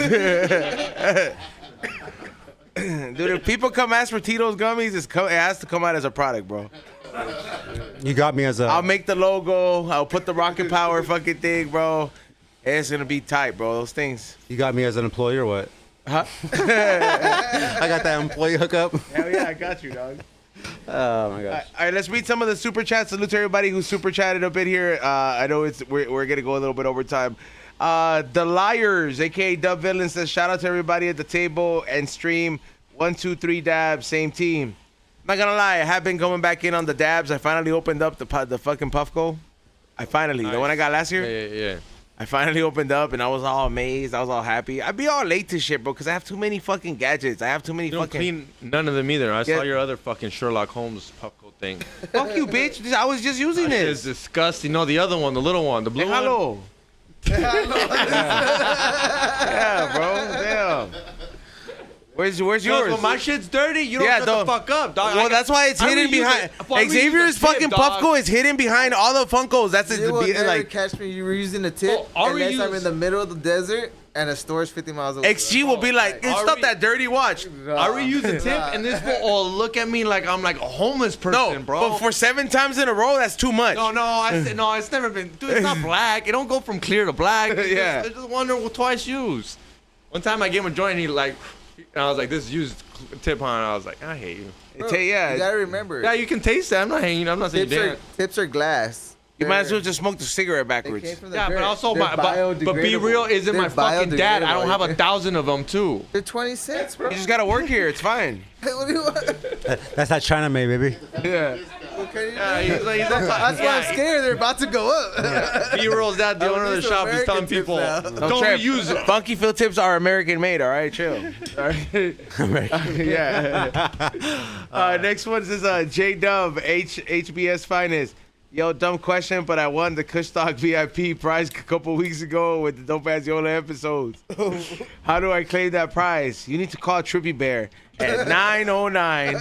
if people come ask for Tito's gummies, it has to come out as a product, bro. You got me as a. I'll make the logo. I'll put the rocket power fucking thing, bro. It's gonna be tight, bro. Those things. You got me as an employee or what? Huh? I got that employee hookup. Hell yeah, I got you, dog. Oh my gosh. All right, let's read some of the super chats. Salute to everybody who super chatted a bit here. I know we're gonna go a little bit over time. The Liars, aka Dub Villain, says shout out to everybody at the table and stream. 1, 2, 3 dabs, same team. I'm not gonna lie, I have been going back in on the dabs. I finally opened up the fucking Puffco. The one I got last year. Yeah. I finally opened up and I was all amazed. I was all happy. I'd be all late to shit, bro, because I have too many fucking gadgets. I have too many You don't fucking. clean none of them either. I Yeah. saw your other fucking Sherlock Holmes Puffco thing. Fuck you, bitch. I was just using It's this. disgusting. No, the other one, the little one, the blue one. Déjalo. Yeah, bro. Damn. Where's yours? When my shit's dirty, you don't shut the fuck up, dog. Well, that's why it's hidden behind. Xavier's fucking Puffco is hidden behind all the Funkos. That's You will never like. catch me using a tip I'll unless I'm reuse- in the middle of the desert and a store's 50 miles away. XG will be like, it's not that dirty. Watch. I reuse the tip, and this will all look at me like I'm like a homeless person, No, bro. but for 7 times in a row, that's too much. No, I said no. It's never been. Dude, it's not black. It don't go from clear to black. Yeah. It's just one or twice used. One time I gave him a joint, and he like, and I was like, this is used tip on. I was like, I hate you. Bro, you gotta remember. Yeah, you can taste that. I'm not hating you. I'm not saying Tips are glass. You might as well just smoke the cigarette They backwards. came from the Yeah, dirt. but also They're but be biodegradable. real. Isn't They're my fucking dad? I don't have biodegradable. 1,000 of them too. They're 20 cents, bro. You just gotta work here. It's fine. What do you want? That's that China made, baby. Yeah. Okay, Yeah, he's on top. that's why I'm scared. They're about to go up. B-roll's dad, the I owner of the need some shop, he's telling American tips people, now. don't trip. reuse it. Funky Phil tips are American made. All right, chill. All right. Yeah. Next one is J Dub HBS Finest. Yo, dumb question, but I won the Kushstock VIP prize a couple weeks ago with the Dope Ass Yola episodes. How do I claim that prize? You need to call Trippy Bear at 909.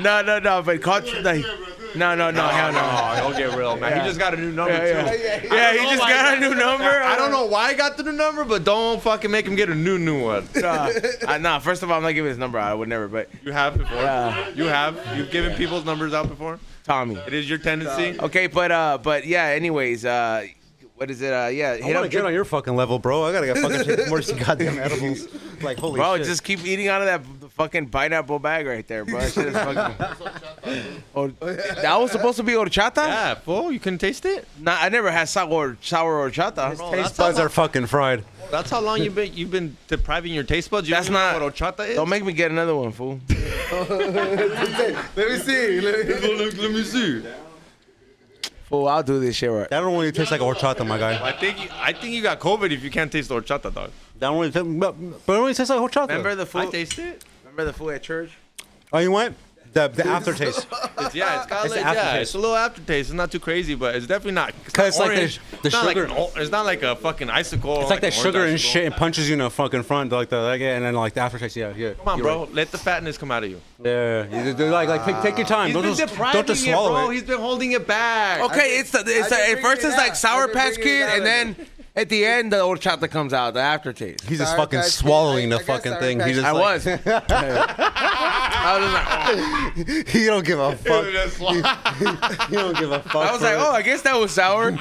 No, but call No, hell no. Oh, don't get real, man. He just got a new number too. Yeah, he just got a new number. I don't know why I got the new number, but don't fucking make him get a new one. Nah, first of all, I'm not giving his number out. I would never, but You have before. You've given people's numbers out before. Tommy. It is your tendency. Okay, but yeah. Anyways, what is it? Yeah, I want to get on your fucking level, bro. I gotta get fucking take more goddamn edibles. Like, holy bro, shit. just keep eating out of that fucking pineapple bag right there, bro. That shit is fucking. Oh, that was supposed to be horchata? Yeah, fool. You can taste it. Nah, I never had sour horchata. Taste buds are fucking fried. That's how long you've been depriving your taste buds. You That's don't know not- what horchata is. Don't make me get another one, fool. Let me see. Let me see. Fool, I'll do this shit right. That don't really taste like a horchata, my guy. I think you got COVID if you can't taste the horchata, dog. That don't really taste, but it don't really taste like horchata. Remember the I food? taste it. Remember the food at church? Oh, you went? The aftertaste. It's got It's like, the aftertaste. it's a little aftertaste. It's not too crazy, but it's definitely not. Cause not like orange. the It's not sugar. it's not like a fucking icicle. It's like that an orange sugar and icicle. shit. It punches you in the fucking front, and then like the aftertaste. Yeah. Come on, You're bro. right. Let the fatness come out of you. Yeah. Like take your time. He's Don't been just depriving swallow it, bro. it. He's been holding it back. Okay, at first it's like Sour Patch Kid, and then at the end the horchata comes out, the aftertaste. He's just Sour fucking Patch Kid. swallowing I the got fucking Sour thing. Patch He just I like, was. I was like, he don't give a fuck. He don't give a fuck. I was like, oh, I guess that was sour.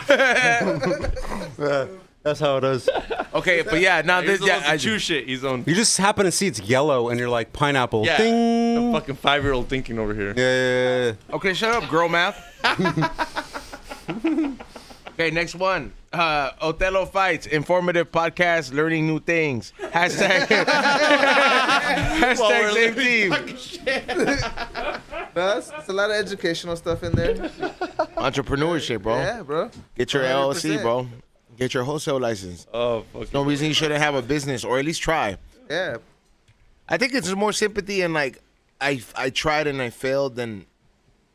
That's how it is. Okay, but yeah, now He's this, yeah, I chew shit. He's on. You just happen to see it's yellow, and you're like pineapple. Yeah. Ding. The fucking 5-year-old thinking over here. Yeah. okay, shut up, girl math. Okay, next one. Othello Fights, informative podcast, learning new things. Hashtag same team. It's a lot of educational stuff in there. Entrepreneurship, bro. Yeah, bro. Get your 100%. LLC, bro. Get your wholesale license. Oh, fuck. No reason you shouldn't have a business, or at least try. Yeah. I think it's more sympathy and like I tried and I failed, then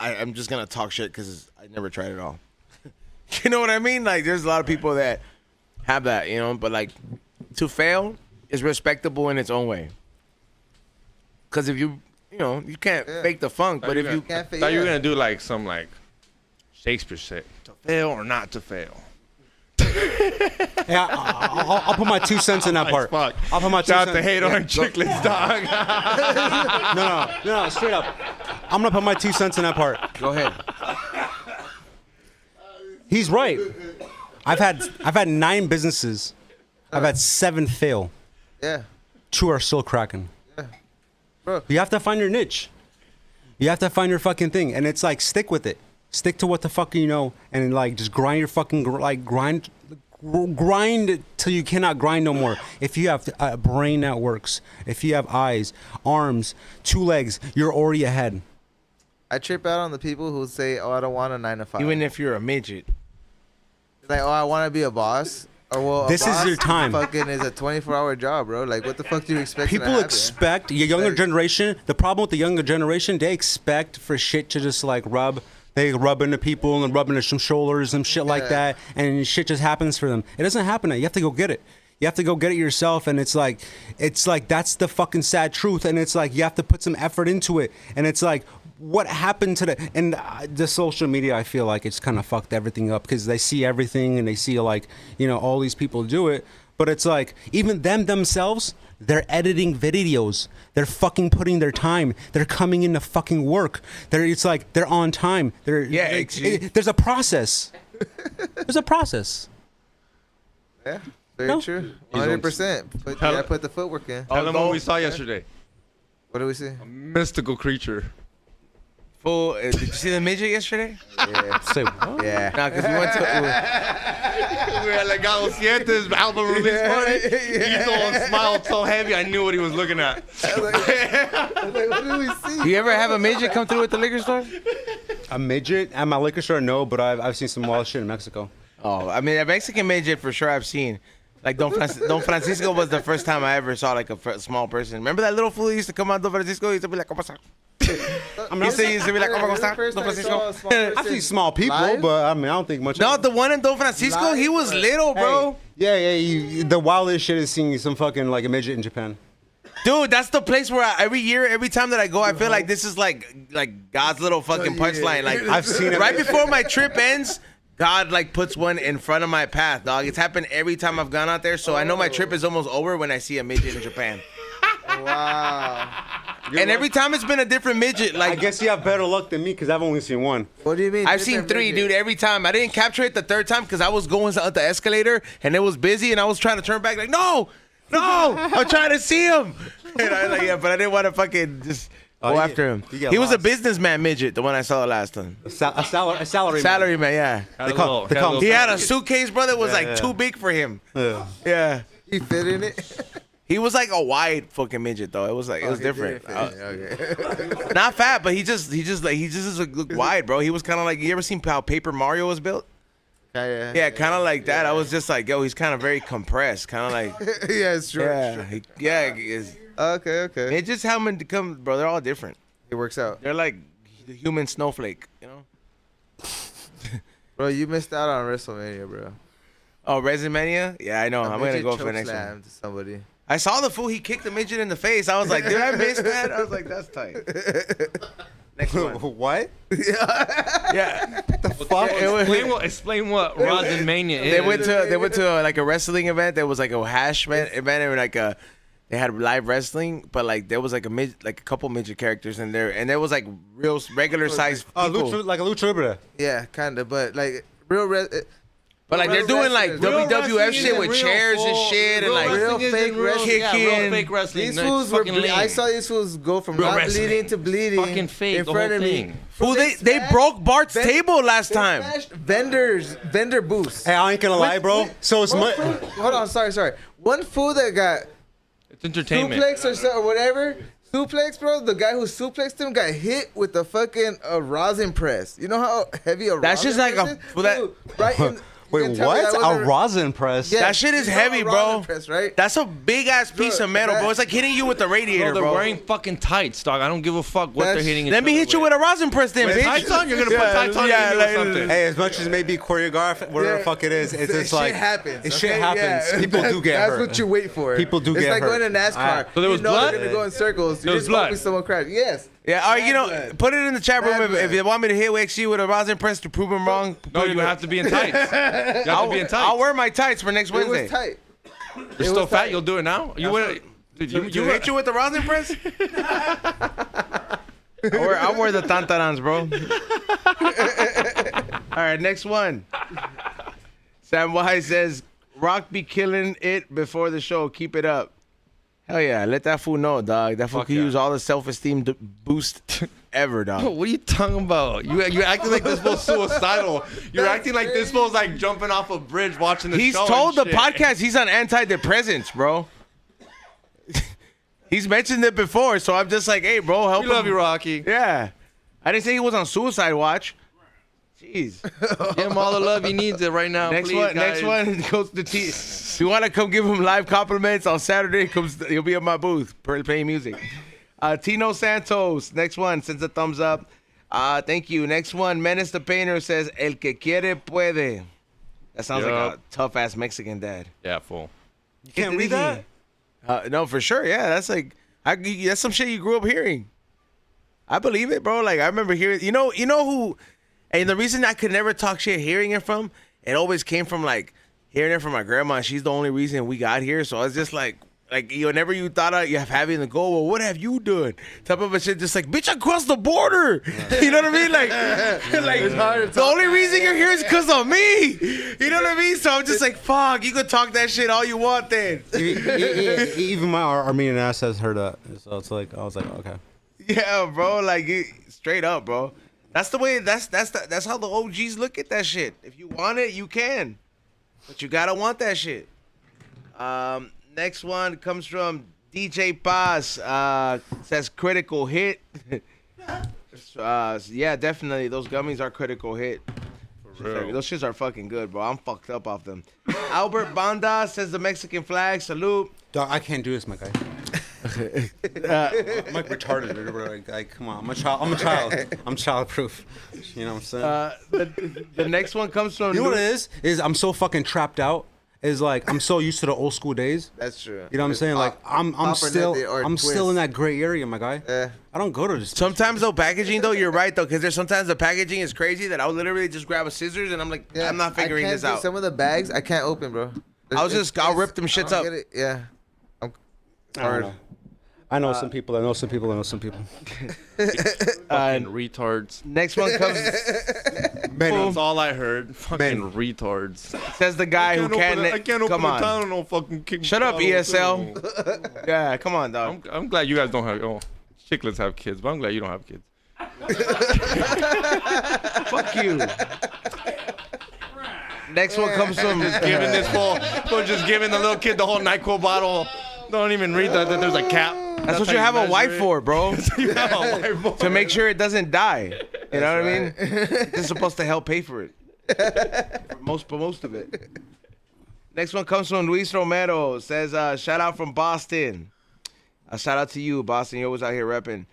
I'm just gonna talk shit because I never tried it all. You know what I mean? Like there's a lot of people that have that, you know, but like to fail is respectable in its own way. Because if you can't fake the funk, but if you Can't thought you were gonna do like some like Shakespeare shit. To fail or not to fail. Yeah, I'll put my 2 cents in that part. Fuck. I'll put my 2 Shout cents. out to hate on chiclets, dog. No, straight up. I'm gonna put my 2 cents in that part. go ahead. He's right. I've had 9 businesses. I've had 7 fail. Yeah. 2 are still cracking. Yeah. Bro. You have to find your niche. You have to find your fucking thing, and it's like stick with it. Stick to what the fuck you know, and like just grind your fucking grind till you cannot grind no more. If you have a brain that works, if you have eyes, arms, 2 legs, you're already ahead. I trip out on the people who say, "Oh, I don't want a 9 to 5." Even if you're a midget. Like, "Oh, I want to be a boss." Or well, This is your time. Fucking is a 24-hour job, bro. Like, what the fuck do you expect? People expect your younger Like- generation. The problem with the younger generation, they expect for shit to just like rub They rub into people and rub into some shoulders and shit like that, and shit just happens for them. It doesn't happen. You have to go get it. You have to go get it yourself, and it's like that's the fucking sad truth. And it's like you have to put some effort into it. And it's like, what happened to the social media? I feel like it's kind of fucked everything up because they see everything and they see like, you know, all these people do it. But it's like even them themselves, they're editing videos. They're fucking putting their time. They're coming into fucking work. It's like they're on time. There's a process. There's a process. Yeah, very true. 100%. But yeah, put the footwork in. Tell them what we saw yesterday. What did we see? A mystical creature. Fool, did you see the midget yesterday? Yeah. Say what? Yeah. No, because we went to. We were like, Galo Siete, his album release party. He smiled so heavy, I knew what he was looking at. I was like, what did we see? You ever have a midget come through at the liquor store? A midget at my liquor store? No, but I've seen some wild shit in Mexico. Oh, I mean, a Mexican midget for sure I've seen. Like Don Francisco was the first time I ever saw like a small person. Remember that little fool who used to come out Don Francisco? He used to be like, "Cómo está?" He used to be like, "Cómo está?" Don Francisco. I've seen small people, Live? but I mean, I don't think much. No, the one in Don Francisco, Live? he was little, bro. Yeah. The wildest shit is seeing some fucking like a midget in Japan. Dude, that's the place where every time that I go, I feel like this is like God's little fucking punchline. Like I've seen it right before my trip ends. God like puts one in front of my path, dog. It's happened every time I've gone out there, so I know my trip is almost over when I see a midget in Japan. Wow. And every time it's been a different midget. Like I guess you have better luck than me because I've only seen one. What do you mean? I've seen 3, dude. Every time I didn't capture it the third time because I was going up the escalator and it was busy and I was trying to turn back. Like no, I'm trying to see him. And I was like, yeah, but I didn't want to fucking just. Go after him. He was a businessman midget, the one I saw last time. A salary man, yeah. He had a suitcase, brother. It was like too big for him. Yeah. He fit in it. He was like a wide fucking midget though. It was like it was different. Not fat, but he just look wide, bro. He was kind of like, you ever seen how Paper Mario was built? Yeah, kind of like that. I was just like, yo, he's kind of very compressed, kind of like. Yeah, it's true. Yeah. Okay. It's just how men come, bro. They're all different. It works out. They're like the human snowflake, you know. Bro, you missed out on WrestleMania, bro. Oh, WrestleMania? Yeah, I know. I'm gonna go for the next one. To somebody. I saw the fool. He kicked the midget in the face. I was like, did I miss that? I was like, that's tight. Next one. What? Yeah. The fuck? Explain what Rosin Mania is. They went to like a wrestling event. There was like a hash event and like they had live wrestling, but like there was like a couple midget characters in there, and there was like real regular sized people. Like a lucha libre. Yeah, kind of, but like but like they're doing like WWF shit with chairs and shit, and like real fake wrestling. Real fake wrestling. These fools were. I saw these fools go from not bleeding to bleeding. Fucking fake. In front of me. Fool, they broke Bart's table last time. Vendor booths. Hey, I ain't gonna lie, bro. So it's hold on, sorry. One fool that got it's entertainment. Suplex or whatever. Suplex, bro. The guy who suplexed him got hit with the fucking rosin press. You know how heavy a that's rosin just like press a that. Right in, wait, what? A rosin press? Yeah, that shit is heavy, bro. Press, right? That's a big ass piece of metal, bro. It's like hitting you with the radiator, they're bro. wearing fucking tights, dog. I don't give a fuck what they're hitting. Let me hit you with a rosin press, then, bitch. Tights on? You're gonna put tights on? Yeah, like, something. Hey, as much as it may be choreographed, whatever the fuck it is, it's just like shit happens. Shit happens. Yeah. People do get hurt. That's what you wait for. People do get hurt. It's like going to NASCAR. So there was blood? They're gonna go in circles. There was blood. Someone crash. Yes. Yeah, all right, put it in the chat room if you want me to hit XG with a rosin press to prove him wrong. No, you have to be in tights. You have to be in tights. I'll wear my tights for next Wednesday. It was tight. You're still fat. You'll do it now. You wear. You hit you with the rosin press? I'll wear the tantarans, bro. All right, next one. Sam Wise says, Rock be killing it before the show. Keep it up. Hell yeah, let that fool know, dog. That fool can use all the self-esteem boost ever, dog. What are you talking about? You're acting like this fool's suicidal. You're acting like this fool's like jumping off a bridge watching the show. He's told the podcast he's on antidepressants, bro. He's mentioned it before, so I'm just like, hey, bro, help him. We love you, Rocky. Yeah. I didn't say he was on suicide watch. Jeez. Give him all the love he needs it right now. Next please, one, guys. next one goes to T. If you want to come give him live compliments on Saturday, he'll be at my booth playing music. Tino Santos, next one, sends a thumbs up. Thank you. Next one, Menace the Painter says, El que quiere puede. That sounds like a tough ass Mexican dad. Yeah, fool. You can't read that? No, for sure. Yeah, that's like that's some shit you grew up hearing. I believe it, bro. Like I remember hearing. You know who? And the reason I could never talk shit hearing it from, it always came from like hearing it from my grandma. She's the only reason we got here. So I was just like whenever you thought you have having to go, well, what have you done? Type of a shit, just like, bitch, I crossed the border. You know what I mean? Like the only reason you're here is because of me. You know what I mean? So I'm just like, fuck, you could talk that shit all you want then. Even my Armenian ass has heard that. So it's like, I was like, okay. Yeah, bro, like straight up, bro. That's the way. That's how the OGs look at that shit. If you want it, you can, but you gotta want that shit. Next one comes from DJ Paz. Says critical hit. Yeah, definitely. Those gummies are critical hit. Those shits are fucking good, bro. I'm fucked up off them. Albert Banda says the Mexican flag. Salute. Dog, I can't do this, my guy. I'm like retarded. Like, come on, I'm a child. I'm childproof. You know what I'm saying? The next one comes from. You know what it is? Is I'm so fucking trapped out. Is like I'm so used to the old school days. That's true. You know what I'm saying? Like I'm still in that gray area, my guy. I don't go to this. Sometimes though packaging though, you're right though, because there's sometimes the packaging is crazy that I'll literally just grab a scissors and I'm like, I'm not figuring this out. Some of the bags I can't open, bro. I'll rip them shits up. Yeah. I know some people. Fucking retards. Next one comes. That's all I heard. Fucking retards. Says the guy who can't. I can't open come on. the tunnel. No fucking kick. Shut up, ESL. Yeah, come on, dog. I'm glad you guys don't have. Oh, chicklets have kids, but I'm glad you don't have kids. Fuck you. Next one comes from Giving this fool, just giving the little kid the whole NyQuil bottle. Don't even read that there's a cap. That's what you have a wife for, bro. To make sure it doesn't die. You know what I mean? It's supposed to help pay for it. For most of it. Next one comes from Luis Romero. Says, shout out from Boston. Shout out to you, Boston. You're always out here repping.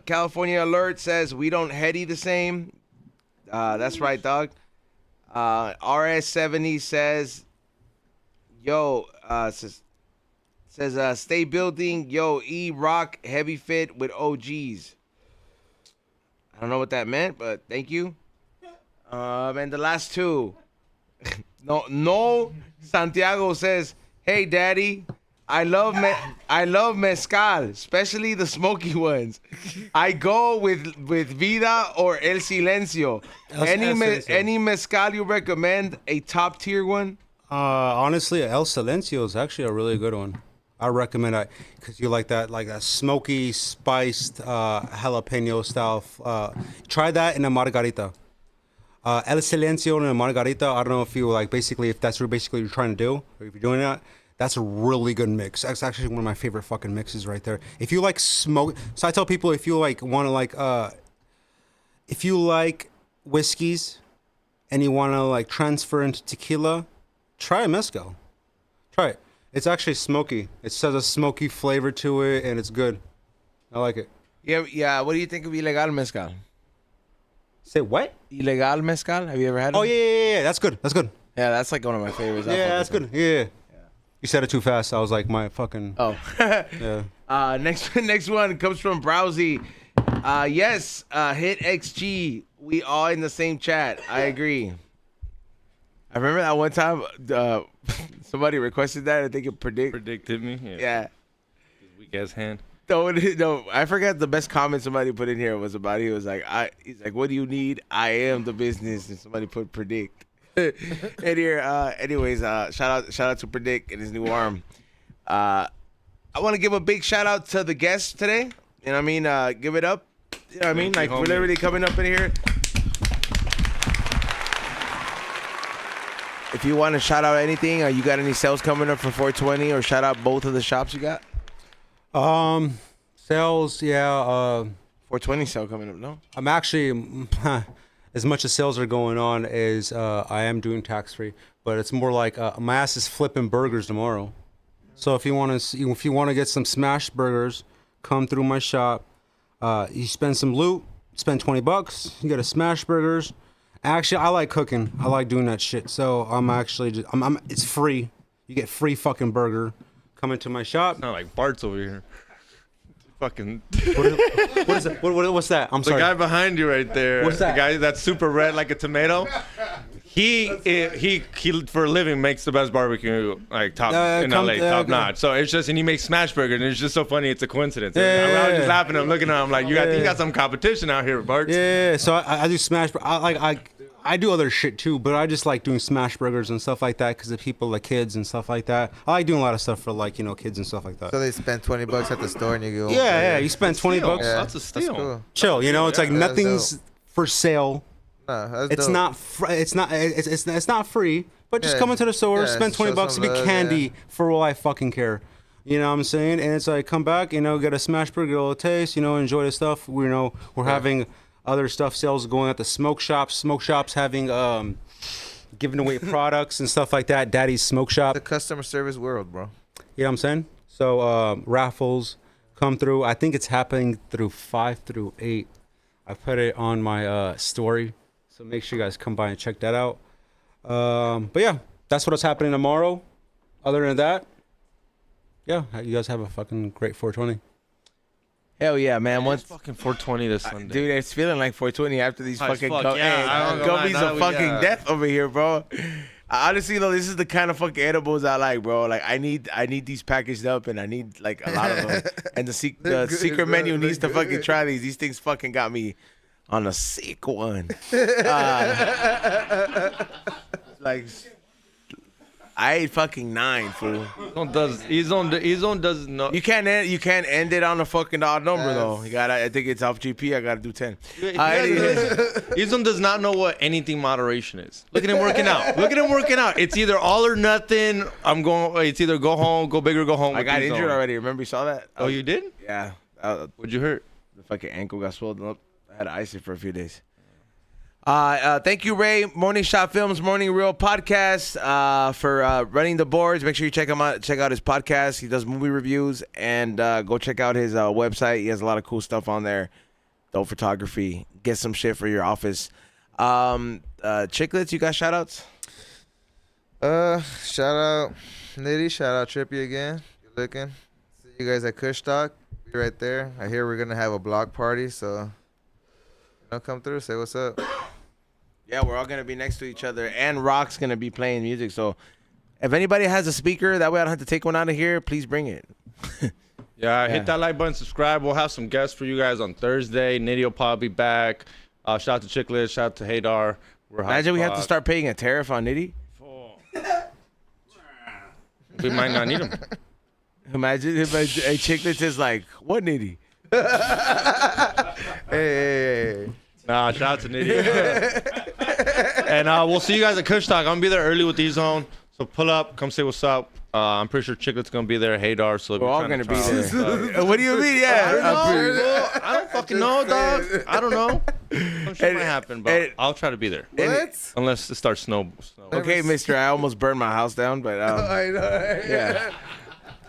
California Alert says, we don't heady the same. That's right, dog. RS70 says, yo, says stay building, yo, E-Rock heavy fit with OGs. I don't know what that meant, but thank you. And the last two. No, Santiago says, hey, daddy, I love mezcal, especially the smoky ones. I go with Vida or El Silencio. Any mezcal you recommend? A top tier one? Honestly, El Silencio is actually a really good one. I recommend it because you like that smoky, spiced, jalapeno style. Try that in a margarita. El Silencio in a margarita. I don't know if you like if that's what you're trying to do, or if you're doing that. That's a really good mix. That's actually one of my favorite fucking mixes right there. If you like smoke, so I tell people if you like want to if you like whiskeys and you want to transfer into tequila, try a mezcal. Try it. It's actually smoky. It has a smoky flavor to it, and it's good. I like it. Yeah. What do you think of ilegal mezcal? Say what? Ilegal mezcal? Have you ever had it? Oh yeah. That's good. Yeah, that's like one of my favorites. Yeah, that's good. Yeah. You said it too fast. I was like, my fucking. Oh. Yeah. Next one comes from Browsy. Yes. Hit XG. We all in the same chat. I agree. I remember that one time somebody requested that. I think it predicted me. Yeah. His weak ass hand. No, I forgot the best comment somebody put in here was about. He's like, what do you need? I am the business, and somebody put predict. And here, anyways, shout out to Predict and his new arm. I want to give a big shout out to the guests today. You know what I mean? Give it up. You know what I mean? Like we're literally coming up in here. If you want to shout out anything, you got any sales coming up for 420, or shout out both of the shops you got? Sales, yeah. 420 sale coming up, no? I'm actually, as much as sales are going on, as I am doing tax free, but it's more like my ass is flipping burgers tomorrow. So if you want to get some smash burgers, come through my shop. You spend some loot, spend $20. You get a smash burgers. Actually, I like cooking. I like doing that shit. So I'm actually just, it's free. You get free fucking burger. Come into my shop. Not like Bart's over here. Fucking. What is it? What's that? I'm The sorry. guy behind you right there. What's that? The guy that's super red like a tomato. He for a living makes the best barbecue like top in LA, top notch. So it's just, and he makes smash burgers, and it's just so funny. It's a coincidence. I was just laughing. I'm looking at him like, you got some competition out here, Bart. Yeah. So I do smash. I do other shit too, but I just like doing smash burgers and stuff like that because the people, like kids and stuff like that. I like doing a lot of stuff for like kids and stuff like that. So they spend $20 at the store and you go. Yeah. You spend $20. Yeah, That's a steal. That's cool. Chill. It's like nothing's for sale. No, that's It's dope. not. It's not free. But just Yeah. come into the store, Yeah, spend show $20 to some be love, candy yeah. for all I fucking care. You know what I'm saying? And it's like come back, get a smash burger, get a little taste, enjoy the stuff. We're having other stuff sales going at the smoke shops. Smoke shops having giving away products and stuff like that. Daddy's Smoke Shop. The customer service world, bro. You know what I'm saying? So raffles come through. I think it's happening through 5 through 8. I put it on my story. So make sure you guys come by and check that out. But yeah, that's what's happening tomorrow. Other than that, yeah, you guys have a fucking great 420. Hell yeah, man. Once Fucking 420 this Sunday. dude, it's feeling like 420 after these High as fucking fuck, yeah, I don't gonna lie, gummies now of we fucking got- death over here, bro. Honestly though, this is the kind of fucking edibles I like, bro. Like I need these packaged up, and I need like a lot of them. And the They're good, secret bro. menu needs to They're fucking good. try these. These things fucking got me on a sick one. Like I ate fucking 9, fool. He's on does not. You can't end it on a fucking odd number though. You gotta. I think it's off GP. I gotta do 10. Izon does not know what anything moderation is. Look at him working out. It's either all or nothing. It's either go home, go big, or go home. I with got Izon. injured already. Remember you saw that? Oh, you did? Yeah. What'd you hurt? The fucking ankle got swollen up. I had to ice it for a few days. Thank you, Ray. Morning Shot Films, Morning Real Podcast, for running the boards. Make sure you check him out. Check out his podcast. He does movie reviews, and go check out his website. He has a lot of cool stuff on there. Dope photography. Get some shit for your office. Chicklets, you got shout outs? Shout out Nitty. Shout out Trippy again. Good looking. See you guys at Kush Talk. Be right there. I hear we're gonna have a block party, so come through. Say what's up. Yeah, we're all gonna be next to each other, and Rock's gonna be playing music. So, if anybody has a speaker, that way I don't have to take one out of here. Please bring it. Yeah, hit that like button, subscribe. We'll have some guests for you guys on Thursday. Nitty will probably be back. Shout out to Chicklets. Shout out to Haydar. Imagine we have to start paying a tariff on Nitty. We might not need them. Imagine if a Chicklets is like, what Nitty? Hey. Nah, shout out to Nitty. And we'll see you guys at Kush Talk. I'm gonna be there early with E-Zone. So pull up, come say what's up. I'm pretty sure Chiclet's gonna be there. Haydar, so We're all gonna be there. What do you mean? Yeah, I don't fucking know, dog. I don't know. Some shit might happen, but I'll try to be there. What? Unless it starts snow. Okay, Mister. I almost burned my house down, but I know. Right? yeah.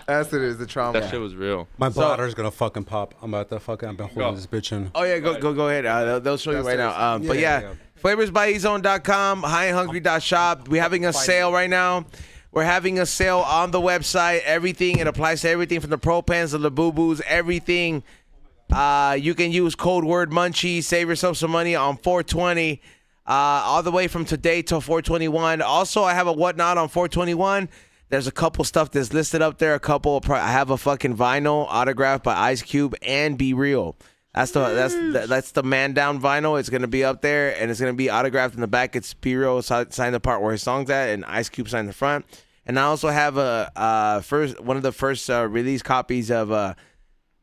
That's it. Is the trauma. That shit was real. My bladder's gonna fucking pop. I'm about to fucking. I've been holding this bitch in. Oh yeah, go ahead. They'll show you right now. But Yeah. yeah, flavorsbyezone.com, highandhungry.shop. We're having a sale right now. We're having a sale on the website. Everything, it applies to everything from the Propans to the Boo Boos, everything. You can use code word Munchie, save yourself some money on 420, all the way from today till 421. Also, I have a whatnot on 421. There's a couple stuff that's listed up there. I have a fucking vinyl autographed by Ice Cube and Be Real. That's the man down vinyl. It's gonna be up there, and it's gonna be autographed in the back. It's Be Real signed the part where his song's at, and Ice Cube signed the front. And I also have one of the first release copies of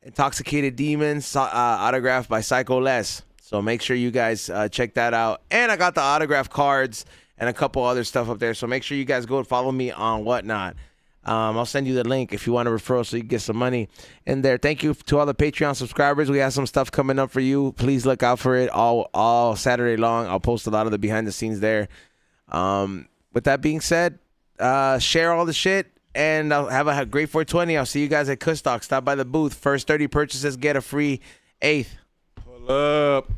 Intoxicated Demons, autographed by Psycho Les. So make sure you guys check that out. And I got the autograph cards and a couple other stuff up there. So make sure you guys go and follow me on Whatnot. I'll send you the link if you want a referral so you can get some money in there. Thank you to all the Patreon subscribers. We have some stuff coming up for you. Please look out for it all Saturday long. I'll post a lot of the behind the scenes there. With that being said, share all the shit, and I'll have a great 420. I'll see you guys at Kustock. Stop by the booth. First 30 purchases get a free eighth. Pull up.